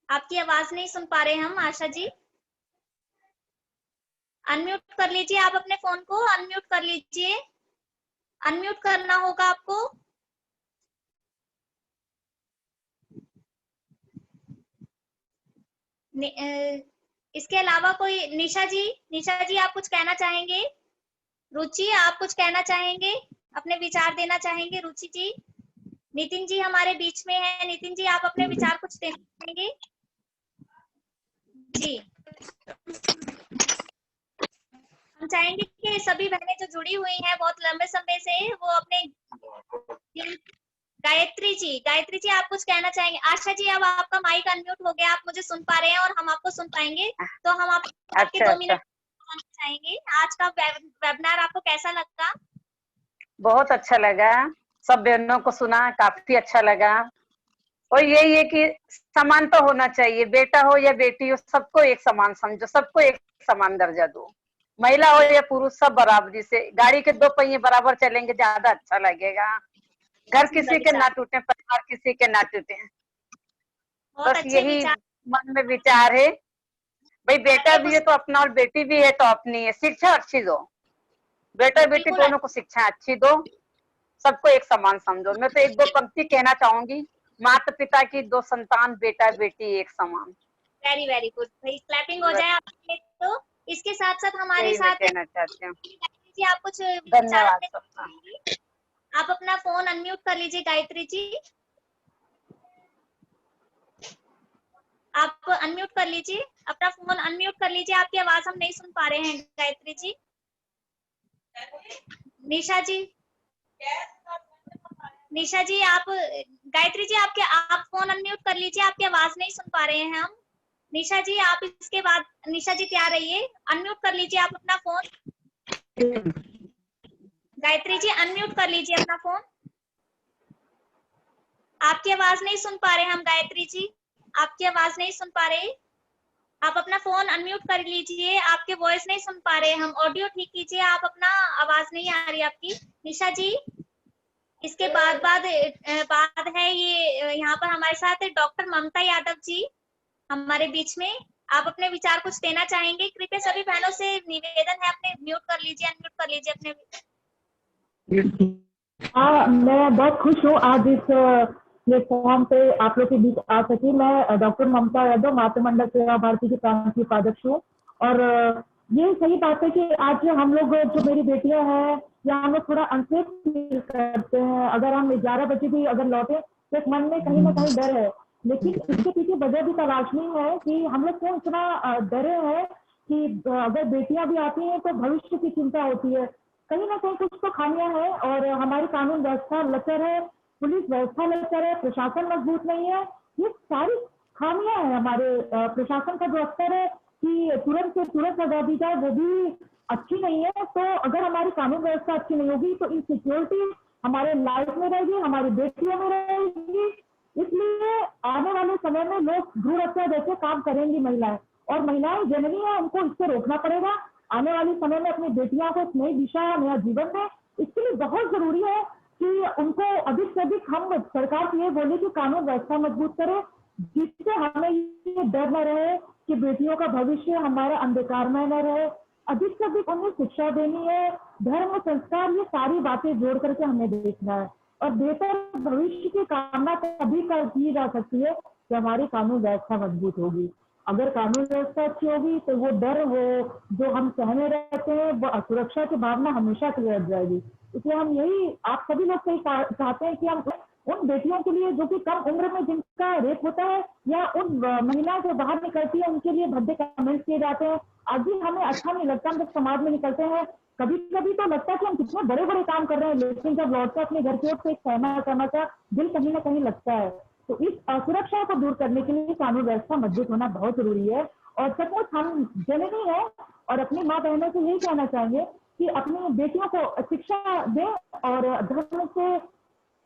आपकी आवाज नहीं सुन पा रहे हम, आशा जी। अनम्यूट कर लीजिए, आप अपने फोन को अनम्यूट कर लीजिए। अनम्यूट करना होगा आपको। इसके अलावा कोई, निशा जी आप कुछ कहना चाहेंगे? रुचि, आप कुछ कहना चाहेंगे? अपने विचार देना चाहेंगे? रुचि जी, नितिन जी हमारे बीच में है। नितिन जी, आप अपने विचार कुछ देना चाहेंगे? जी, हम चाहेंगे कि सभी बहनें जो जुड़ी हुई हैं बहुत लंबे समय से, वो अपने, गायत्री जी आप कुछ कहना चाहेंगे? आशा जी, अब आपका माइक अनम्यूट हो गया, आप मुझे सुन पा रहे हैं और हम आपको सुन पाएंगे, तो हम आपके 2 मिनट चाहेंगे। आज का वेबिनार आपको कैसा लगा? बहुत अच्छा लगा, सब बहनों को सुना, काफी अच्छा लगा। और यही है कि समान तो होना चाहिए, बेटा हो या बेटी हो सबको एक समान समझो, सबको एक समान दर्जा दो, महिला हो या पुरुष सब बराबरी से। गाड़ी के 2 पहिए बराबर चलेंगे, ज्यादा अच्छा लगेगा। घर किसी के ना टूटे, परिवार किसी के ना टूटे, बस यही मन में विचार है। भाई बेटा भी है तो अपना और बेटी भी है तो अपनी है। शिक्षा अच्छी दो, बेटा बेटी दोनों को शिक्षा अच्छी दो, सबको एक समान समझो। मैं तो 1-2 पंक्ति कहना चाहूंगी, माता पिता की 2 संतान, बेटा बेटी एक समान। वेरी गुड, भाई क्लैपिंग हो जाए आपके। तो इसके साथ साथ हमारे साथ कहना चाहती हूँ। जी, आप कुछ धन्यवाद सबका। आप अपना फोन अनम्यूट कर लीजिए गायत्री जी, आप अनम्यूट कर लीजिए, अपना फोन अनम्यूट कर लीजिए। आपकी आवाज हम नहीं सुन पा रहे हैं गायत्री जी। निशा जी आप, गायत्री जी आप फोन अनम्यूट कर लीजिए, आपकी आवाज नहीं सुन पा रहे हैं हम। निशा जी, आप इसके बाद, निशा जी तैयार रहिए, अनम्यूट कर लीजिए आप अपना फोन। गायत्री जी अनम्यूट कर लीजिए अपना फोन, आपकी आवाज नहीं सुन पा रहे हम। गायत्री जी, आपकी आवाज नहीं सुन पा रहे, आप अपना फोन अनम्यूट कर लीजिए, आपके वॉइस नहीं सुन पा रहे हम। ऑडियो ठीक कीजिए, आप अपना, आवाज नहीं आ रही आपकी। निशा जी, इसके बाद है ये, यहाँ पर हमारे साथ है डॉक्टर ममता यादव जी हमारे बीच में। आप अपने विचार कुछ देना चाहेंगे? कृपया सभी बहनों से निवेदन है, अपने म्यूट कर लीजिए, अनम्यूट कर लीजिए अपने। मैं बहुत खुश हूँ आज इस प्लेटफॉर्म पे आप लोग के बीच आ सकी। मैं डॉक्टर ममता यादव, मातृ मंडल सेवा भारती की प्रांतीय उपाध्यक्ष हूँ। और ये सही बात है कि आज हम लोग, जो मेरी बेटियां हैं, या हम लोग थोड़ा अनसेफ फील करते हैं। अगर हम 11 बजे भी अगर लौटे तो एक मन में कहीं ना कहीं डर है, लेकिन इसके पीछे वजह भी तलाशनी है कि हम लोग क्यों इतना डरे हैं कि अगर बेटियां भी आती हैं तो भविष्य की चिंता होती है। कहीं ना कहीं कुछ तो खामियां हैं और हमारी कानून व्यवस्था लचर है, पुलिस व्यवस्था लचर है, प्रशासन मजबूत नहीं है। ये सारी खामियां हैं हमारे प्रशासन का जो स्तर है कि तुरंत से तुरंत सजा दी जाए, वो भी अच्छी नहीं है। तो अगर हमारी कानून व्यवस्था अच्छी नहीं होगी तो इनसिक्योरिटी हमारे लाइफ में रहेगी, हमारी बेटियों में रहेगी। इसलिए आने वाले समय में लोग भ्रूण हत्या जैसे काम करेंगी महिलाएं, और महिलाएं जननी है, उनको इससे रोकना पड़ेगा। आने वाले समय में अपनी बेटियों को नई दिशा, नया जीवन दें। इसके लिए बहुत जरूरी है कि उनको अधिक से अधिक हम सरकार से ये बोले कि कानून व्यवस्था मजबूत करे, जिससे हमें ये डर न रहे कि बेटियों का भविष्य हमारा अंधकार में न रहे। अधिक से अधिक उन्हें शिक्षा देनी है, धर्म, संस्कार, ये सारी बातें जोड़ करके हमें देखना है। और बेहतर भविष्य की कामना तभी की जा सकती है कि हमारी कानून व्यवस्था मजबूत होगी। अगर कानून व्यवस्था अच्छी होगी तो वो डर, वो जो हम सहमे रहते हैं, वो असुरक्षा की भावना हमेशा के लिए हट जाएगी। इसलिए हम यही, आप सभी लोग से चाहते हैं कि हम उन बेटियों के लिए जो कि कम उम्र में जिनका रेप होता है, या उन महिलाएं जो बाहर निकलती है उनके लिए भद्दे कमेंट्स किए जाते हैं, आज भी हमें अच्छा नहीं लगता। हम जब समाज में निकलते हैं कभी कभी तो लगता है कि हम कितने बड़े बड़े काम कर रहे हैं, लेकिन जब लौटते अपने घर की ओर से एक सहमा सा दिल कहीं ना कहीं लगता है। तो इस असुरक्षा को दूर करने के लिए कानून व्यवस्था मजबूत होना बहुत जरूरी है। और सचमुच हम जननी है और अपनी माँ बहनों से यही कहना चाहेंगे कि अपनी बेटियों को शिक्षा दें और धर्म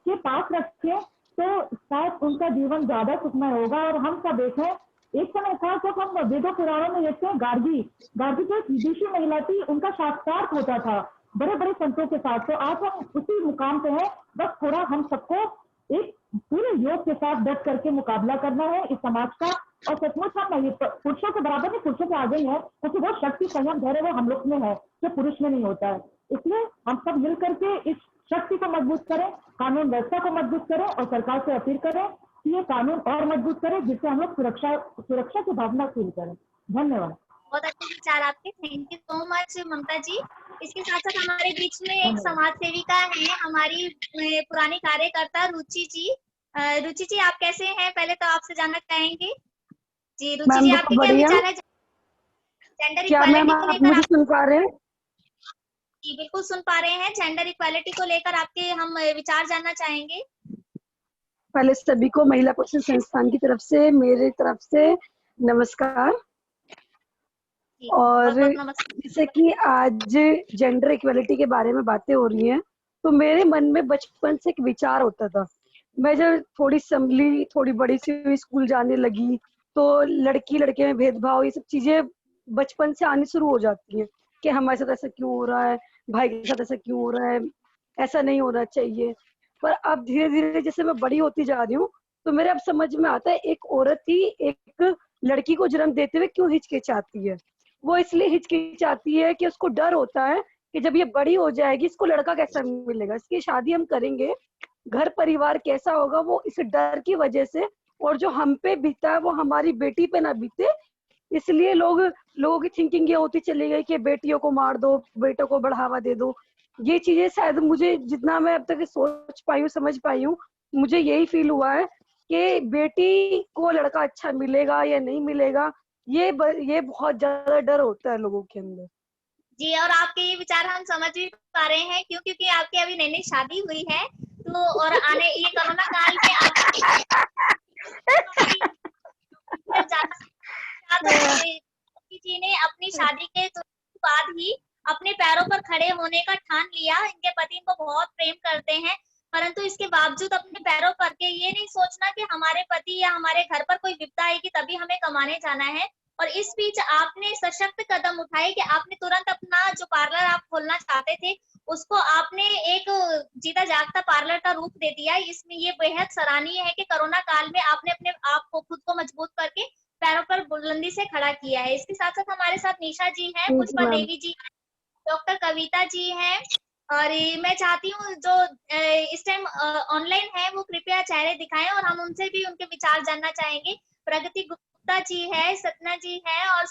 के पास रखें, तो शायद उनका जीवन ज्यादा सुखमय होगा। और हम सब देखें, एक समय था जब हम वेदों पुराणों में देखते हैं, गार्गी जो एक विदेशी महिला थी, उनका साक्षात्कार होता था बड़े बड़े संतों के साथ। तो आज हम उसी मुकाम पे हैं, बस थोड़ा हम सबको एक पूरे योग के साथ डट करके मुकाबला करना है इस समाज का। और सचमुच हम पुरुषों के बराबर नहीं, पुरुषों के आगे ही है, क्योंकि वो शक्ति संयम धैर्य वो हम लोग में है जो पुरुष में नहीं होता है। इसलिए हम सब मिल करके इस शक्ति को मजबूत करें, कानून व्यवस्था को मजबूत करें और सरकार से अपील करें कि ये कानून और मजबूत करें, जिससे हम लोग सुरक्षा की भावना फील करें। धन्यवाद। बहुत अच्छे विचार आपके, थैंक यू सो मच ममता जी। इसके साथ साथ हमारे बीच में एक समाज सेविका है, हमारी पुरानी कार्यकर्ता रुचि जी। रुचि जी आप कैसे हैं, पहले तो आपसे जानना चाहेंगे। जी रुचि जी, आपके क्या विचार है जेंडर इक्वालिटी को लेकर? मुझे सुन पा रहे हैं? जी बिल्कुल सुन पा रहे हैं। जेंडर इक्वालिटी को लेकर आपके हम विचार जानना चाहेंगे। पहले सभी को महिला पोषण संस्थान की तरफ से, मेरे तरफ से नमस्कार। और जैसे कि आज जेंडर इक्वालिटी के बारे में बातें हो रही हैं, तो मेरे मन में बचपन से एक विचार होता था। मैं जब थोड़ी संभली, थोड़ी बड़ी सी हुई, स्कूल जाने लगी, तो लड़की लड़के में भेदभाव, ये सब चीजें बचपन से आनी शुरू हो जाती हैं कि हमारे साथ ऐसा क्यों हो रहा है, भाई के साथ ऐसा क्यों हो रहा है, ऐसा नहीं होना चाहिए। पर अब धीरे धीरे जैसे मैं बड़ी होती जा रही हूँ, तो मेरे अब समझ में आता है एक औरत ही एक लड़की को जन्म देते हुए क्यों हिचकिचाती है। वो इसलिए हिचकिचाती है कि उसको डर होता है कि जब ये बड़ी हो जाएगी इसको लड़का कैसा मिलेगा, इसकी शादी हम करेंगे, घर परिवार कैसा होगा, वो इस डर की वजह से, और जो हम पे बीता है वो हमारी बेटी पे ना बीते, इसलिए लोगों की थिंकिंग ये होती चली गई कि बेटियों को मार दो, बेटों को बढ़ावा दे दो। ये चीजें शायद मुझे, जितना मैं अब तक सोच पाई हूँ, समझ पाई हूँ, मुझे यही फील हुआ है कि बेटी को लड़का अच्छा मिलेगा या नहीं मिलेगा, ये बहुत ज्यादा डर होता है लोगों के अंदर। जी, और आपके ये विचार हम समझ भी पा रहे हैं, क्योंकि आपकी अभी नई नई शादी हुई है, तो और आने ये कोरोना काल में जी ने अपनी शादी के बाद ही अपने पैरों पर खड़े होने का ठान लिया। इनके पति इनको बहुत प्रेम करते हैं, परंतु इसके बावजूद अपने पैरों पर के ये नहीं सोचना कि हमारे पति या हमारे घर पर कोई विपदा आएगी तभी हमें कमाने जाना है। और इस बीच आपने सशक्त कदम उठाए कि आपने तुरंत अपना जो पार्लर आप खोलना चाहते थे उसको आपने एक जीता जागता पार्लर का रूप दे दिया। इसमें ये बेहद सराहनीय है कि कोरोना काल में आपने अपने आप को खुद को मजबूत करके पैरों पर बुलंदी से खड़ा किया है। इसके साथ साथ हमारे साथ निशा जी हैं, पुष्पा देवी जी, डॉक्टर कविता जी हैं, और मैं चाहती हूँ जो इस टाइम ऑनलाइन है वो कृपया चेहरे दिखाएं और हम उनसे भी उनके विचार जानना चाहेंगे। प्रगति गुप्ता जी है, सतना जी है, और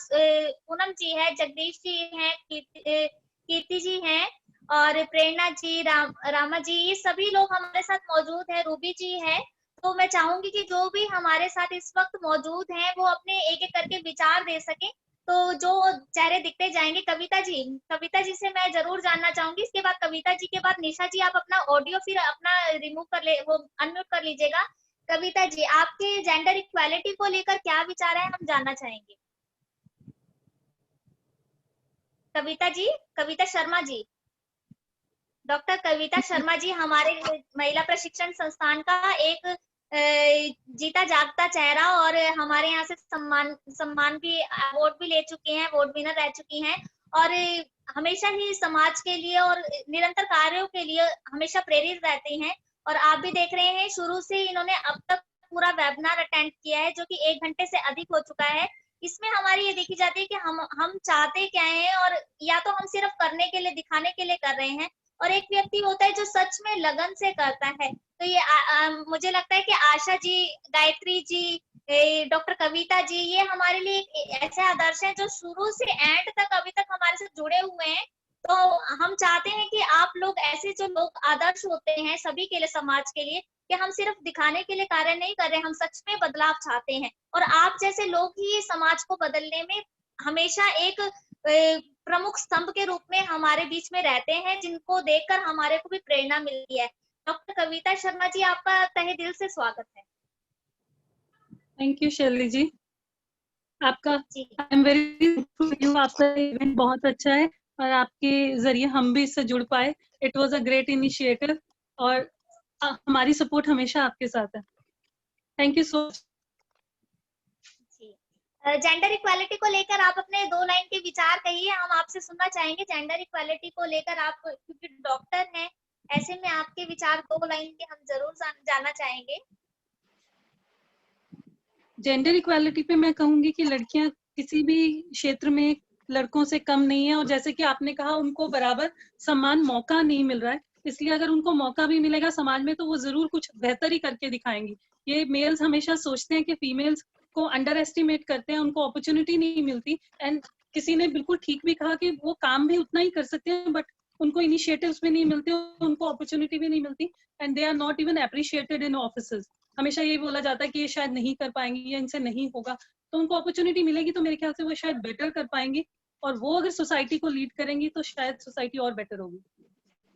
पूनम जी है, जगदीश जी हैं, कीर्ति जी हैं, और प्रेरणा जी, रामा जी, ये सभी लोग हमारे साथ मौजूद है, रूबी जी है। तो मैं चाहूंगी कि जो भी हमारे साथ इस वक्त मौजूद हैं वो अपने एक एक करके विचार दे सके। तो जो चेहरे दिखते जाएंगे, कविता जी से मैं जरूर जानना चाहूंगी। इसके बाद कविता जी के बाद निशा जी, आप अपना ऑडियो फिर अपना रिमूव कर ले, वो अनम्यूट कर लीजिएगा। कविता जी, आपके जेंडर इक्वालिटी को लेकर क्या विचार है, हम जानना चाहेंगे। कविता जी, कविता शर्मा जी, डॉक्टर कविता शर्मा जी हमारे महिला प्रशिक्षण संस्थान का एक जीता जागता चेहरा, और हमारे यहाँ से सम्मान भी, अवार्ड भी ले चुकी हैं, अवार्ड विनर रह चुकी हैं, और हमेशा ही समाज के लिए और निरंतर कार्यों के लिए हमेशा प्रेरित रहती हैं। और आप भी देख रहे हैं शुरू से इन्होंने अब तक पूरा वेबिनार अटेंड किया है जो कि 1 घंटे से अधिक हो चुका है। इसमें हमारी ये देखी जाती है कि हम चाहते क्या हैं, और या तो हम सिर्फ करने के लिए, दिखाने के लिए कर रहे हैं, और एक व्यक्ति होता है जो सच में लगन से करता है। तो ये मुझे लगता है कि आशा जी, गायत्री जी, डॉक्टर कविता जी, ये हमारे लिए ऐसे आदर्श हैं जो शुरू से एंड तक अभी तक हमारे साथ जुड़े हुए हैं। तो हम चाहते हैं कि आप लोग ऐसे जो लोग आदर्श होते हैं सभी के लिए, समाज के लिए, कि हम सिर्फ दिखाने के लिए कार्य नहीं कर रहे, हम सच में बदलाव चाहते हैं। और आप जैसे लोग ही समाज को बदलने में हमेशा एक प्रमुख स्तंभ के रूप में हमारे बीच में रहते हैं, जिनको देखकर हमारे को भी प्रेरणा मिलती है। डॉक्टर कविता शर्मा जी, आपका तहे दिल से स्वागत है। थैंक यू शैली जी, आपका आई एम वेरी यू, आपका इवेंट बहुत अच्छा है और आपके जरिए हम भी इससे जुड़ पाए। It was a great initiative और हमारी सपोर्ट हमेशा आपके साथ है। Thank you so much. Gender equality को लेकर आप अपने 2 लाइन के विचार कहिए, हम आपसे सुनना चाहेंगे। जेंडर इक्वालिटी को लेकर आप क्योंकि डॉक्टर हैं, ऐसे में आपके विचार 2 लाइन के हम जरूर जानना चाहेंगे। जेंडर इक्वालिटी पे मैं कहूंगी कि लड़कियां किसी भी क्षेत्र में लड़कों से कम नहीं है और जैसे कि आपने कहा उनको बराबर समान मौका नहीं मिल रहा है, इसलिए अगर उनको मौका भी मिलेगा समाज में तो वो जरूर कुछ बेहतर ही करके दिखाएंगी। ये मेल्स हमेशा सोचते हैं कि फीमेल्स को अंडर एस्टिमेट करते हैं, उनको अपॉर्चुनिटी नहीं मिलती। एंड किसी ने बिल्कुल ठीक भी कहा कि वो काम भी उतना ही कर सकते हैं बट उनको इनिशिएटिव्स भी नहीं मिलते, उनको अपॉर्चुनिटी भी नहीं मिलती and they are not even appreciated in offices. हमेशा यही बोला जाता है कि ये शायद नहीं कर पाएंगी या इनसे नहीं होगा, तो उनको अपॉर्चुनिटी मिलेगी तो मेरे ख्याल से वो शायद बेटर कर पाएंगी और वो अगर सोसाइटी को लीड करेंगी तो शायद सोसाइटी और बेटर होगी।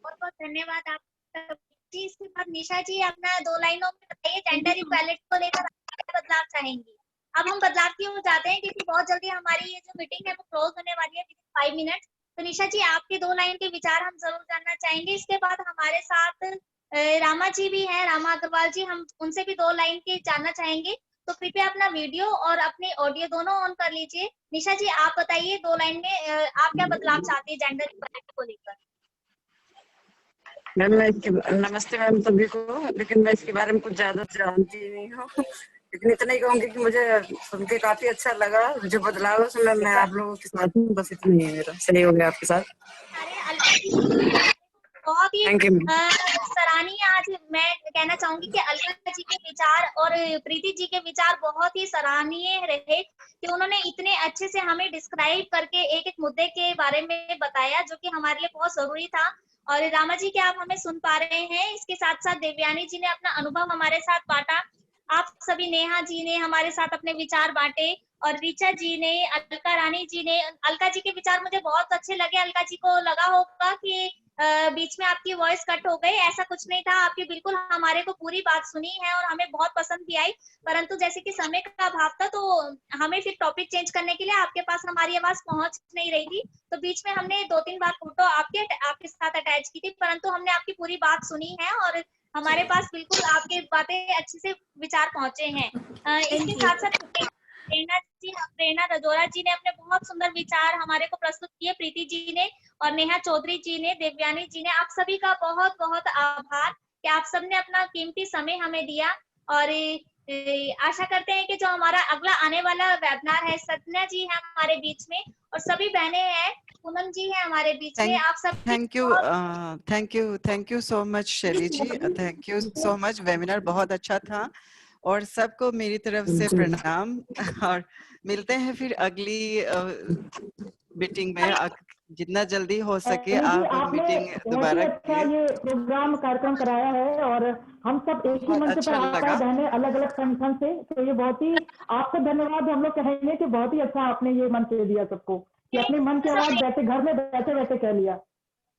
बहुत बहुत धन्यवाद आपका जी। इसके बाद निशा जी, अपना 2 लाइनों में बताइए जेंडर इक्वालिटी को लेकर क्या बदलाव चाहेंगी। अब हम बदलाव की ओर जाते हैं क्योंकि बहुत जल्दी हमारी ये जो मीटिंग है वो क्लोज होने वाली है, 5 मिनट। तो निशा जी, आपके 2 लाइन के विचार हम जरूर जानना चाहेंगे। इसके बाद हमारे साथ रामा जी भी हैं, रामा अग्रवाल जी, हम उनसे भी 2 लाइन के जानना चाहेंगे। तो कृपया अपना वीडियो और अपनी ऑडियो दोनों ऑन कर लीजिए। निशा जी, आप बताइए 2 लाइन में आप क्या बदलाव चाहती है जेंडर इक्वालिटी को लेकर। मैम नमस्ते मैम सभी को, लेकिन मैं इसके बारे में कुछ ज्यादा जानती नहीं हूँ, लेकिन इतना ही कहूंगी कि मुझे सुन के काफी अच्छा लगा। जो बदलाव है उसमें मैं आप लोगों के साथ हूँ, बस इतना ही है मेरा। सही हो गया आपके साथ। बहुत ही सराहनीय आज मैं कहना चाहूंगी कि अलका जी के विचार और प्रीति जी के विचार बहुत ही सराहनीय रहे कि उन्होंने इतने अच्छे से हमें डिस्क्राइब करके एक एक मुद्दे के बारे में बताया, जो कि हमारे लिए बहुत जरूरी था। और रामा जी, क्या आप हमें सुन पा रहे हैं? इसके साथ साथ देवयानी जी ने अपना अनुभव हमारे साथ बांटा, आप सभी, नेहा जी ने हमारे साथ अपने विचार बांटे और ऋचा जी ने, अलका रानी जी ने। अलका जी के विचार मुझे बहुत अच्छे लगे। अलका जी को लगा होगा कि बीच में आपकी वॉइस कट हो गई, ऐसा कुछ नहीं था। आपकी बिल्कुल हमारे को पूरी बात सुनी है और हमें बहुत पसंद भी आई, परंतु जैसे कि समय का अभाव था तो हमें फिर टॉपिक चेंज करने के लिए आपके पास हमारी आवाज पहुंच नहीं रही थी, तो बीच में हमने 2-3 बार फोटो आपके साथ अटैच की थी, परंतु हमने आपकी पूरी बात सुनी है और हमारे पास बिल्कुल आपके बातें अच्छे से विचार पहुंचे हैं। इसके साथ साथ प्रेरणा रजोरा जी ने अपने बहुत सुंदर विचार हमारे को प्रस्तुत किए, प्रीति जी ने और नेहा चौधरी जी ने, देवयानी जी ने। आप सभी का बहुत बहुत आभार कि आप सबने अपना कीमती समय हमें दिया और आशा करते हैं कि जो हमारा अगला आने वाला वेबिनार है, सत्या जी है हमारे बीच में और सभी बहनें हैं, पूनम जी है हमारे बीच में। आप सब thank you so much Shaili ji, thank you so much. Webinar बहुत अच्छा था और सबको मेरी तरफ से प्रणाम और मिलते हैं फिर अगली मीटिंग में, जितना जल्दी हो सके आप मीटिंग दोबारा अच्छा ये प्रोग्राम कार्यक्रम कराया है और हम सब एक ही मंच पर आकर बहने अलग अलग संगठन से, तो ये बहुत ही आपको धन्यवाद हम लोग कहेंगे कि बहुत ही अच्छा आपने ये मंच दे दिया सबको कि अपने मन की आवाज बैठे घर में बैठे बैठे कह लिया।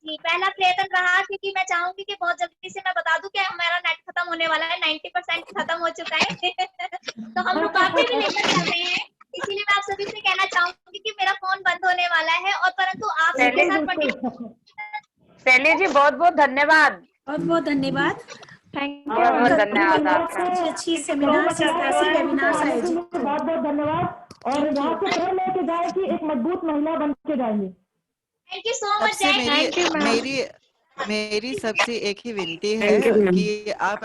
जी, पहला प्रयत्न रहा क्योंकि मैं चाहूंगी कि बहुत जल्दी से मैं बता दूं कि हमारा नेट खत्म होने वाला है, 90% खत्म हो चुका है तो हम रुकावटें भी लेकर चल रहे हैं, इसीलिए मैं आप सभी से कहना चाहूंगी कि मेरा फोन बंद होने वाला है और परंतु आप सबके साथ शैली जी बहुत बहुत धन्यवाद। बहुत बहुत धन्यवाद। बहुत धन्यवाद आपका। अच्छी सेमिनार बहुत बहुत धन्यवाद और यहाँ से प्रेरणा लेके जाए कि एक मजबूत महिला बन के जाएंगे। Thank you so much. मेरी सबसे एक ही विनती है कि आप